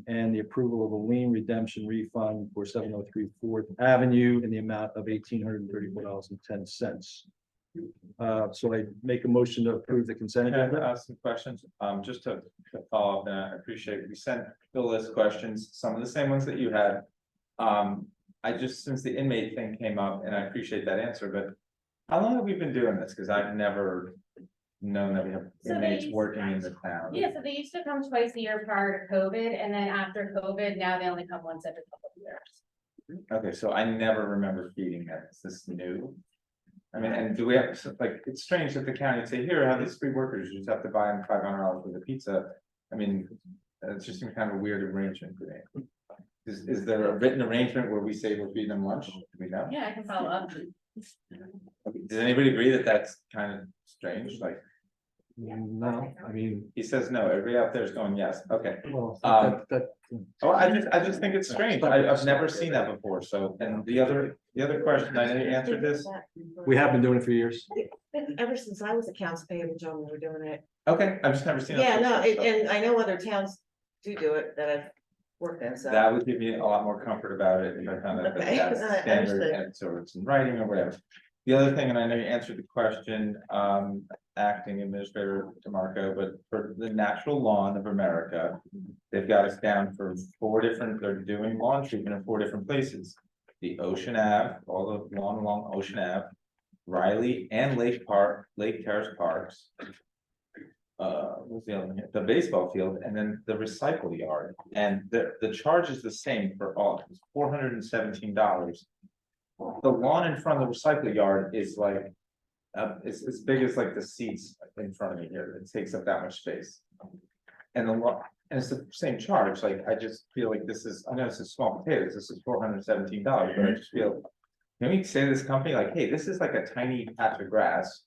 and the approval of a lien redemption refund for 703 4th Avenue in the amount of $1,834.10. So I make a motion to approve the consent Can I agenda. ask some questions? Just to follow up, and I appreciate, we sent the list questions, some of the same ones that you had. I just, since the inmate thing came up, and I appreciate that answer, but how long have we been doing this? Because I've never known that we have So inmates they- working in the town. Yeah, so they used to come twice a year prior to COVID, and then after COVID, now they only come once every couple of years. Okay, so I never remember feeding that. Is this new? I mean, and do we have, like, it's strange that the county would say, here, have these free workers, you just have to buy them $500 for the pizza. I mean, it's just some kind of weird arrangement for me. Is there a written arrangement where we say we'll feed them lunch? Do we know? Yeah, I can follow up. Does anybody agree that that's kind of strange? Like, No, I mean. he says no, everybody out there is going yes, okay. Well, Oh, I just think it's strange. I've never seen that before, so, and the other question, I know you answered this. We have been doing it for years. Ever since I was a accounts payable gentleman, we're doing it. Okay, I've just never seen it. Yeah, no, before, so and I know other towns do it that I've worked in, so. that would give me a lot more comfort about it if I found out that Okay, that's I standard understood. and so it's in writing or whatever. The other thing, and I know you answered the question, acting administrator DeMarco, but for the natural lawn of America, they've got us down for they're doing lawn treatment in 4 different places. The Ocean Ave, all the lawn along Ocean Ave, Riley and Lake Terrace Parks. What's the other one here? The baseball field, and then the recycle yard, and the charge is the same for all, it's $417. The lawn in front of the recycle yard is like, it's as big as like the seats in front of me here, it takes up that much space. And the lawn, and it's the same charge, like, I just feel like this is, I know this is small potatoes, this is $417, but I just feel. Can we say to this company, like, hey, this is like a tiny patch of grass.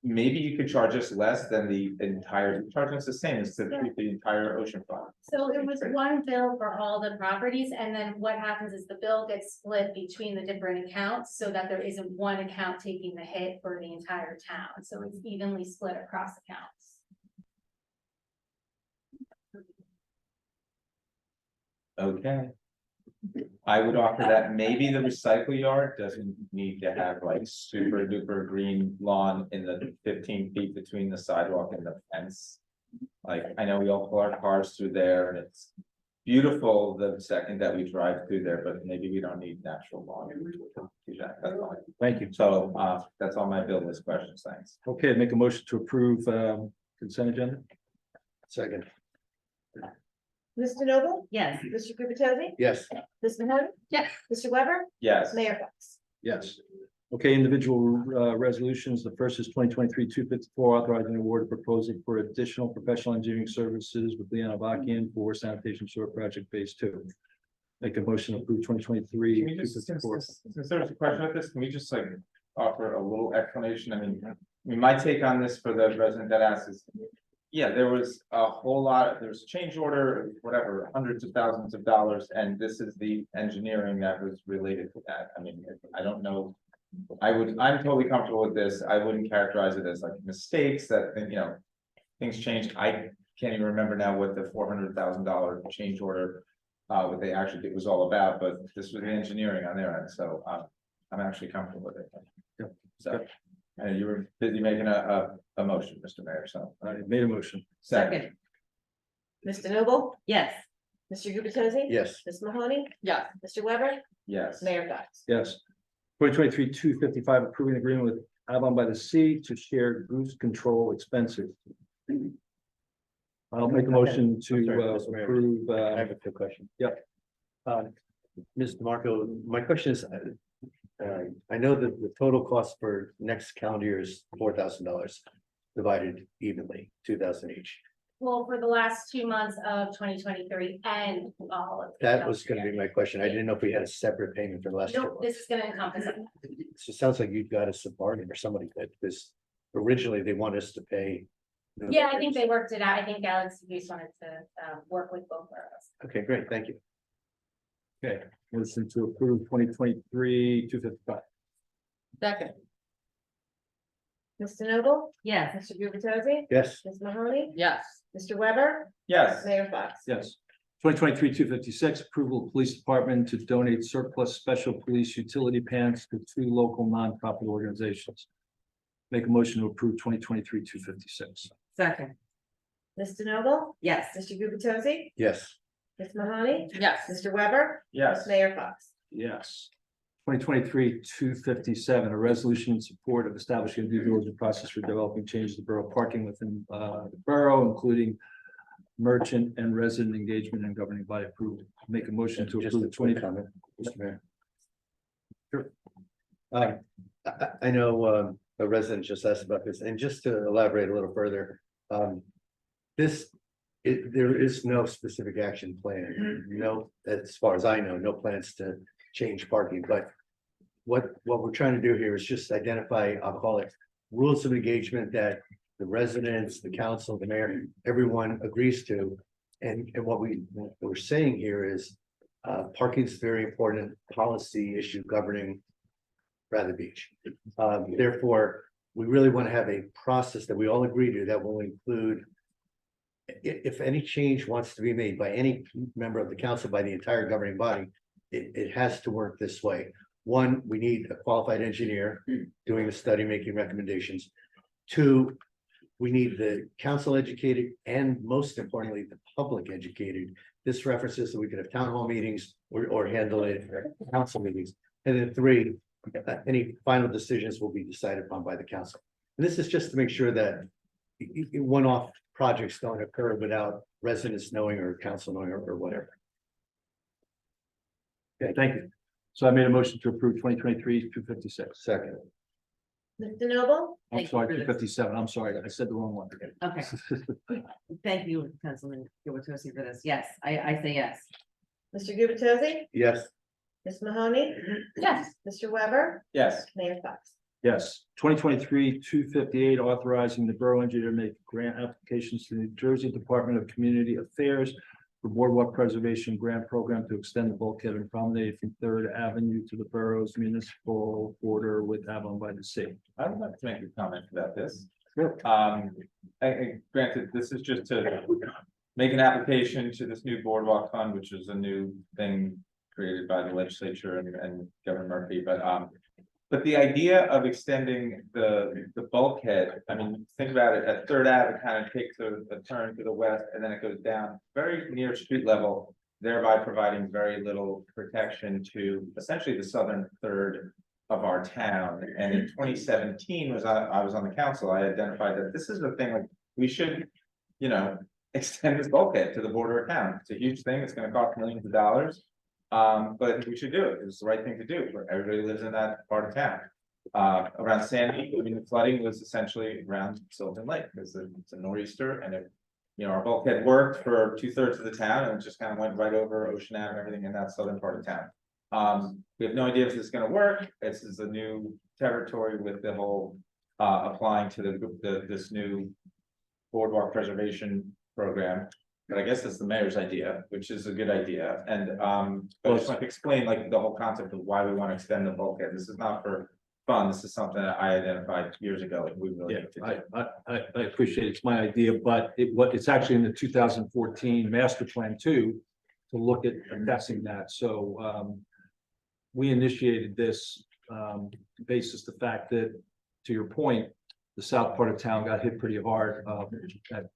Maybe you could charge us less than the entire, charge us the same as to treat the entire ocean front. So it was one bill for all the properties, and then what happens is the bill gets split between the different accounts so that there isn't one account taking the hit for the entire town, so it's evenly split across accounts. Okay. I would offer that maybe the recycle yard doesn't need to have like super duper green lawn in the 15 feet between the sidewalk and the fence. Like, I know we all pull our cars through there and it's beautiful the second that we drive through there, but maybe we don't need natural lawn. That's all. Thank you. So, that's all my bill list questions, thanks. Okay, make a motion to approve consent agenda. Second, Mr. Noble? Yes. Mr. Gubatose? yes. Ms. Mahoney? Yes. Mr. Weber? Yes. Mayor Fox? Yes. Okay, individual resolutions. The first is 2023-254, authorizing award of proposal for additional professional engineering services with Leon Avakian for sanitation sewer project phase 2. Make a motion to approve 2023. Can we just, since there's a question of this, can we just like offer a little explanation? I mean, my take on this for the resident that asks is. Yeah, there was a whole lot, there was a change order, whatever, hundreds of thousands of dollars, and this is the engineering that was related to that. I mean, I don't know. I'm totally comfortable with this. I wouldn't characterize it as like mistakes that, you know, things change. I can't even remember now what the $400,000 change order, what they actually did was all about, but this was the engineering on their end, so, I'm actually comfortable with it. So, and you were busy making a motion, Mr. Mayor, so. I made a motion. Second. Mr. Noble? Yes. Mr. Gubatose? Yes. Ms. Mahoney? Yeah. Mr. Weber? Yes. Mayor Fox? Yes. 2023-255, approving agreement with Avon by the Sea to share goose control expenses. I'll make a motion I'm sorry, to Mr. Mayor. approve. I have a quick question. Yep. Ms. DeMarco, my question is, I know that the total cost for next calendar year is $4,000 divided evenly, 2,000 each. Well, for the last 2 months of 2023 and all of. That was gonna be my question. I didn't know if we had a separate payment for the last 2 Nope, this months. is gonna encompass it. So it sounds like you've got us a bargain or somebody did, because originally they want us to pay. Yeah, I think they worked it out. I think Alex Hughes wanted to, work with both boroughs. Okay, great, thank you. Okay, motion to approve 2023-255. Second, Mr. Noble? Yes. Mr. Gubatose? Yes. Ms. Mahoney? yes. Mr. Weber? Yes. Mayor Fox? Yes. 2023-256, approval of police department to donate surplus special police utility pants to 2 local nonprofit organizations. Make a motion to approve 2023-256. Second, Mr. Noble? yes. Mr. Gubatose? Yes. Ms. Mahoney? Yes. Mr. Weber? Yes. Mayor Fox? Yes. 2023-257, a resolution in support of establishing a due diligence process for developing changes to borough parking within the borough, including merchant and resident engagement and governing body approval. Make a motion to Just a approve quick 20. comment, Mr. Mayor. Sure. I know a resident just asked about this, and just to elaborate a little further, there is no specific action plan. No, as far as I know, no plans to change parking, but what we're trying to do here is just identify, I'll call it, rules of engagement that the residents, the council, the mayor, everyone agrees to. And what we're saying here is, parking is a very important policy issue governing Bradley Beach. Therefore, we really want to have a process that we all agree to that will include, if any change wants to be made by any member of the council, by the entire governing body, it has to work this way. One, we need a qualified engineer doing the study, making recommendations. Two, we need the council educated, and most importantly, the public educated. This references that we could have town hall meetings or handle it at council meetings. And then three, any final decisions will be decided upon by the council. And this is just to make sure that one-off projects don't occur without residents knowing or council knowing or whatever. Okay, thank you. So I made a motion to approve 2023-256. Second. Mr. Noble? I'm Thank you sorry, for this. 257. I'm sorry, I said the wrong one. Okay. Thank you, Councilman Gubatose, for this. Yes, I say yes. Mr. Gubatose? Yes. Ms. Mahoney? Yes. Mr. Weber? Yes. Mayor Fox? Yes, 2023-258, authorizing the borough engineer to make grant applications to the New Jersey Department of Community Affairs for Boardwalk Preservation Grant Program to extend the bulkhead and promenade from Third Avenue to the borough's municipal border with Avalon by the Sea. I would like to make a comment about this. Sure. Granted, this is just to make an application to this new boardwalk fund, which is a new thing created by the legislature and Governor Murphy, but the idea of extending the bulkhead, I mean, think about it, at Third Ave, it kind of takes a turn to the west and then it goes down very near street level, thereby providing very little protection to essentially the southern third of our town. And in 2017, I was on the council, I identified that this is the thing, like, we should, extend this bulkhead to the border of town. It's a huge thing, it's gonna cost millions of dollars. But I think we should do it. It's the right thing to do, where everybody lives in that part of town. Around Sandy, I mean, the flooding was essentially around Sylvan Lake, because it's a nor'easter and our bulkhead worked for 2/3 of the town and it just kind of went right over Ocean Ave and everything in that southern part of town. We have no idea if this is gonna work. This is a new territory with the whole, applying to this new boardwalk preservation program. But I guess that's the mayor's idea, which is a good idea, and I just want to explain like the whole concept of why we want to extend the bulkhead. This is not for fun, this is something that I identified years ago, like we really. Yeah, I appreciate it. It's my idea, but it's actually in the 2014 master plan too, to look at addressing that. So we initiated this basis the fact that, to your point, the south part of town got hit pretty hard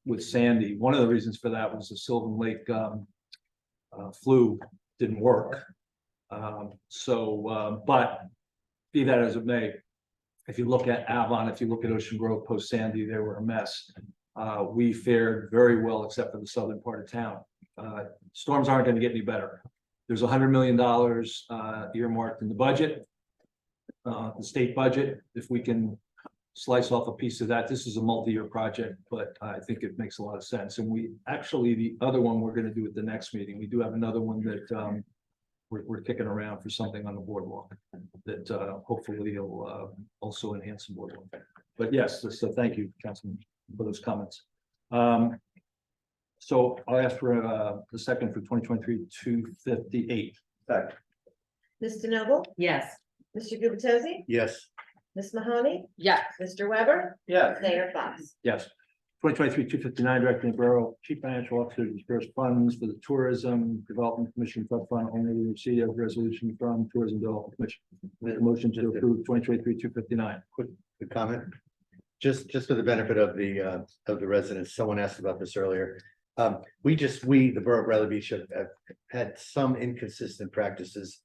with Sandy. One of the reasons for that was the Sylvan Lake flu didn't work. But be that as it may, if you look at Avalon, if you look at Ocean Grove post Sandy, they were a mess. We fared very well, except for the southern part of town. Storms aren't going to get any better. There's $100 million earmarked in the budget, the state budget. If we can slice off a piece of that. This is a multi-year project, but I think it makes a lot of sense. And we, actually, the other one we're gonna do at the next meeting. We do have another one that, we're kicking around for something on the boardwalk that, hopefully will, also enhance the boardwalk. But yes, so thank you, Councilman, for those comments. So I'll ask for, the second for 2023-258. Ms. DeNoble? Yes. Mr. Gubatose? Yes. Ms. Mahoney? Yes. Mr. Weber? Yes. Mayor Fox? Yes. 2023-259, directing the Borough Chief Financial Officer to disperse funds for the Tourism Development Commission Fund only in receipt of resolution from Tourism Development Commission. Make a motion to approve 2023-259. Quick comment. Just for the benefit of the residents, someone asked about this earlier. We, the Borough of Bradley Beach have had some inconsistent practices.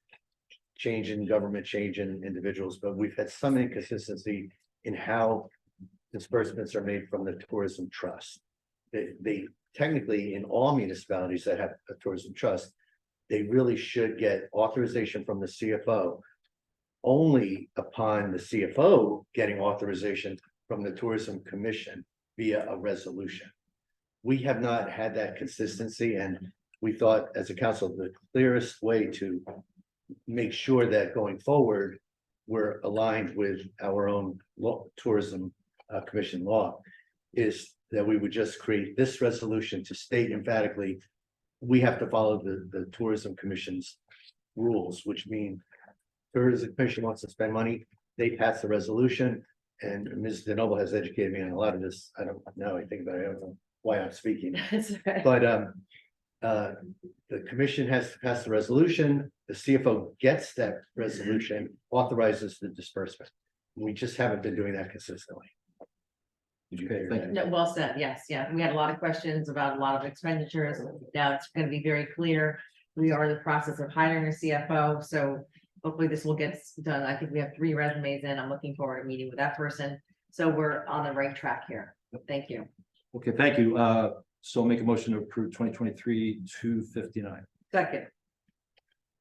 Change in government, change in individuals, but we've had some inconsistency in how disbursements are made from the tourism trust. They technically, in all municipalities that have a tourism trust, they really should get authorization from the CFO. Only upon the CFO getting authorization from the Tourism Commission via a resolution. We have not had that consistency, and we thought as a council, the clearest way to make sure that going forward, we're aligned with our own tourism commission law, is that we would just create this resolution to state emphatically, we have to follow the tourism commission's rules, which mean tourism commission wants to spend money, they pass the resolution, and Ms. DeNoble has educated me on a lot of this. I don't know, I think about it, I don't know why I'm speaking. But the commission has to pass the resolution, the CFO gets that resolution, authorizes the disbursement. We just haven't been doing that consistently. Did you hear that? No, well said, yes, yeah, we had a lot of questions about a lot of expenditures, now it's gonna be very clear. We are in the process of hiring a CFO, so hopefully this will get done. I think we have 3 resumes in, I'm looking forward to meeting with that person, so we're on the right track here, thank you. Okay, thank you. So make a motion to approve 2023-259. Second.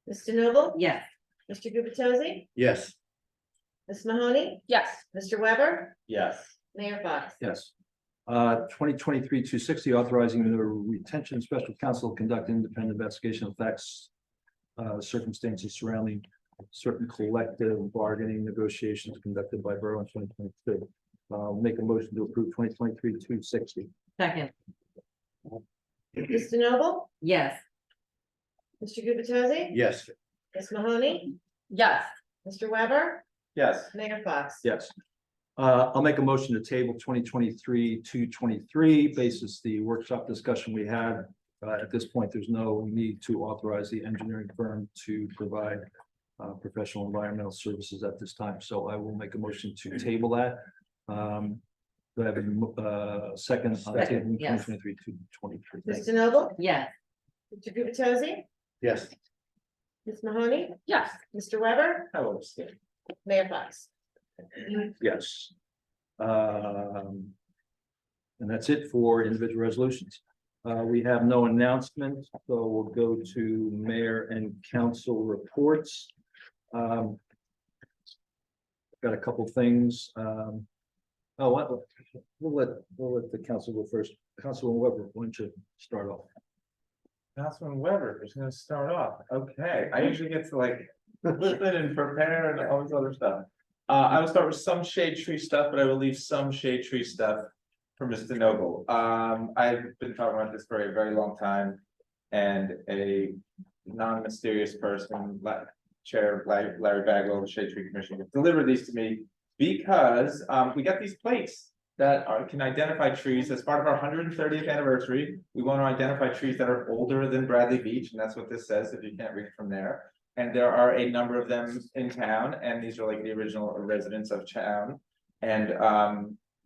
Ms. DeNoble? Yes. Mr. Gubatose? Yes. Ms. Mahoney? Yes. Mr. Weber? Yes. Mayor Fox? Yes. 2023-260, authorizing the retention special counsel to conduct independent investigation of facts, circumstances surrounding certain collective bargaining negotiations conducted by Borough in 2022. Make a motion to approve 2023-260. Second. Ms. DeNoble? Yes. Mr. Gubatose? Yes. Ms. Mahoney? Yes. Mr. Weber? Yes. Mayor Fox? Yes. I'll make a motion to table 2023-223, basis the workshop discussion we had. At this point, there's no need to authorize the engineering firm to provide professional environmental services at this time. So I will make a motion to table that. Do I have a second on table Yes. 2023-223? Ms. DeNoble? Yes. Mr. Gubatose? Yes. Ms. Mahoney? Yes. Mr. Weber? I will abstain. Mayor Fox? Yes. And that's it for individual resolutions. We have no announcements, so we'll go to mayor and council reports. Got a couple things. We'll let the council go first. Councilman Weber, why don't you start off? Councilman Weber is gonna start off. Okay, I usually get to like listen and prepare and all this other stuff. I will start with some shade tree stuff, but I will leave some shade tree stuff for Mr. Noble. I've been talking about this for a very long time. And a non-mysterious person, Chair Larry Bagwell of the Shade Tree Commission, delivered these to me because we got these plates that can identify trees as part of our 130th anniversary. We want to identify trees that are older than Bradley Beach, and that's what this says if you can't read from there. And there are a number of them in town, and these are like the original residents of town. And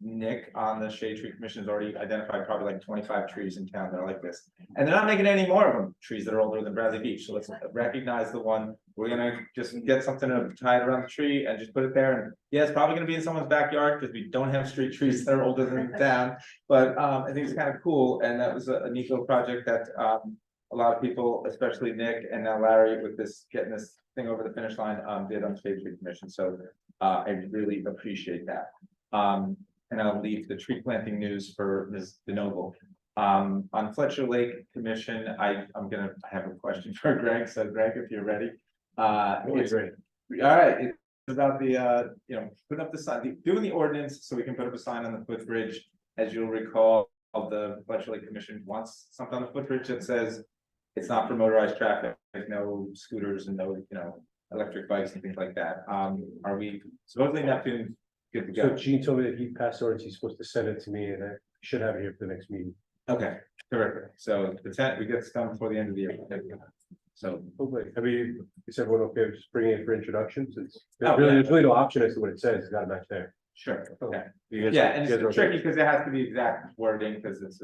Nick on the Shade Tree Commission has already identified probably like 25 trees in town that are like this. And they're not making any more of them, trees that are older than Bradley Beach. So let's recognize the one. We're gonna just get something to tie it around the tree and just put it there. And yeah, it's probably gonna be in someone's backyard because we don't have street trees that are older than the town. But I think it's kind of cool. And that was a neat little project that a lot of people, especially Nick and now Larry, with this getting this thing over the finish line, did on the Shade Tree Commission. So I really appreciate that. And I'll leave the tree planting news for Ms. DeNoble. On Fletcher Lake Commission, I'm gonna have a question for Greg, so Greg, if you're ready. It's ready. All right, it's about the, putting up the sign, doing the ordinance so we can put up a sign on the footbridge. As you'll recall, the Fletcher Lake Commission wants something on the footbridge that says it's not for motorized traffic, like no scooters and no, electric bikes and things like that. Are we supposedly Neptune good to So go? Gene told me that he passed orders, he's supposed to send it to me, and I should have it here for the next meeting. Okay, terrific. So the 10th, we get this done before the end of the year. So, Hopefully, I mean, is everyone okay with just bringing it for introducctions? It's Oh, really, yeah. there's really no option as to what it says, it's got a match there. sure, okay. You guys- Yeah, and you guys are it's okay? tricky because it has to be exact wording because it's,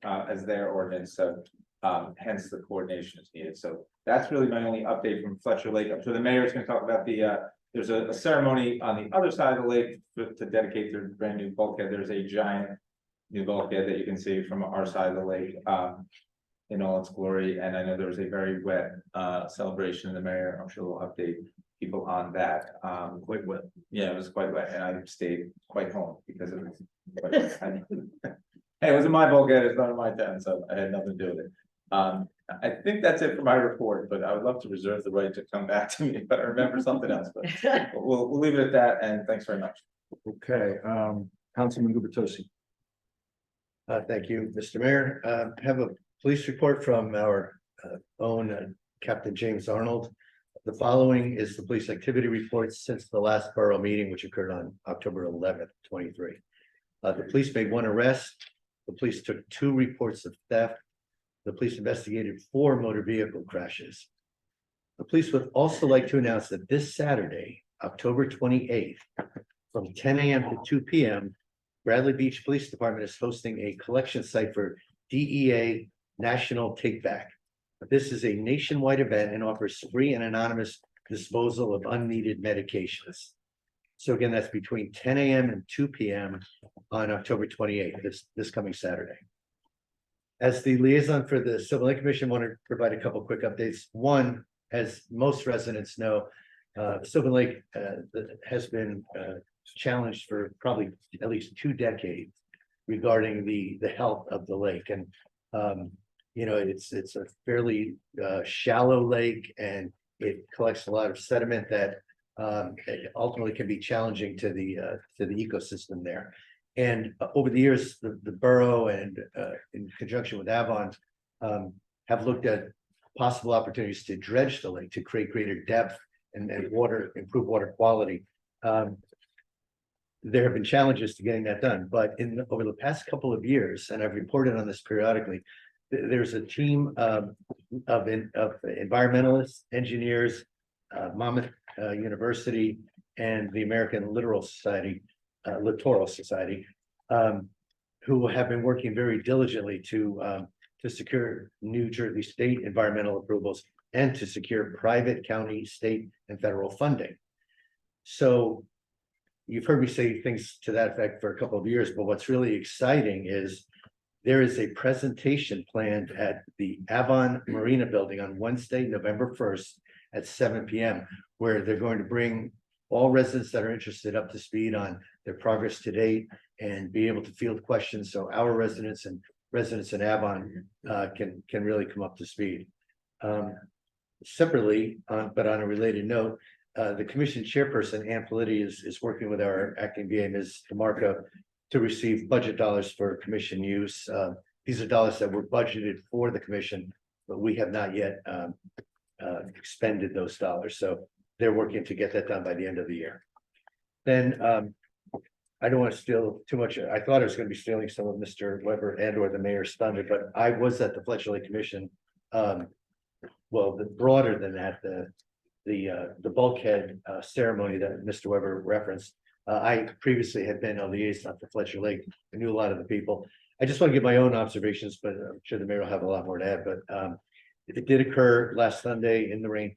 as their ordinance, so. Hence the coordination is needed. So that's really my only update from Fletcher Lake. I'm sure the mayor is going to talk about there's a ceremony on the other side of the lake to dedicate their brand new bulkhead. There's a giant new bulkhead that you can see from our side of the lake, in all its glory. And I know there was a very wet, celebration. The mayor, I'm sure will update people on that. Quite wet. Yeah, it was quite wet and I stayed quite home because it was quite wet. Hey, it wasn't my bulkhead, it's not in my town, so I had nothing to do with it. I think that's it for my report, but I would love to reserve the right to come back to me if I remember something else, but we'll leave it at that, and thanks very much. Okay, Councilman Gubertosi. Thank you, Mr. Mayor. Have a police report from our own Captain James Arnold. The following is the police activity report since the last borough meeting, which occurred on October 11th, 23. The police made 1 arrest. The police took 2 reports of theft. The police investigated 4 motor vehicle crashes. The police would also like to announce that this Saturday, October 28th, from 10 a.m. to 2 p.m., Bradley Beach Police Department is hosting a collection site for DEA National Take Back. This is a nationwide event and offers free and anonymous disposal of unneeded medications. So again, that's between 10 a.m. and 2 p.m. on October 28th, this coming Saturday. As the liaison for the Sylvan Lake Commission, want to provide a couple quick updates. One, as most residents know, Sylvan Lake has been challenged for probably at least 2 decades regarding the health of the lake. And it's a fairly shallow lake, and it collects a lot of sediment that it ultimately can be challenging to the ecosystem there. And over the years, the borough and in conjunction with Avon have looked at possible opportunities to dredge the lake to create greater depth and improve water quality. There have been challenges to getting that done, but over the past couple of years, and I've reported on this periodically, there's a team of environmentalists, engineers, Monmouth University, and the American Littoral Society, who have been working very diligently to secure New Jersey state environmental approvals and to secure private, county, state, and federal funding. So you've heard me say things to that effect for a couple of years, but what's really exciting is there is a presentation planned at the Avon Marina Building on Wednesday, November 1st at 7 p.m., where they're going to bring all residents that are interested up to speed on their progress to date and be able to field questions. So our residents in Avon can really come up to speed. Separately, but on a related note, the commission chairperson, Ann Politi, is working with our acting VA, Ms. DeMarco, to receive budget dollars for commission use. These are dollars that were budgeted for the commission, but we have not yet expended those dollars. So they're working to get that done by the end of the year. Then I don't want to steal too much. I thought I was going to be stealing some of Mr. Weber and or the mayor's thunder, but I was at the Fletcher Lake Commission. Broader than that, the bulkhead ceremony that Mr. Weber referenced. I previously had been a liaison for Fletcher Lake. I knew a lot of the people. I just want to give my own observations, but I'm sure the mayor will have a lot more to add. But it did occur last Sunday in the rain.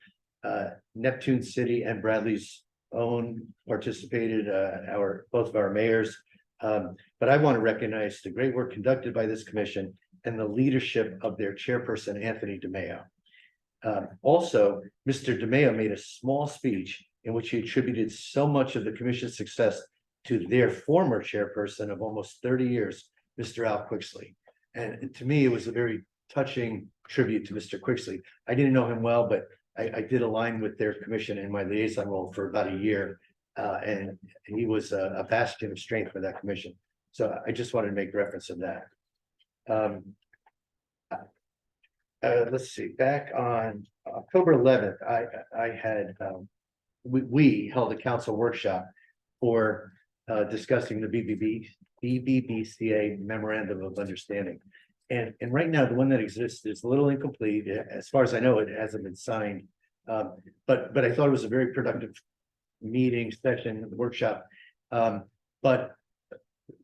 Neptune City and Bradley's own participated, both of our mayors. But I want to recognize the great work conducted by this commission and the leadership of their chairperson, Anthony DeMeo. Also, Mr. DeMeo made a small speech in which he attributed so much of the commission's success to their former chairperson of almost 30 years, Mr. Al Quixley. And to me, it was a very touching tribute to Mr. Quixley. I didn't know him well, but I did align with their commission in my liaison role for about a year. And he was a bastion of strength for that commission. So I just wanted to make reference to that. Let's see, back on October 11th, we held a council workshop for discussing the BBBCA memorandum of understanding. And right now, the one that exists is a little incomplete. As far as I know, it hasn't been signed. But I thought it was a very productive meeting, session, workshop. But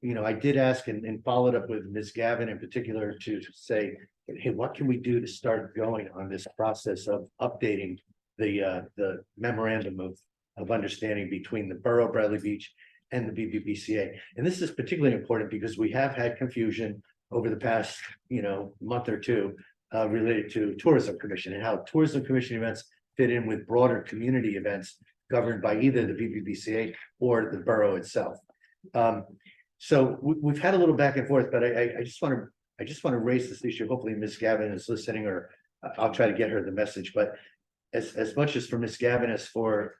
you know, I did ask and followed up with Ms. Gavin in particular to say, hey, what can we do to start going on this process of updating the memorandum of understanding between the Borough of Bradley Beach and the BBBCA. And this is particularly important because we have had confusion over the past, month or two related to Tourism Commission and how Tourism Commission events fit in with broader community events governed by either the BBBCA or the borough itself. So we've had a little back and forth, but I just want to raise this issue. Hopefully Ms. Gavin is listening, or I'll try to get her the message. But as much as for Ms. Gavin as for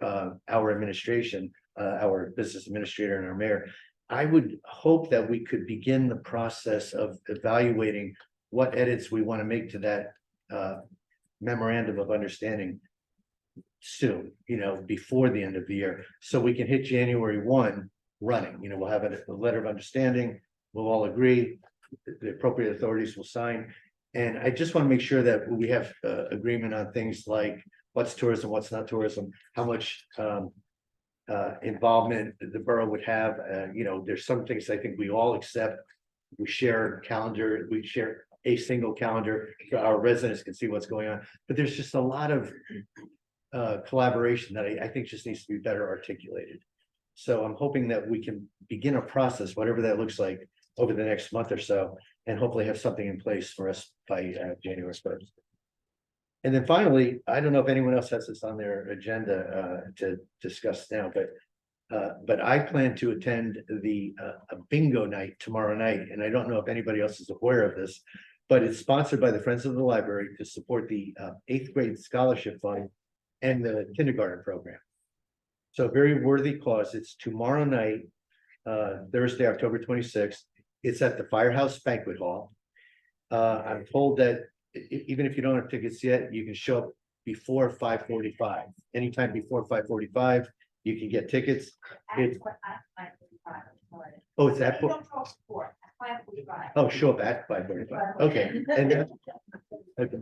our administration, our business administrator and our mayor, I would hope that we could begin the process of evaluating what edits we want to make to that memorandum of understanding soon, before the end of the year, so we can hit January 1 running. We'll have a letter of understanding, we'll all agree, the appropriate authorities will sign. And I just want to make sure that we have agreement on things like what's tourism, what's not tourism, how much involvement the borough would have. There's some things I think we all accept. We share calendar, we share a single calendar so our residents can see what's going on. But there's just a lot of collaboration that I think just needs to be better articulated. So I'm hoping that we can begin a process, whatever that looks like, over the next month or so, and hopefully have something in place for us by January 1st. And then finally, I don't know if anyone else has this on their agenda to discuss now, but I plan to attend a bingo night tomorrow night, and I don't know if anybody else is aware of this, but it's sponsored by the Friends of the Library to support the 8th grade scholarship fund and the kindergarten program. So very worthy cause. It's tomorrow night, Thursday, October 26th. It's at the Firehouse Banquet Hall. I'm told that even if you don't have tickets yet, you can show up before 5:45. Anytime before 5:45, you can get tickets. Oh, it's at 4. Oh, show up at 5:45. Okay. And okay.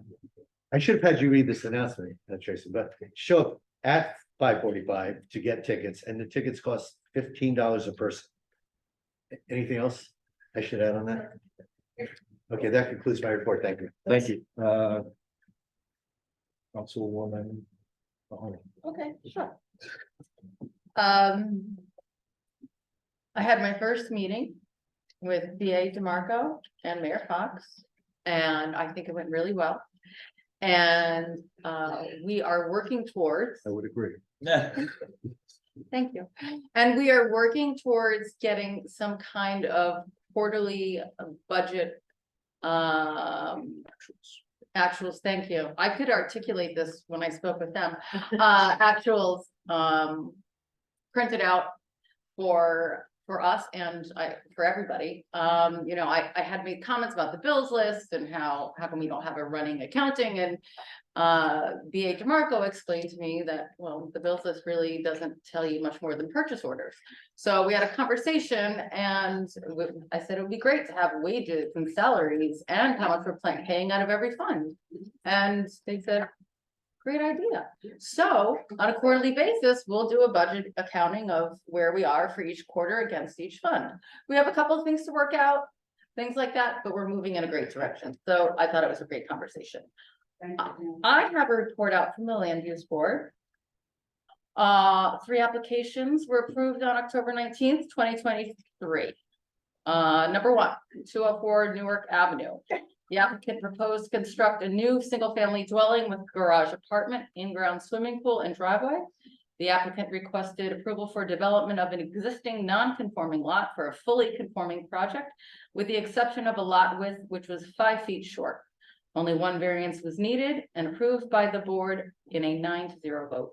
I should have had you read this announcement, Tracy, but show up at 5:45 to get tickets, and the tickets cost $15 a person. Anything else I should add on that? Okay, that concludes my report. Thank you. Thank you. Councilwoman. Okay, sure. I had my first meeting with BA DeMarco and Mayor Fox, and I think it went really well. And we are working towards. I would agree. Thank you. And we are working towards getting some kind of quarterly budget actuals. Thank you. I could articulate this when I spoke with them. Actuals printed out for us and for everybody. I had made comments about the bills list and how come we don't have a running accounting, and BA DeMarco explained to me that, well, the bills list really doesn't tell you much more than purchase orders. So we had a conversation, and I said it would be great to have wages and salaries and how much we're paying out of every fund. And they said, great idea. So on a quarterly basis, we'll do a budget accounting of where we are for each quarter against each fund. We have a couple of things to work out, things like that, but we're moving in a great direction. So I thought it was a great conversation. I have a report out from the Land Use Board. 3 applications were approved on October 19th, 2023. Number 1, 204 Newark Avenue. The applicant proposed to construct a new single-family dwelling with garage apartment, in-ground swimming pool and driveway. The applicant requested approval for development of an existing non-conforming lot for a fully conforming project, with the exception of a lot width which was 5 feet short. Only one variance was needed and approved by the board in a 9-0 vote.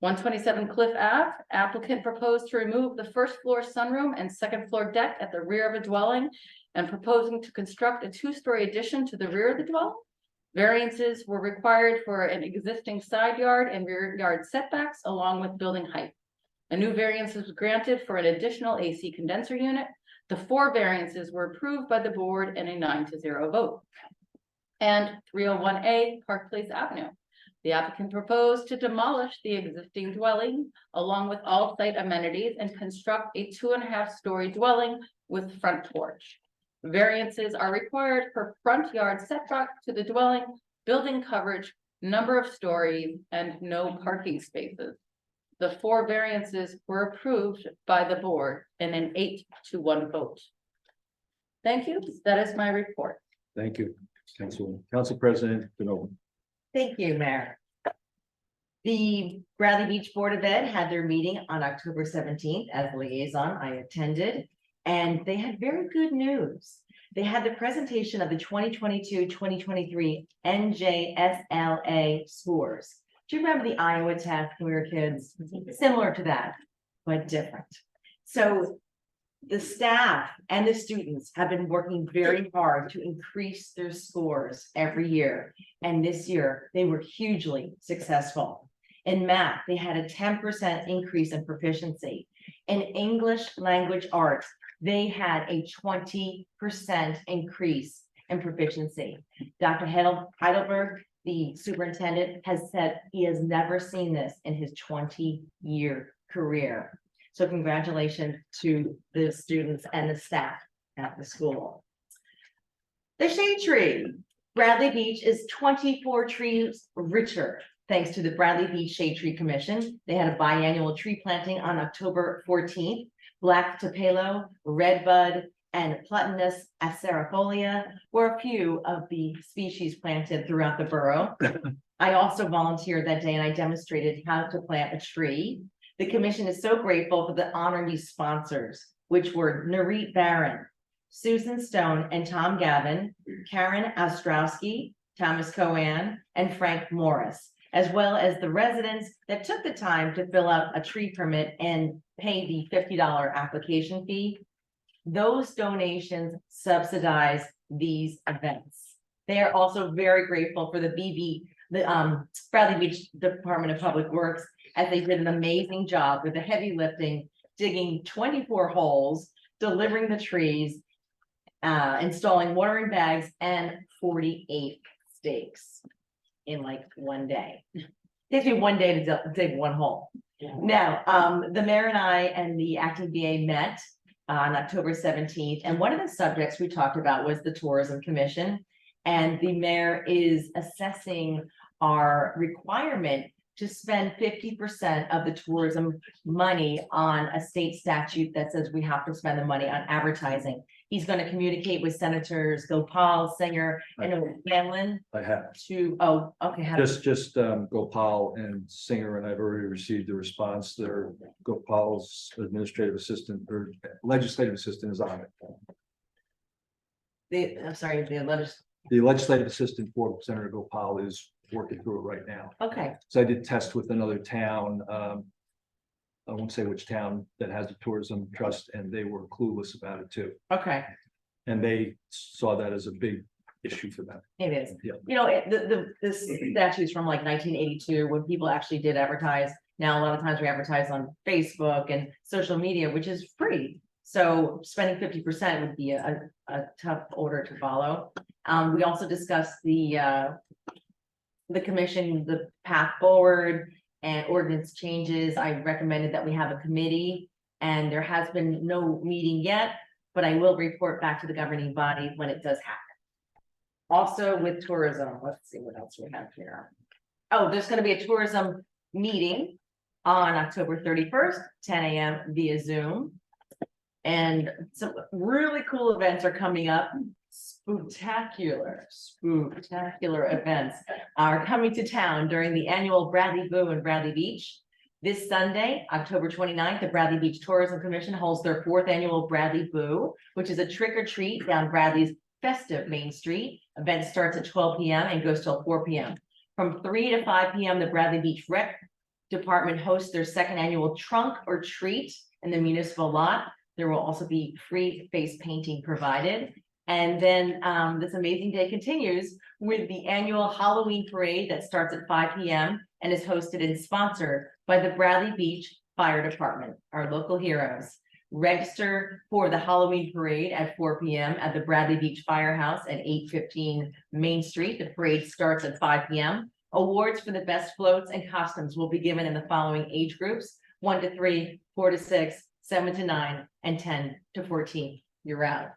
127 Cliff Ave, applicant proposed to remove the first floor sunroom and second floor deck at the rear of a dwelling and proposing to construct a 2-story addition to the rear of the dwelling. Variances were required for an existing side yard and rear yard setbacks along with building height. A new variance was granted for an additional AC condenser unit. The 4 variances were approved by the board in a 9-0 vote. And 301A Park Place Avenue. The applicant proposed to demolish the existing dwelling along with all site amenities and construct a 2.5-story dwelling with front porch. Variances are required for front yard setback to the dwelling, building coverage, number of stories, and no parking spaces. The 4 variances were approved by the board in an 8-1 vote. Thank you. That is my report. Thank you, Council President Denovan. Thank you, Mayor. The Bradley Beach Board of Ed had their meeting on October 17th as liaison. I attended, and they had very good news. They had the presentation of the 2022-2023 NJSLA scores. Do you remember the Iowa test when we were kids? Similar to that, but different. So the staff and the students have been working very hard to increase their scores every year. And this year, they were hugely successful. In math, they had a 10% increase in proficiency. In English language arts, they had a 20% increase in proficiency. Dr. Heidelberg, the superintendent, has said he has never seen this in his 20-year career. So congratulations to the students and the staff at the school. The shade tree. Bradley Beach is 24 trees richer thanks to the Bradley Beach Shade Tree Commission. They had a biannual tree planting on October 14th. Black tupelo, redbud, and Platanus acerifolia were a few of the species planted throughout the borough. I also volunteered that day and I demonstrated how to plant a tree. The commission is so grateful for the honoree sponsors, which were Narit Barron, Susan Stone and Tom Gavin, Karen Ostrowski, Thomas Coan, and Frank Morris, as well as the residents that took the time to fill out a tree permit and pay the $50 application fee. Those donations subsidize these events. They are also very grateful for the Bradley Beach Department of Public Works, as they did an amazing job with the heavy lifting, digging 24 holes, delivering the trees, installing watering bags, and 48 stakes in like one day. It takes me one day to dig one hole. Now, the mayor and I and the acting BA met on October 17th, and one of the subjects we talked about was the Tourism Commission, and the mayor is assessing our requirement to spend 50% of the tourism money on a state statute that says we have to spend the money on advertising. He's going to communicate with Senators Gopal, Singer, and O'Hanlon I have. to, oh, okay. Just Gopal and Singer, and I've already received the response. Their Gopal's administrative assistant or legislative assistant is on it. I'm sorry, The legislative assistant for Senator Gopal is working through it right now. okay. So I did test with another town. I won't say which town that has a tourism trust, and they were clueless about it too. Okay, And they saw that as a big issue for them. it is. Yeah. You know, the statute's from like 1982, when people actually did advertise. Now, a lot of times we advertise on Facebook and social media, which is free. So spending 50% would be a tough order to follow. We also discussed the commission, the path forward and ordinance changes. I recommended that we have a committee, and there has been no meeting yet, but I will report back to the governing body when it does happen. Also with tourism, let's see what else we have here. Oh, there's going to be a tourism meeting on October 31st, 10 a.m. via Zoom. And some really cool events are coming up. Spectacular events are coming to town during the annual Bradley Boo and Bradley Beach. This Sunday, October 29th, the Bradley Beach Tourism Commission holds their 4th annual Bradley Boo, which is a trick or treat down Bradley's festive Main Street. Event starts at 12 p.m. and goes till 4 p.m. From 3 to 5 p.m., the Bradley Beach Rec Department hosts their 2nd annual Trunk or Treat in the municipal lot. There will also be free face painting provided. And then this amazing day continues with the annual Halloween parade that starts at 5 p.m. and is hosted and sponsored by the Bradley Beach Fire Department, our local heroes. Register for the Halloween parade at 4 p.m. at the Bradley Beach Firehouse at 815 Main Street. The parade starts at 5 p.m. Awards for the best floats and costumes will be given in the following age groups: 1 to 3, 4 to 6, 7 to 9, and 10 to 14. You're out.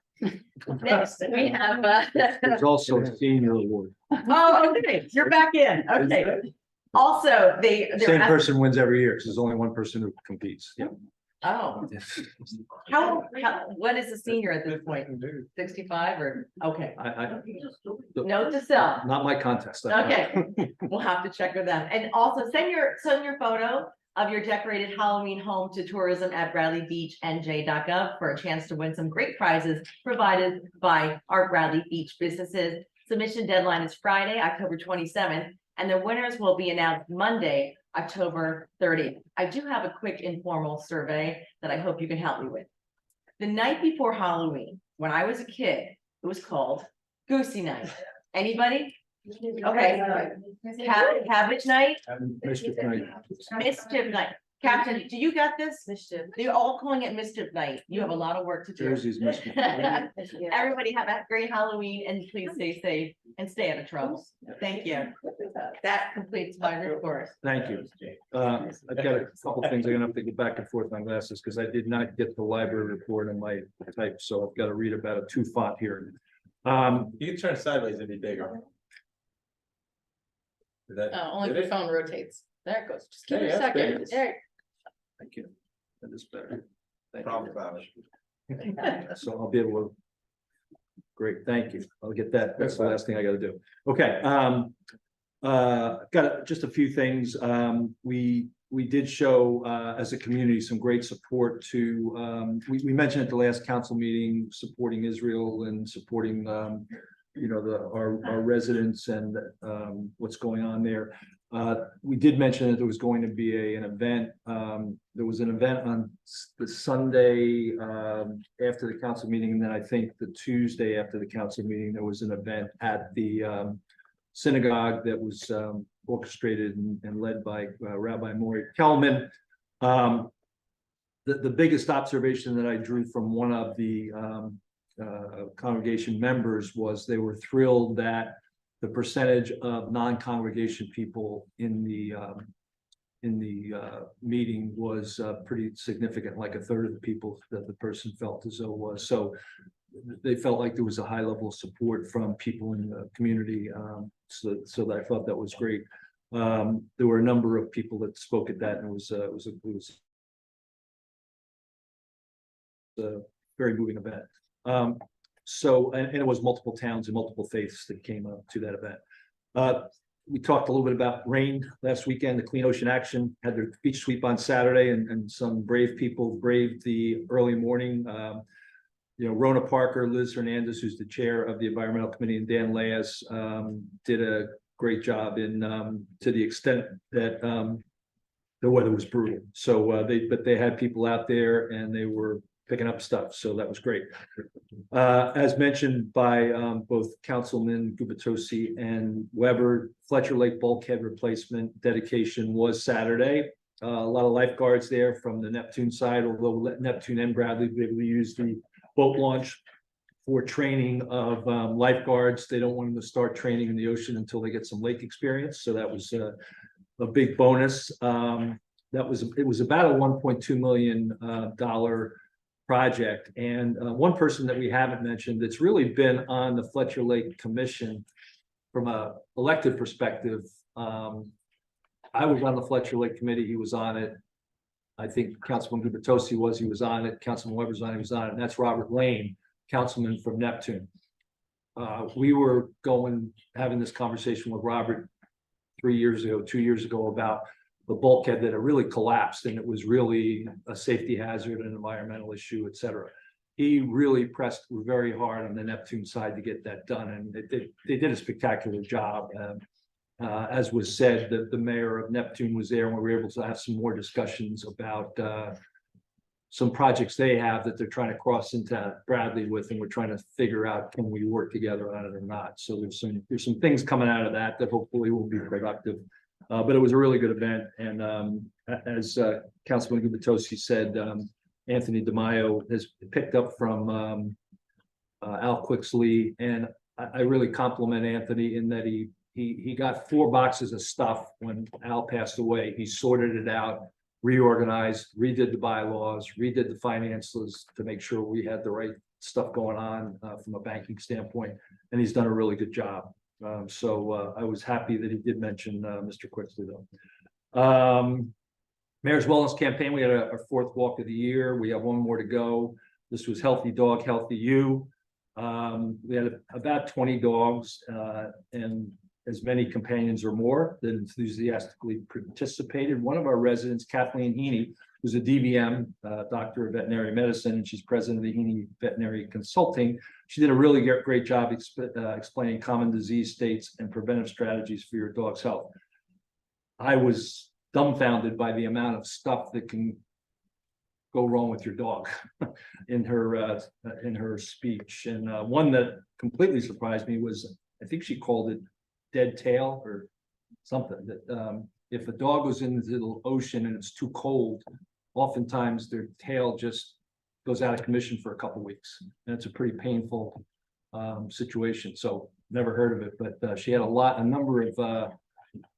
Next, we have There's also a senior award. oh, okay, you're back in. Okay. Also, they're Same person wins every year, because there's only one person who competes. Yeah. Oh, how, what is a senior at this point? 65 or, okay. Note to self. Not my contest. Okay, we'll have to check with them. And also send your photo of your decorated Halloween home to tourism@bradleybeachnj.gov for a chance to win some great prizes provided by our Bradley Beach businesses. Submission deadline is Friday, October 27th, and the winners will be announced Monday, October 30th. I do have a quick informal survey that I hope you can help me with. The night before Halloween, when I was a kid, it was called Goosey Night. Anybody? Okay. Cabbage Night? Mischief night. Mischief Night. Captain, do you got this? Mischief. They're all calling it Mischief Night. You have a lot of work to do. Jersey's mischief. Everybody have a great Halloween and please stay safe and stay out of trouble. Thank you. That completes my report. Thank you. I've got a couple things I'm gonna have to get back and forth on glasses, because I did not get the library report on my type, so I've got to read about a 2 font here. You can turn sideways and be bigger. Did that- Only did if your it? phone rotates. There it goes. Just give Hey, it a that's second. big. There. Thank you. That is better. Thank Problem about it. you. So I'll be able to. Great, thank you. I'll get that. That's the last thing I gotta do. Okay, got just a few things. We did show, as a community, some great support to, we mentioned at the last council meeting, supporting Israel and supporting, our residents and, what's going on there. We did mention that there was going to be an event. There was an event on the Sunday, after the council meeting, and then I think the Tuesday after the council meeting, there was an event at the, synagogue that was, orchestrated and led by Rabbi Maury Kelman. The biggest observation that I drew from one of the congregation members was they were thrilled that the percentage of non-congregation people in the meeting was pretty significant, like 1/3 of the people that the person felt as though was. So they felt like there was a high level of support from people in the community. So that I thought that was great. There were a number of people that spoke at that, and it was a very moving event. And it was multiple towns and multiple faiths that came up to that event. We talked a little bit about rain last weekend. The Clean Ocean Action had their beach sweep on Saturday, and some brave people braved the early morning. Rona Parker, Liz Hernandez, who's the chair of the environmental committee, and Dan Leas did a great job to the extent that the weather was brutal. So they had people out there and they were picking up stuff. So that was great. As mentioned by both Councilman Gubitosi and Weber, Fletcher Lake bulkhead replacement dedication was Saturday. A lot of lifeguards there from the Neptune side, although Neptune and Bradley were able to use the boat launch for training of lifeguards. They don't want them to start training in the ocean until they get some lake experience. So that was a big bonus. It was about a $1.2 million project. And one person that we haven't mentioned that's really been on the Fletcher Lake Commission from a elected perspective. I was on the Fletcher Lake Committee, he was on it. I think Councilman Gubitosi he was on it, Councilman Weber's on it, he was on it, and that's Robert Lane, councilman from Neptune. We were having this conversation with Robert 2 years ago about the bulkhead that it really collapsed and it was really a safety hazard, an environmental issue, et cetera. He really pressed very hard on the Neptune side to get that done, and they did a spectacular job. As was said, the mayor of Neptune was there, and we were able to have some more discussions about some projects they have that they're trying to cross into Bradley with, and we're trying to figure out, can we work together on it or not? So there's some things coming out of that hopefully will be productive. But it was a really good event, and as Councilman Gubitosi said, Anthony DeMaio has picked up from Al Quixley, and I really compliment Anthony in that he got 4 boxes of stuff when Al passed away. He sorted it out, reorganized, redid the bylaws, redid the finances to make sure we had the right stuff going on from a banking standpoint, and he's done a really good job. So I was happy that he did mention Mr. Quixley though. Mayor's Wellness Campaign, we had our 4th walk of the year. We have 1 more to go. This was Healthy Dog, Healthy You. We had about 20 dogs and as many companions or more that enthusiastically participated. One of our residents, Kathleen Heaney, who's a DVM, Doctor of Veterinary Medicine, and she's president of the Heaney Veterinary Consulting. She did a really great job explaining common disease states and preventive strategies for your dog's health. I was dumbfounded by the amount of stuff that can go wrong with your dog in her speech. And one that completely surprised me was, I think she called it dead tail or something, that if a dog goes into the ocean and it's too cold, oftentimes their tail just goes out of commission for a couple of weeks, and it's a pretty painful situation. So never heard of it, but she had a number of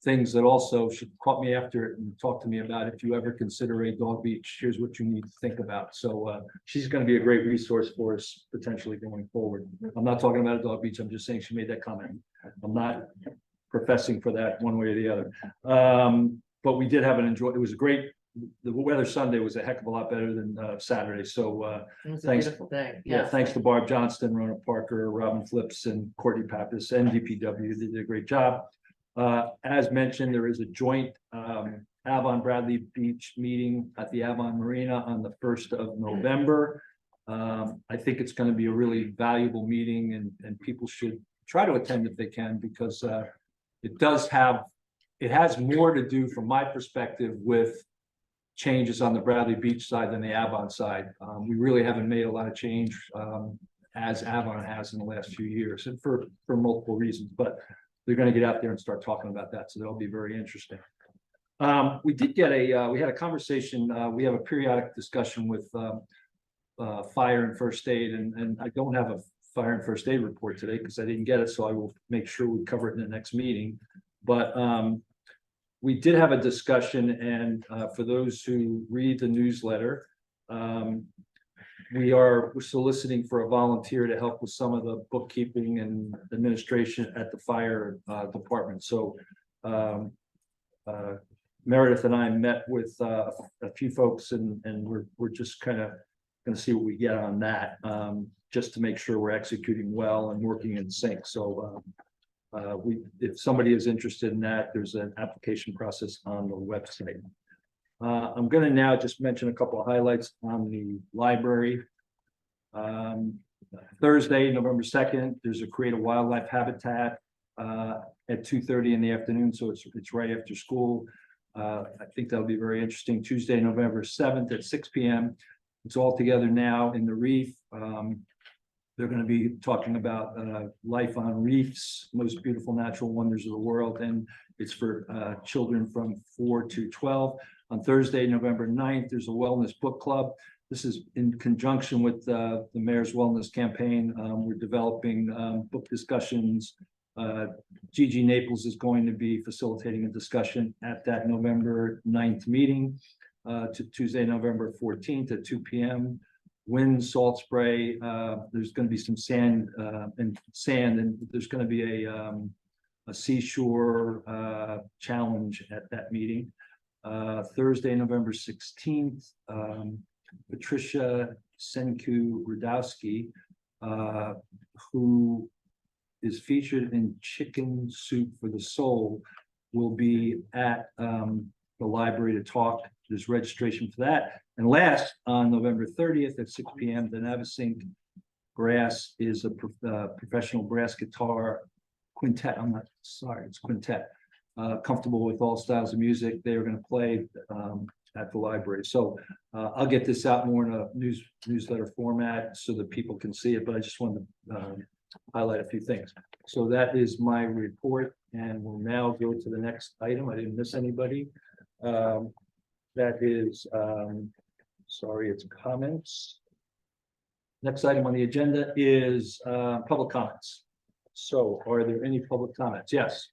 things that also she caught me after it and talked to me about. If you ever consider a dog beach, here's what you need to think about. So she's going to be a great resource for us potentially going forward. I'm not talking about a dog beach. I'm just saying she made that comment. I'm not professing for that one way or the other. But we did have it was a great, the weather Sunday was a heck of a lot better than Saturday. So It was a thanks. beautiful day. Yeah, thanks to Barb Johnston, Rona Parker, Robin Flips, and Courtney Pappas, and DPW. They did a great job. As mentioned, there is a joint Avon Bradley Beach meeting at the Avon Marina on the 1st of November. I think it's going to be a really valuable meeting, and people should try to attend if they can, because it has more to do, from my perspective, with changes on the Bradley Beach side than the Avon side. We really haven't made a lot of change as Avon has in the last few years, and for multiple reasons, but they're going to get out there and start talking about that. So that'll be very interesting. We did get we had a conversation. We have a periodic discussion with fire and first aid, and I don't have a fire and first aid report today because I didn't get it. So I will make sure we cover it in the next meeting. But we did have a discussion, and for those who read the newsletter, we're soliciting for a volunteer to help with some of the bookkeeping and administration at the fire department. So Meredith and I met with a few folks, and we're just kind of going to see what we get on that, just to make sure we're executing well and working in sync. So if somebody is interested in that, there's an application process on the website. I'm going to now just mention a couple of highlights on the library. Thursday, November 2nd, there's a Create a Wildlife Habitat at 2:30 in the afternoon, so it's right after school. I think that'll be very interesting. Tuesday, November 7th at 6 p.m. It's all together now in the reef. They're going to be talking about life on reefs, most beautiful natural wonders of the world, and it's for children from 4 to 12. On Thursday, November 9th, there's a wellness book club. This is in conjunction with the Mayor's Wellness Campaign. We're developing book discussions. Gigi Naples is going to be facilitating a discussion at that November 9th meeting, to Tuesday, November 14th at 2 p.m. Wind, salt spray. There's going to be some sand, and there's going to be a seashore challenge at that meeting. Thursday, November 16th, Patricia Senku-Radowski, who is featured in Chicken Soup for the Soul, will be at the library to talk. There's registration for that. And last, on November 30th at 6 p.m., the Navasink Brass is a professional brass guitar quintet. I'm not sorry, it's quintet. Comfortable with all styles of music. They're going to play at the library. So I'll get this out more in a newsletter format so that people can see it, but I just wanted to highlight a few things. So that is my report, and we'll now go to the next item. I didn't miss anybody. That is, sorry, it's comments. Next item on the agenda is public comments. So are there any public comments? Yes.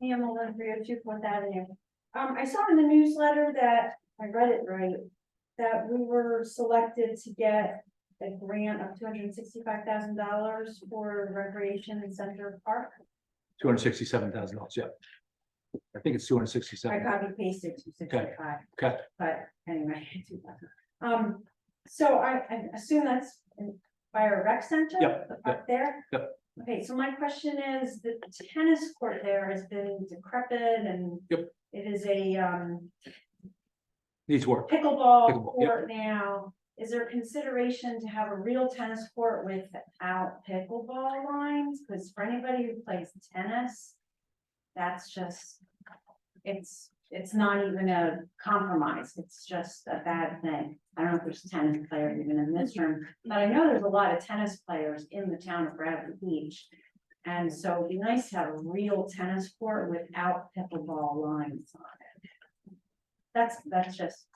Pamela, 302 Fourth Avenue. I saw in the newsletter that, I read it right, that we were selected to get a grant of $265,000 for recreation in Center Park. $267,000, yeah. I think it's I 267. copy pasted 265, Okay. but anyway. 2,000. So I assume that's by our rec center? Yep, The park there? Yep. Okay, so my question is, the tennis court there has been decrepit and Yep. it is a Needs work. pickleball Pickleball, yep. court now. Is there consideration to have a real tennis court without pickleball lines? Because for anybody who plays tennis, that's just, it's not even a compromise. It's just a bad thing. I don't know if there's tennis players even in this room, but I know there's a lot of tennis players in the town of Bradley Beach. And so it'd be nice to have a real tennis court without pickleball lines on it. That's just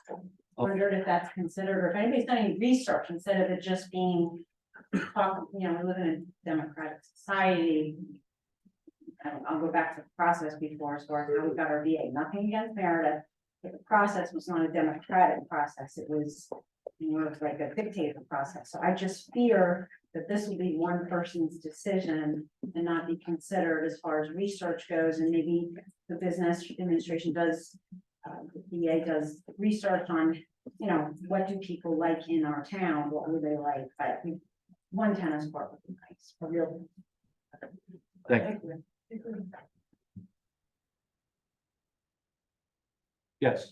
wondered if that's considered, or if anybody's done any research instead of it just being, we live in a democratic society. I'll go back to the process before, as far as how we got our VA, nothing against Meredith, but the process was not a democratic process. It was more of like a dictator process. So I just fear that this will be one person's decision and not be considered as far as research goes, and maybe the business administration does, the VA does research on, what do people like in our town, what would they like, but I think one tennis court would be nice, a real. Thank you. Yes.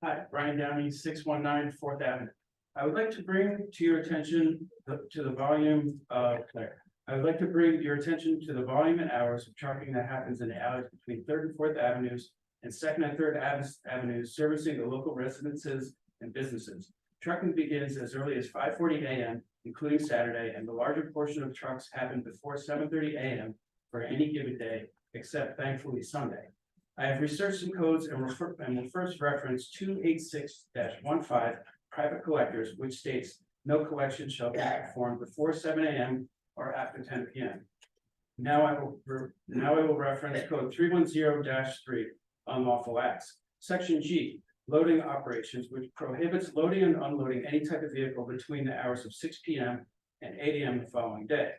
Hi, Brian Downey, 619 Fourth Avenue. I would like to bring to your attention to the volume of, I would like to bring your attention to the volume and hours of trucking that happens in the alleys between 3rd and 4th Avenues and 2nd and 3rd Avenues, servicing the local residences and businesses. Trucking begins as early as 5:40 a.m., including Saturday, and the larger portion of trucks happen before 7:30 a.m. for any given day, except thankfully Sunday. I have researched some codes and will first reference 286-15 private collectors, which states no collection shall be performed before 7 a.m. or after 10 p.m. Now I will reference code 310-3 unlawful acts. Section G, loading operations, which prohibits loading and unloading any type of vehicle between the hours of 6 p.m. and 8 a.m. the following day.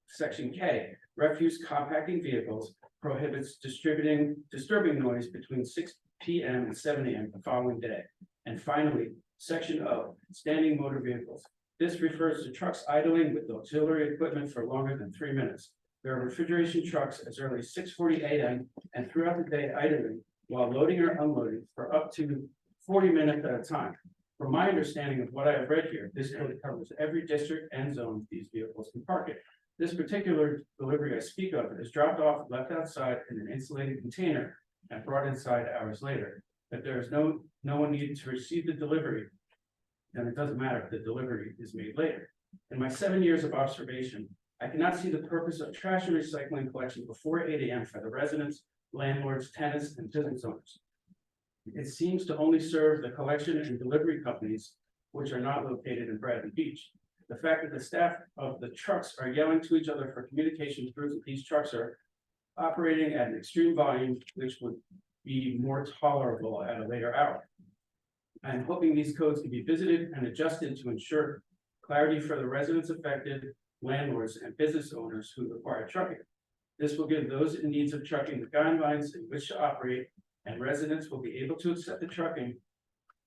Section K, refuse compacting vehicles, prohibits disturbing noise between 6 p.m. and 7 a.m. the following day. And finally, Section O, standing motor vehicles. This refers to trucks idling with auxiliary equipment for longer than 3 minutes. There are refrigeration trucks as early as 6:40 a.m. and throughout the day idling while loading or unloading for up to 40 minutes at a time. From my understanding of what I have read here, this code covers every district and zone these vehicles can park in. This particular delivery I speak of is dropped off, left outside in an insulated container and brought inside hours later. If there is no one needed to receive the delivery, then it doesn't matter if the delivery is made later. In my 7 years of observation, I cannot see the purpose of trash and recycling collection before 8 a.m. for the residents, landlords, tenants, and business owners. It seems to only serve the collection and delivery companies, which are not located in Bradley Beach. The fact that the staff of the trucks are yelling to each other for communication proves that these trucks are operating at an extreme volume, which would be more tolerable at a later hour. I'm hoping these codes can be visited and adjusted to ensure clarity for the residents affected, landlords, and business owners who require trucking. This will give those in need of trucking the guidelines in which to operate, and residents will be able to accept the trucking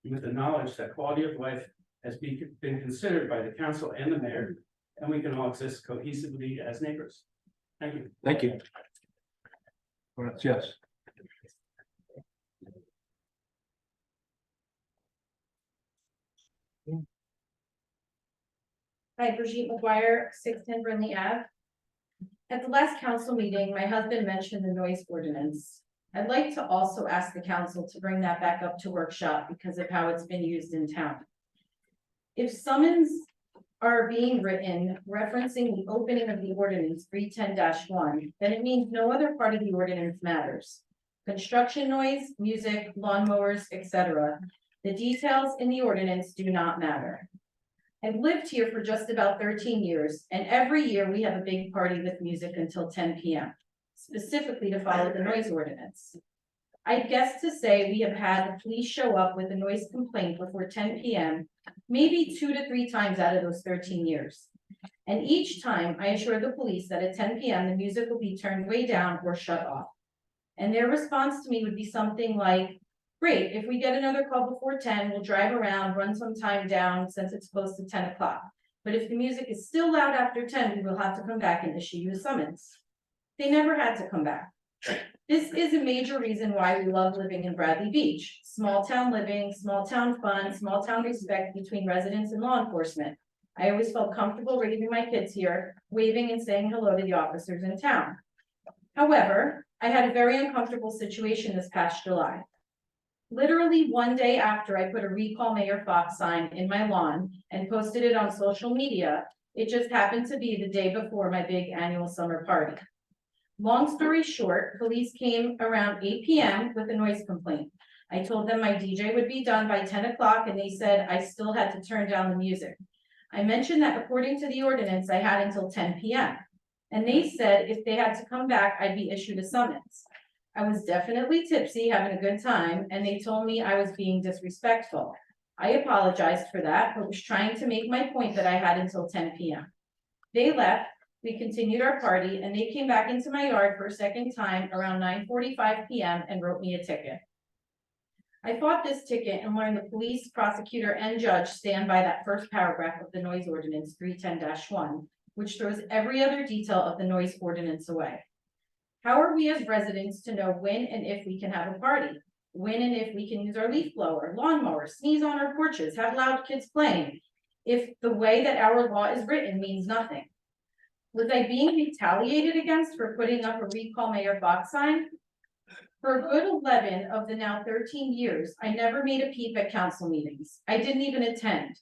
with the knowledge that quality of life has been considered by the council and the mayor, and we can all exist cohesively as neighbors. Thank you. Thank you. Yes. Hi, Brigitte McGuire, 610 Brinley Ave. At the last council meeting, my husband mentioned the noise ordinance. I'd like to also ask the council to bring that back up to workshop because of how it's been used in town. If summons are being written referencing the opening of the ordinance 310-1, then it means no other part of the ordinance matters. Construction noise, music, lawnmowers, etc. The details in the ordinance do not matter. I've lived here for just about 13 years, and every year we have a big party with music until 10 p.m., specifically to follow the noise ordinance. I guess to say we have had the police show up with a noise complaint before 10 p.m., maybe 2 to 3 times out of those 13 years. And each time I assure the police that at 10 p.m. the music will be turned way down or shut off. And their response to me would be something like, great, if we get another call before 10, we'll drive around, run some time down since it's close to 10 o'clock. But if the music is still loud after 10, we will have to come back and issue you a summons. They never had to come back. This is a major reason why we love living in Bradley Beach. Small town living, small town fun, small town respect between residents and law enforcement. I always felt comfortable raising my kids here, waving and saying hello to the officers in town. However, I had a very uncomfortable situation this past July. Literally one day after I put a recall Mayor Fox sign in my lawn and posted it on social media, it just happened to be the day before my big annual summer party. Long story short, police came around 8 p.m. with a noise complaint. I told them my DJ would be done by 10 o'clock and they said I still had to turn down the music. I mentioned that according to the ordinance, I had until 10 p.m. And they said if they had to come back, I'd be issued a summons. I was definitely tipsy, having a good time, and they told me I was being disrespectful. I apologized for that, but was trying to make my point that I had until 10 p.m. They left, we continued our party, and they came back into my yard for a second time around 9:45 p.m. and wrote me a ticket. I fought this ticket and learned the police, prosecutor, and judge stand by that first paragraph of the noise ordinance 310-1, which throws every other detail of the noise ordinance away. How are we as residents to know when and if we can have a party? When and if we can use our leaf blower, lawnmower, sneeze on our porches, have loud kids playing, if the way that our law is written means nothing? Was I being retaliated against for putting up a recall Mayor Fox sign? For a good 11 of the now 13 years, I never made a peep at council meetings. I didn't even attend.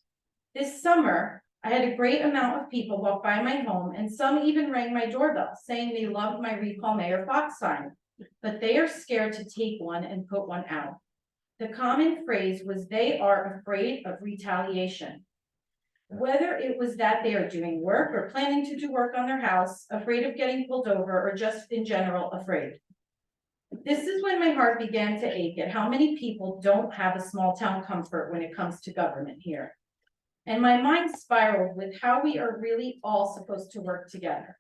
This summer, I had a great amount of people walk by my home and some even rang my doorbell saying they loved my recall Mayor Fox sign, but they are scared to take one and put one out. The common phrase was they are afraid of retaliation. Whether it was that they are doing work or planning to do work on their house, afraid of getting pulled over, or just in general afraid. This is when my heart began to ache at how many people don't have a small town comfort when it comes to government here. And my mind spiraled with how we are really all supposed to work together.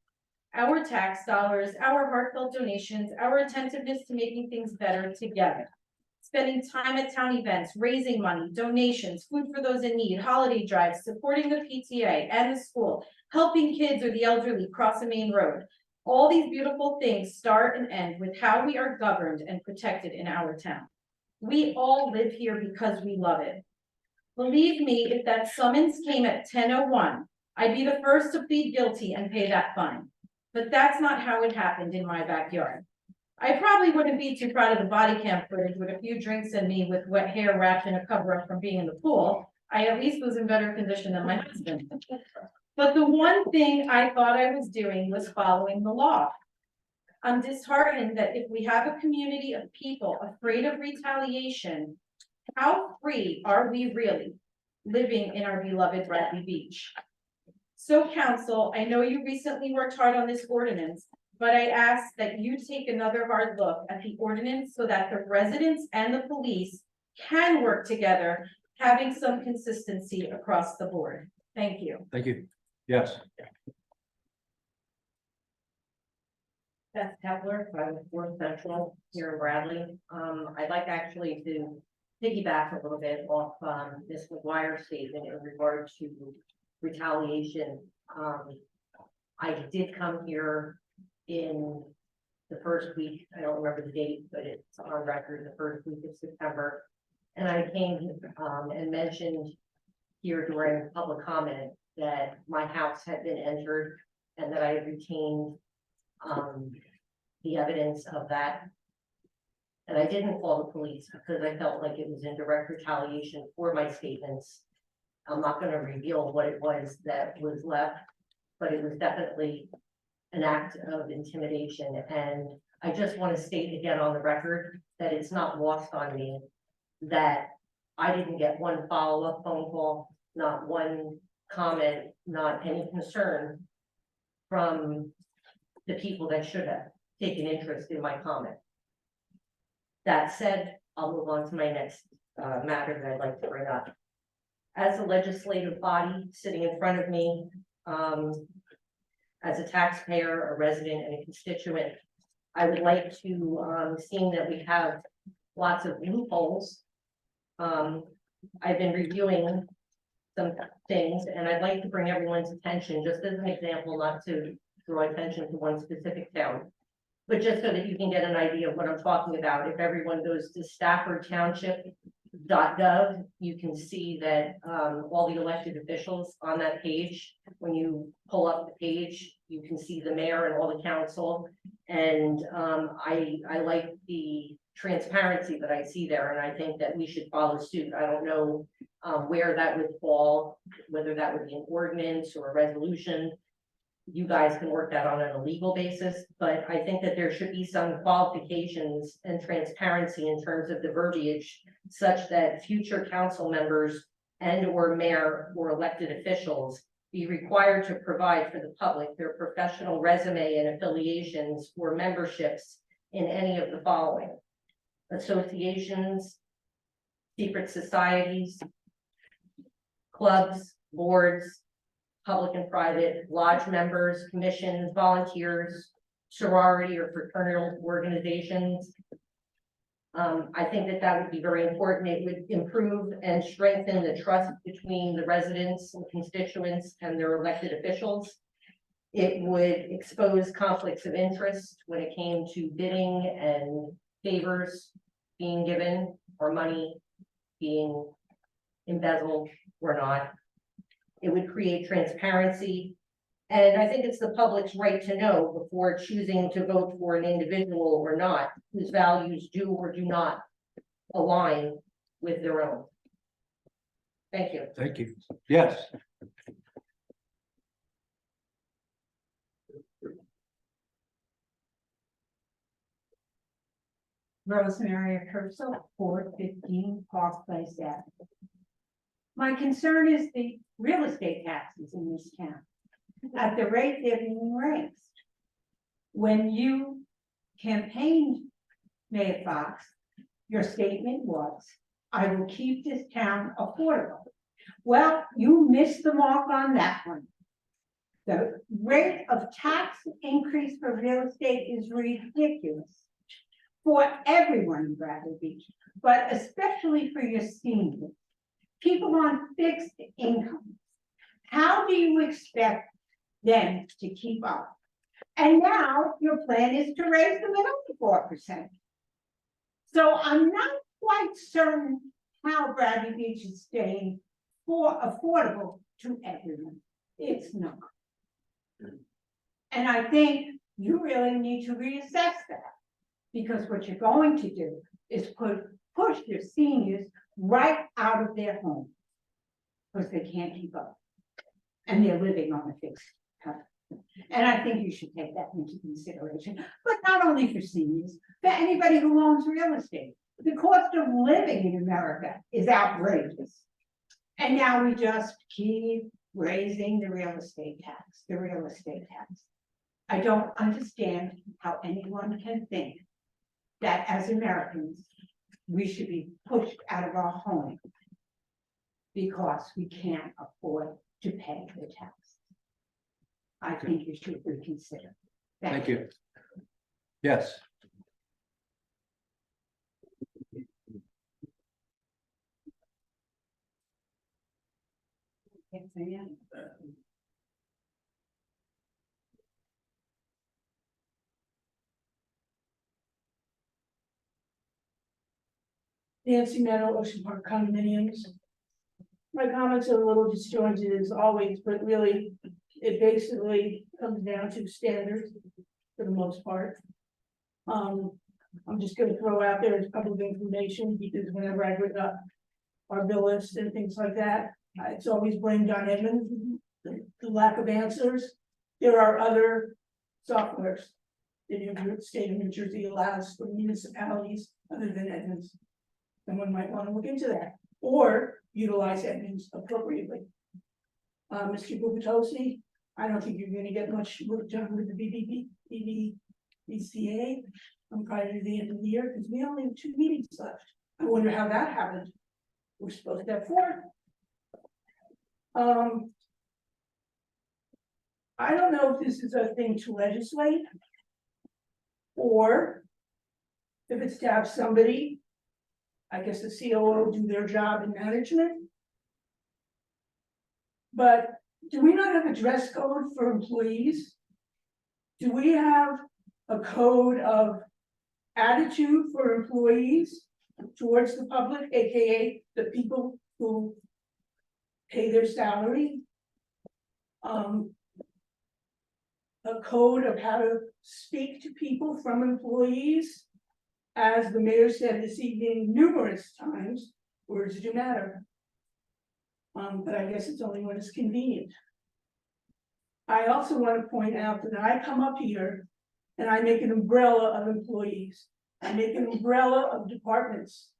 Our tax dollars, our heartfelt donations, our attentiveness to making things better together. Spending time at town events, raising money, donations, food for those in need, holiday drives, supporting the PTA and the school, helping kids or the elderly cross a main road. All these beautiful things start and end with how we are governed and protected in our town. We all live here because we love it. Believe me, if that summons came at 10:01, I'd be the first to plead guilty and pay that fine. But that's not how it happened in my backyard. I probably wouldn't be too proud of the body cam footage with a few drinks in me with wet hair wrapped in a cover up from being in the pool. I at least was in better condition than my husband. But the one thing I thought I was doing was following the law. I'm disheartened that if we have a community of people afraid of retaliation, how free are we really living in our beloved Bradley Beach? So council, I know you recently worked hard on this ordinance, but I ask that you take another hard look at the ordinance so that the residents and the police can work together, having some consistency across the board. Thank you. Thank you. Yes. Beth Kepler, I'm with Fourth Central here in Bradley. I'd like actually to piggyback a little bit off Ms. McGuire's statement in regard to retaliation. I did come here in the first week, I don't remember the date, but it's on record, the first week of September. And I came and mentioned here during public comment that my house had been entered and that I had retained the evidence of that. And I didn't call the police because I felt like it was in direct retaliation for my statements. I'm not gonna reveal what it was that was left, but it was definitely an act of intimidation. And I just want to state again on the record that it's not lost on me that I didn't get one follow-up phone call, not one comment, not any concern from the people that should have taken interest in my comment. That said, I'll move on to my next matter that I'd like to bring up. As a legislative body sitting in front of me, as a taxpayer, a resident, and a constituent, I would like to, seeing that we have lots of loopholes, I've been reviewing some things, and I'd like to bring everyone's attention, just as an example, not to draw attention to one specific town, but just so that you can get an idea of what I'm talking about. If everyone goes to staffordtownship.gov, you can see that all the elected officials on that page, when you pull up the page, you can see the mayor and all the council. And I like the transparency that I see there, and I think that we should follow suit. I don't know where that would fall, whether that would be an ordinance or a resolution. You guys can work that on a legal basis, but I think that there should be some qualifications and transparency in terms of the verbiage such that future council members and or mayor or elected officials be required to provide for the public their professional resume and affiliations or memberships in any of the following: associations, secret societies, clubs, boards, public and private, lodge members, commissions, volunteers, sorority or fraternal organizations. I think that that would be very important. It would improve and strengthen the trust between the residents and constituents and their elected officials. It would expose conflicts of interest when it came to bidding and favors being given or money being embezzled or not. It would create transparency. And I think it's the public's right to know before choosing to vote for an individual or not, whose values do or do not align with their own. Thank you. Thank you. Yes. Rosemary Purcell, 415 Park Place Avenue. My concern is the real estate taxes in this town. At the rate they're being raised. When you campaigned, Mayor Fox, your statement was, I will keep this town affordable. Well, you missed the mark on that one. The rate of tax increase for real estate is ridiculous for everyone in Bradley Beach, but especially for your seniors, people on fixed incomes. How do you expect them to keep up? And now your plan is to raise them another 4%. So I'm not quite certain how Bradley Beach is staying affordable to everyone. It's not. And I think you really need to reassess that, because what you're going to do is push your seniors right out of their home because they can't keep up and they're living on a fixed income. And I think you should take that into consideration, but not only for seniors, for anybody who owns real estate. The cost of living in America is outrageous. And now we just keep raising the real estate tax, I don't understand how anyone can think that as Americans, we should be pushed out of our home because we can't afford to pay the tax. I think you should reconsider. Thank you. Yes. Nancy Meadow, Ocean Park condominiums. My comments are a little disjointed as always, but really, it basically comes down to standards for the most part. I'm just gonna throw out there a couple of information, because whenever I bring up our bill list and things like that, it's always blamed on Edmund, the lack of answers. There are other softwares that the state of New Jersey allows for municipalities other than Edmunds. Someone might want to look into that, or utilize Edmunds appropriately. Mr. Gubitosi, I don't think you're gonna get much work done with the BCA. Prior to the end of the year, because we only have 2 meetings left. I wonder how that happened. We're supposed to have 4. I don't know if this is a thing to legislate, or if it's to have somebody, I guess the COO, do their job in management. But do we not have a dress code for employees? Do we have a code of attitude for employees towards the public, AKA the people who pay their salary? A code of how to speak to people from employees. As the mayor said this evening numerous times, words do matter. But I guess it's only when it's convenient. I also want to point out that I come up here and I make an umbrella of employees. I make an umbrella of departments.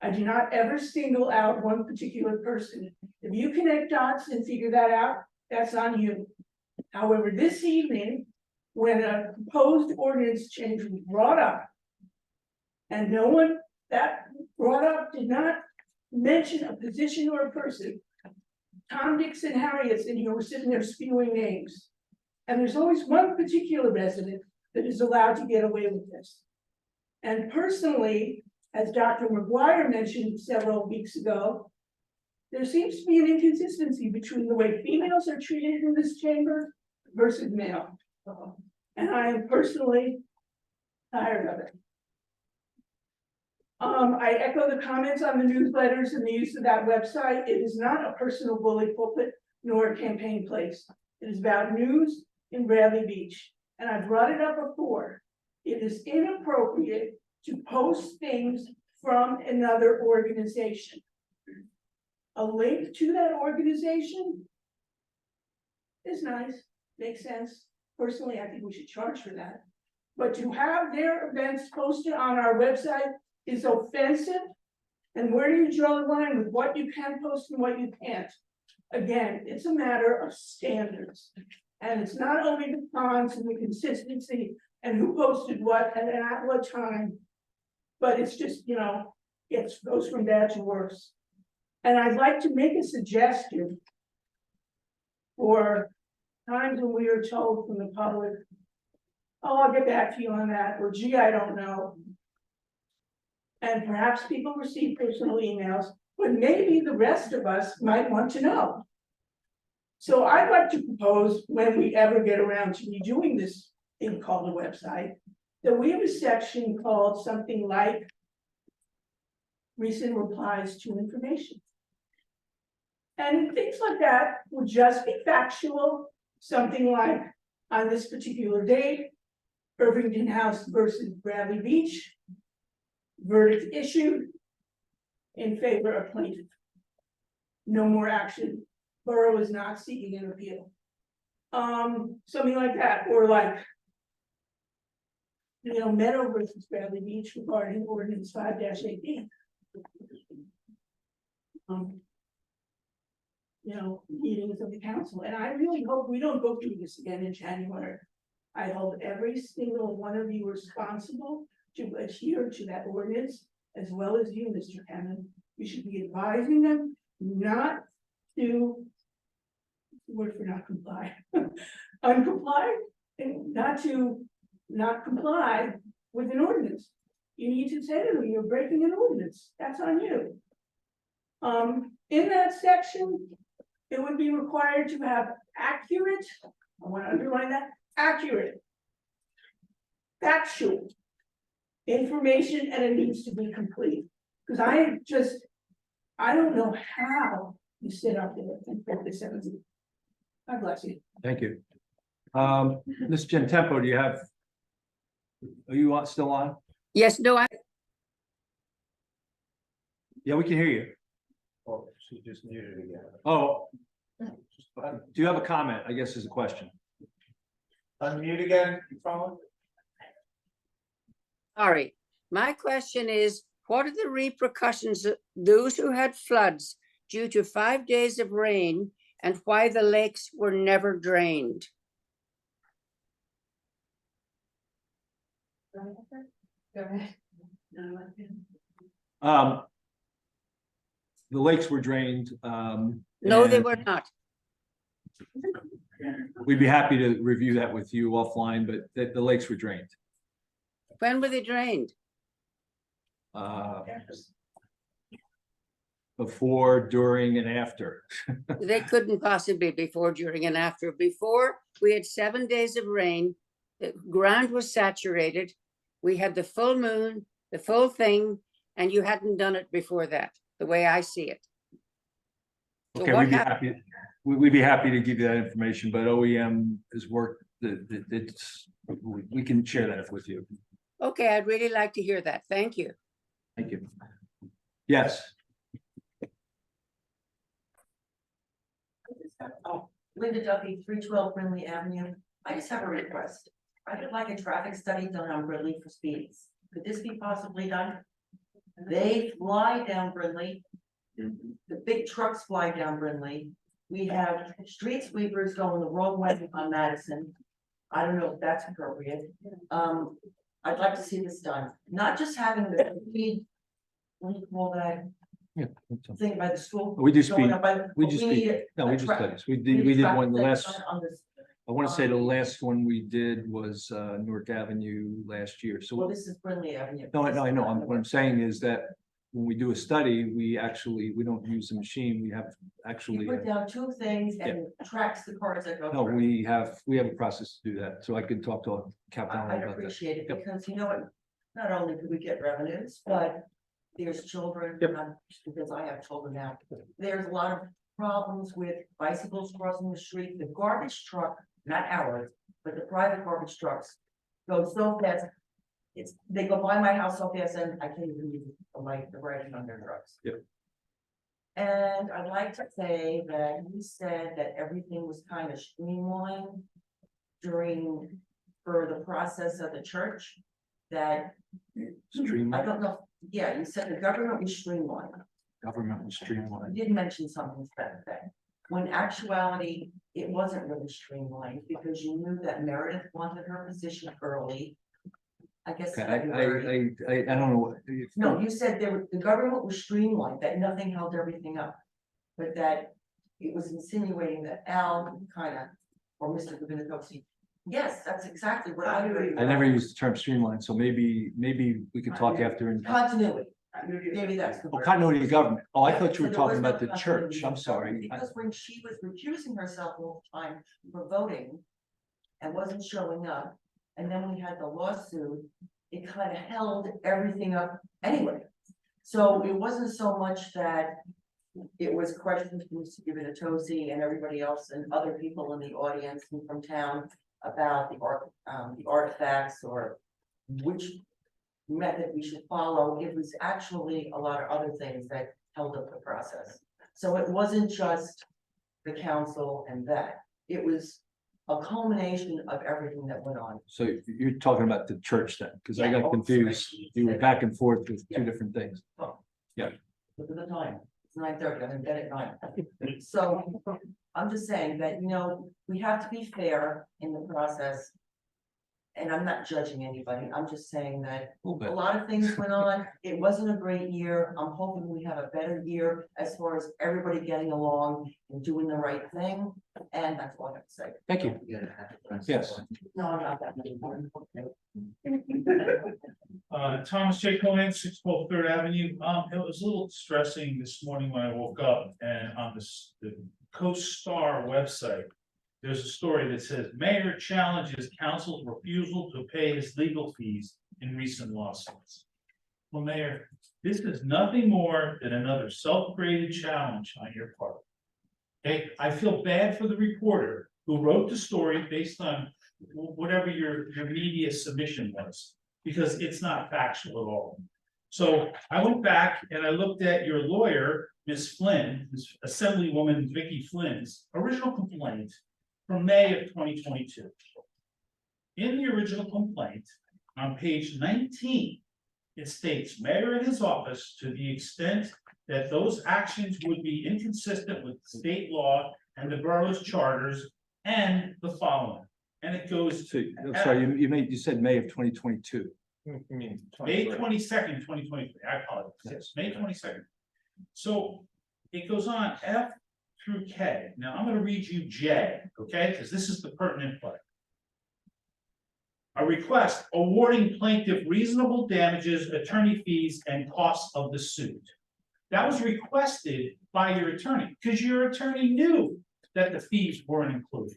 I do not ever single out one particular person. If you connect dots and figure that out, that's on you. However, this evening, when a proposed ordinance change was brought up, and no one that brought up did not mention a position or a person, Tom, Dix, and Harriet's in here were sitting there spewing names. And there's always one particular resident that is allowed to get away with this. And personally, as Dr. McGuire mentioned several weeks ago, there seems to be an inconsistency between the way females are treated in this chamber versus male. And I am personally tired of it. I echo the comments on the newsletters and the use of that website. It is not a personal bully pulpit nor a campaign place. It is about news in Bradley Beach. And I brought it up before. It is inappropriate to post things from another organization. A link to that organization is nice, makes sense. Personally, I think we should charge for that. But to have their events posted on our website is offensive. And where do you draw the line with what you can post and what you can't? Again, it's a matter of standards. And it's not only the cons and the consistency and who posted what and at what time, but it's just, you know, it goes from bad to worse. And I'd like to make a suggestion for times when we are told from the public, oh, I'll get back to you on that, or gee, I don't know. And perhaps people receive personal emails, but maybe the rest of us might want to know. So I'd like to propose, when we ever get around to redoing this thing called a website, that we have a section called something like recent replies to information. And things like that would just be factual, something like on this particular date, Irvington House versus Bradley Beach, verdict issued in favor of plaintiff. No more action. Borough is not seeking an appeal. Something like that, or like, you know, Meadow versus Bradley Beach regarding ordinance 5-18. You know, meetings of the council, and I really hope we don't go through this again in January. I hold every single one of you responsible to adhere to that ordinance, as well as you, Mr. Cannon. We should be advising them not to, word for not comply, uncomply, and not comply with an ordinance. You need to say to them, you're breaking an ordinance. That's on you. In that section, it would be required to have accurate, I want to underline that, accurate. Factual. Information, and it needs to be complete, because I don't know how you sit up there and put this in. God bless you. Thank you. Ms. Gentempo, do you have? Are you still on? Yes, no, Yeah, we can hear you. Oh, she just muted again. Oh. Do you have a comment? I guess is a question. Unmute again, phone. sorry. My question is, what are the repercussions of those who had floods due to 5 days of rain and why the lakes were never drained? Go ahead. The lakes were drained. No, they and were not. We'd be happy to review that with you offline, but the lakes were drained. When were they drained? Before, during, and after. They couldn't possibly before, during, and after. Before, we had 7 days of rain. The ground was saturated. We had the full moon, the full thing, and you hadn't done it before that, the way I see it. So Okay, what we'd be happened? happy, we'd be happy to give you that information, but OEM has worked, we can share that with you. Okay, I'd really like to hear that. Thank you. Thank you. Yes, Oh, Linda Duffy, 312 Brindley Avenue. I just have a request. I would like a traffic study done on Brindley for speeds. Could this be possibly done? They fly down Brindley. The big trucks fly down Brindley. We have street sweepers going the wrong way on Madison. I don't know if that's appropriate. I'd like to see this done, not just having the speed. What do you call that? yeah. Thing by the school? We do going speed, up by- we but just need speed, no, a we just tra- studies, we need a did traffic one, the study last, on this. I want to say the last one we did was Newark Avenue last year, Well, so. this is Brindley Avenue. No, I know, what I'm saying is that when we do a study, we don't use a machine, we have You actually. put down two things and it tracks the cars that go No, through. we have a process to do that, so I could talk to Captain I'd about that. appreciate it Yep. because you know what, not only could we get revenues, but there's children, Yep. because I have children now. There's a lot of problems with bicycles crossing the street, the garbage truck, not ours, but the private garbage trucks go so fast. They go by my house so fast and I can't even use the light, the riding on their trucks. Yep. And I'd like to say that you said that everything was kind of streamlined for the process of the church, that I Streamline, don't know, yeah, you said the government was streamlined. government was You streamlined. did mention something to that effect. When actuality, it wasn't really streamlined because you knew that Meredith wanted her position early. I guess. Okay, February. I don't know what. No, you said the government was streamlined, that nothing held everything up. But that it was insinuating that Al kind of, or Mr. Gabinatowski, yes, that's exactly what I heard. I never used the term streamline, so maybe we could talk after. Continuity, maybe that's the Oh, word. continuity of government. Oh, I thought you were So there talking was no about the continuity church. of I'm sorry. government, Because when she was recusing herself all the time for voting and wasn't showing up, and then we had the lawsuit, it kind of held everything up anyway. So it wasn't so much that it was questions from Mr. Gabinatowski and everybody else and other people in the audience and from town about the artifacts or which method we should follow. It was actually a lot of other things that held up the process. So it wasn't just the council and that, it was a culmination of everything that went on. So you're talking about the church then, because I Yeah, got confused. You were back and forth with two different things. Oh. Yeah. Look at the time, it's 9:30, I'm in bed at 9. So I'm just saying that, we have to be fair in the process. And I'm not judging anybody, I'm just saying that A little a bit. lot of things went on. It wasn't a great year. I'm hoping we have a better year as far as everybody getting along and doing the right thing. And that's all I have to say. Thank you. Yes. No, I'm not that. Thomas J. Cohen, 612 Third Avenue. It was a little stressing this morning when I woke up and on the CoStar website, there's a story that says mayor challenges council's refusal to pay his legal fees in recent lawsuits. Well, Mayor, this is nothing more than another self-created challenge on your part. Okay, I feel bad for the reporter who wrote the story based on whatever your media submission was, because it's not factual at all. So I went back and I looked at your lawyer, Ms. Flynn, Ms. Assemblywoman Vicky Flynn's original complaint from May of 2022. In the original complaint, on page 19, it states, mayor and his office, to the extent that those actions would be inconsistent with state law and the borough's charters, and the following. And it goes So, to. I'm sorry, you said May of 2022. May 22nd, 2023, I apologize, yes, May 22nd. So it goes on F through K. Now I'm gonna read you J, okay, because this is the pertinent part. A request awarding plaintiff reasonable damages, attorney fees, and costs of the suit. That was requested by your attorney, because your attorney knew that the fees weren't included.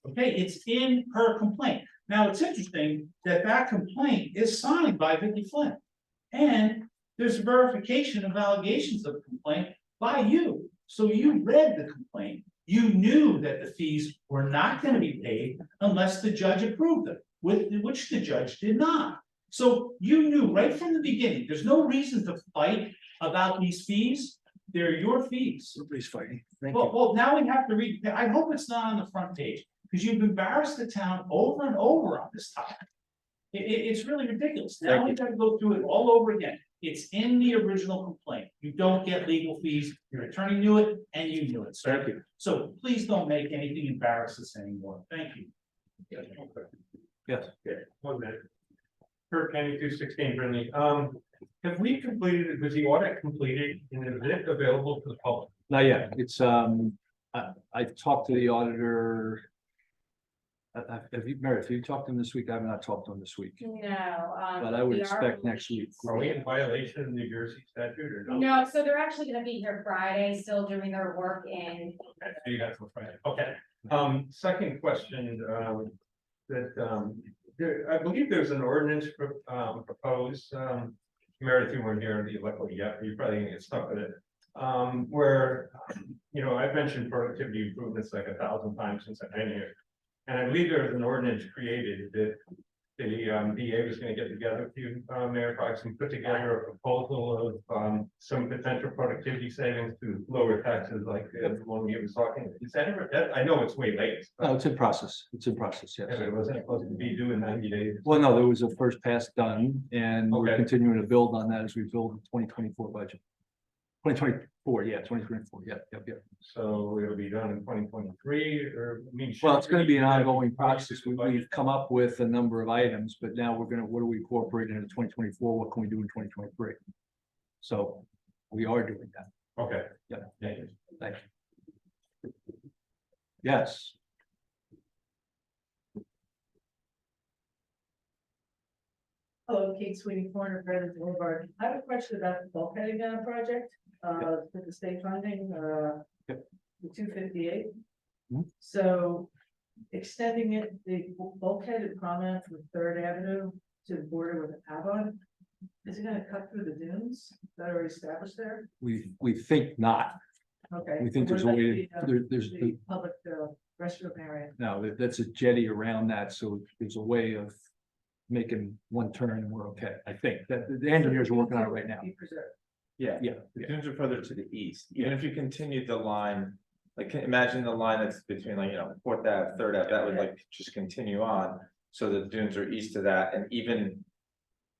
Okay, it's in her complaint. Now, it's interesting that that complaint is signed by Vicky Flynn. And there's verification of allegations of the complaint by you. So you read the complaint. You knew that the fees were not going to be paid unless the judge approved them, which the judge did not. So you knew right from the beginning, there's no reason to fight about these fees. They're your fees. Nobody's fighting. Thank Well, you. well, now we have to read, I hope it's not on the front page, because you've embarrassed the town over and over on this topic. It's really ridiculous. Now Thank we you. gotta go through it all over again. It's in the original complaint. You don't get legal fees. Your attorney knew it and you knew it, sir. Thank you. So please don't make anything embarrass us anymore. Thank you. Yes. Okay, 1 minute. Kurt Kenny, 216 Brinley. Have we completed, was the audit completed and is it available to the public? Not yet. It's, I talked to the auditor. Have you, Meredith, have you talked to him this week? I have not talked to him this week, No. but I would expect next week. Are we in violation of New Jersey statute or no? No, so they're actually gonna be here Friday, still doing their work in. Okay, so you guys will find it. Okay, second question, I believe there's an ordinance proposed, Meredith, you weren't here, you luckily yet, you probably didn't get stuck with it. Where, I've mentioned productivity improvements like 1,000 times since I've been here. And I believe there was an ordinance created that the DA was gonna get together with you, Mayor Fox, and put together a proposal of some potential productivity savings to lower taxes like the one we was talking. Is that ever, I know it's way late. No, it's in process. It's in process, yes. Yeah, but it wasn't supposed to be due in 90 days. Well, no, there was a first pass done and we're Okay. continuing to build on that as we build the 2024 budget. 2024, yeah, 2024, yeah. So it'll be done in 2023 or, I mean. Well, it's gonna be an ongoing process. We've come up with a number of items, but now we're gonna, what do we incorporate into 2024? What can we do in 2023? So we are doing that. Okay. Yeah. Thank you. Thank you. Yes. Hello, Kate Sweeney, corner of Redwood Boulevard. I have a question about the bulkheading project, with the state funding, the 258. Mhm. So extending it, the bulkheaded promenade from Third Avenue to the border with Avon, is it gonna cut through the dunes that are established there? We think not. Okay. We think What there's a about way, there's, the public, restroom area. no, that's a jetty around that, so there's a way of making one turn and we're okay. I think that the engineers are working on it right now. Be preserved. Yeah, Yeah. the dunes are further to the east, even if you continued the line, like, imagine the line that's between like, Fourth Ave, Third Ave, that would like just continue on. So the dunes are east of that, and even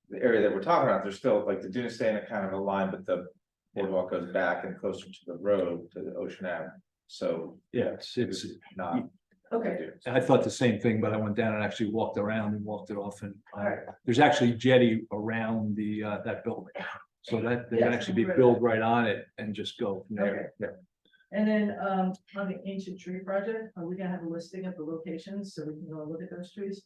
the area that we're talking about, there's still, like, the dunes stay in a kind of a line, but the boardwalk goes back and closer to the road, to the Ocean Ave. So Yeah, it's, not. Okay. I thought the same thing, but I went down and actually walked around and walked it off and Alright. there's actually jetty around the that building. So that they can Yes, actually be I'm built right on it and just go from there. Yeah. And then, on the ancient tree project, are we gonna have a listing of the locations so we can go and look at those trees?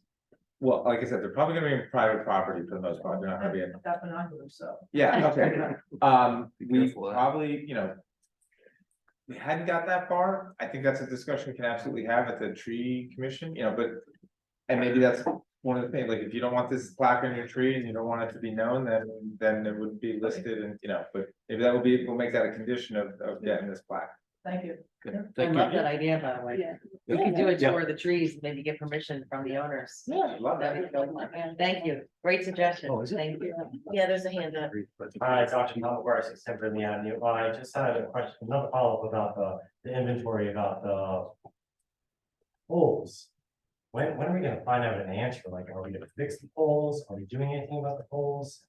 Well, like I said, they're probably gonna be in private property for the most part, they're not gonna be in. Got binoculars, so. Yeah, okay. We Careful, probably, we hadn't got that far, I think that's a discussion we can absolutely have at the tree commission, you know, but. And maybe that's one of the things, like, if you don't want this plaque on your tree and you don't want it to be known, then it would be listed and, you know, but maybe that will be, we'll make that a condition of getting this plaque. Thank you. I Thank love you. that idea, by the way. Yeah. We can do a Yeah. tour of the trees, and maybe get permission from the owners. Yeah, love That'd be cool. Thank you. Great suggestion. Oh, is it? Thank you. Yeah, there's a hand up. Hi, Dr. Montgomery, 6 Timberley Avenue. I just had a question, another follow-up about the inventory about the poles. When are we gonna find out an answer? Like, are we gonna fix the poles? Are we doing anything about the poles?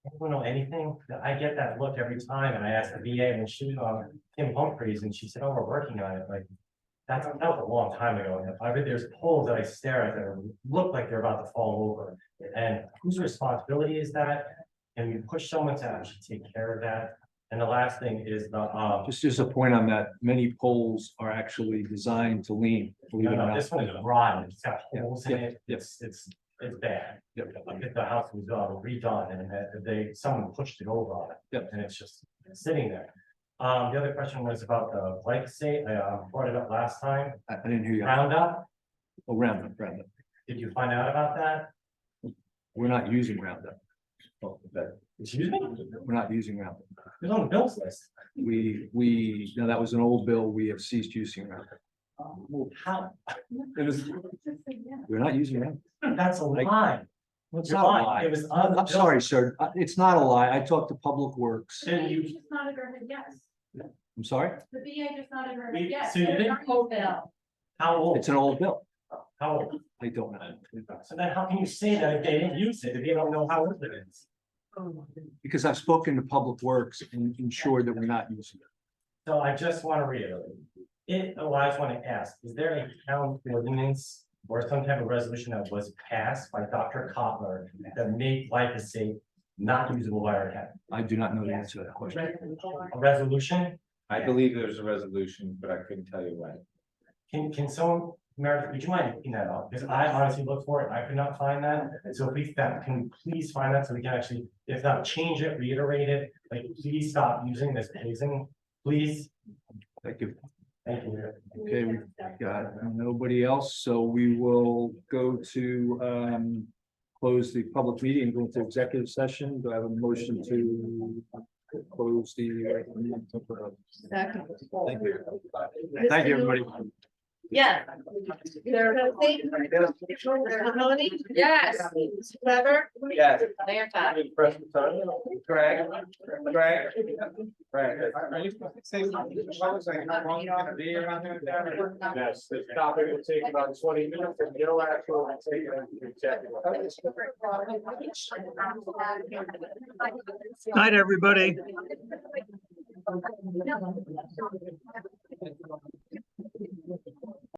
Anyone know anything? I get that look every time, and I asked the VA when she was on Kim Humphreys, and she said, oh, we're working on it, like. That was a long time ago, and I bet there's poles that I stare at that look like they're about to fall over. And whose responsibility is that? Can we push someone to actually take care of that? And the last thing is the, Just as a point on that, many poles are actually designed to lean. believe it or not. this one is rotten, it's got Yeah, holes in yeah, it, yeah. it's bad. Yep. Like if the house was redone and someone pushed it over on it. Yep. And it's just sitting there. The other question was about the glyphosate, I brought it up last time, I didn't hear you. Roundup, Oh, Roundup. did you find out about that? We're not using Roundup. Oh, Excuse me? We're not using Roundup. It's on the bills list. No, that was an old bill. We have ceased using Roundup. How? It was, we're not using Roundup. That's a lie. Well, it's You're not a lying. lie. It was on the I'm sorry, sir. It's not a lie. I talked to Public Works. And you, Just nodded her head yes. I'm sorry? The VA just nodded her We- head yes. so you didn't- Whole bill. how old? It's an old bill. How old? I don't know. So then how can you say that if they didn't use it, if you don't know how old it is? Because I've spoken to Public Works and ensured that we're not using it. So I just want to reiterate, I just want to ask, is there a town ordinance or some type of resolution that was passed by Dr. Kotler that made glyphosate not usable by our county? I do not know the answer to that question. A resolution? I believe there's a resolution, but I couldn't tell you when. Can someone, Meredith, would you mind looking that up? Because I honestly looked for it, I could not find that. So please, can you please find that so we can actually, if not change it, reiterate it, like, please stop using this poison, please. Thank you. Thank you. Okay, we've got nobody else, so we will go to close the public meeting and go into executive session. Do I have a motion to close the? Second. Thank you. Thank you, everybody. Yes. There's Mahoney? Yes. Weber? Yes. Mayor Pat? Greg? Greg? Are you supposed to say something? Like, how long you gonna be around there? Yes, this topic will take about 20 minutes and no action will take it. Night, everybody.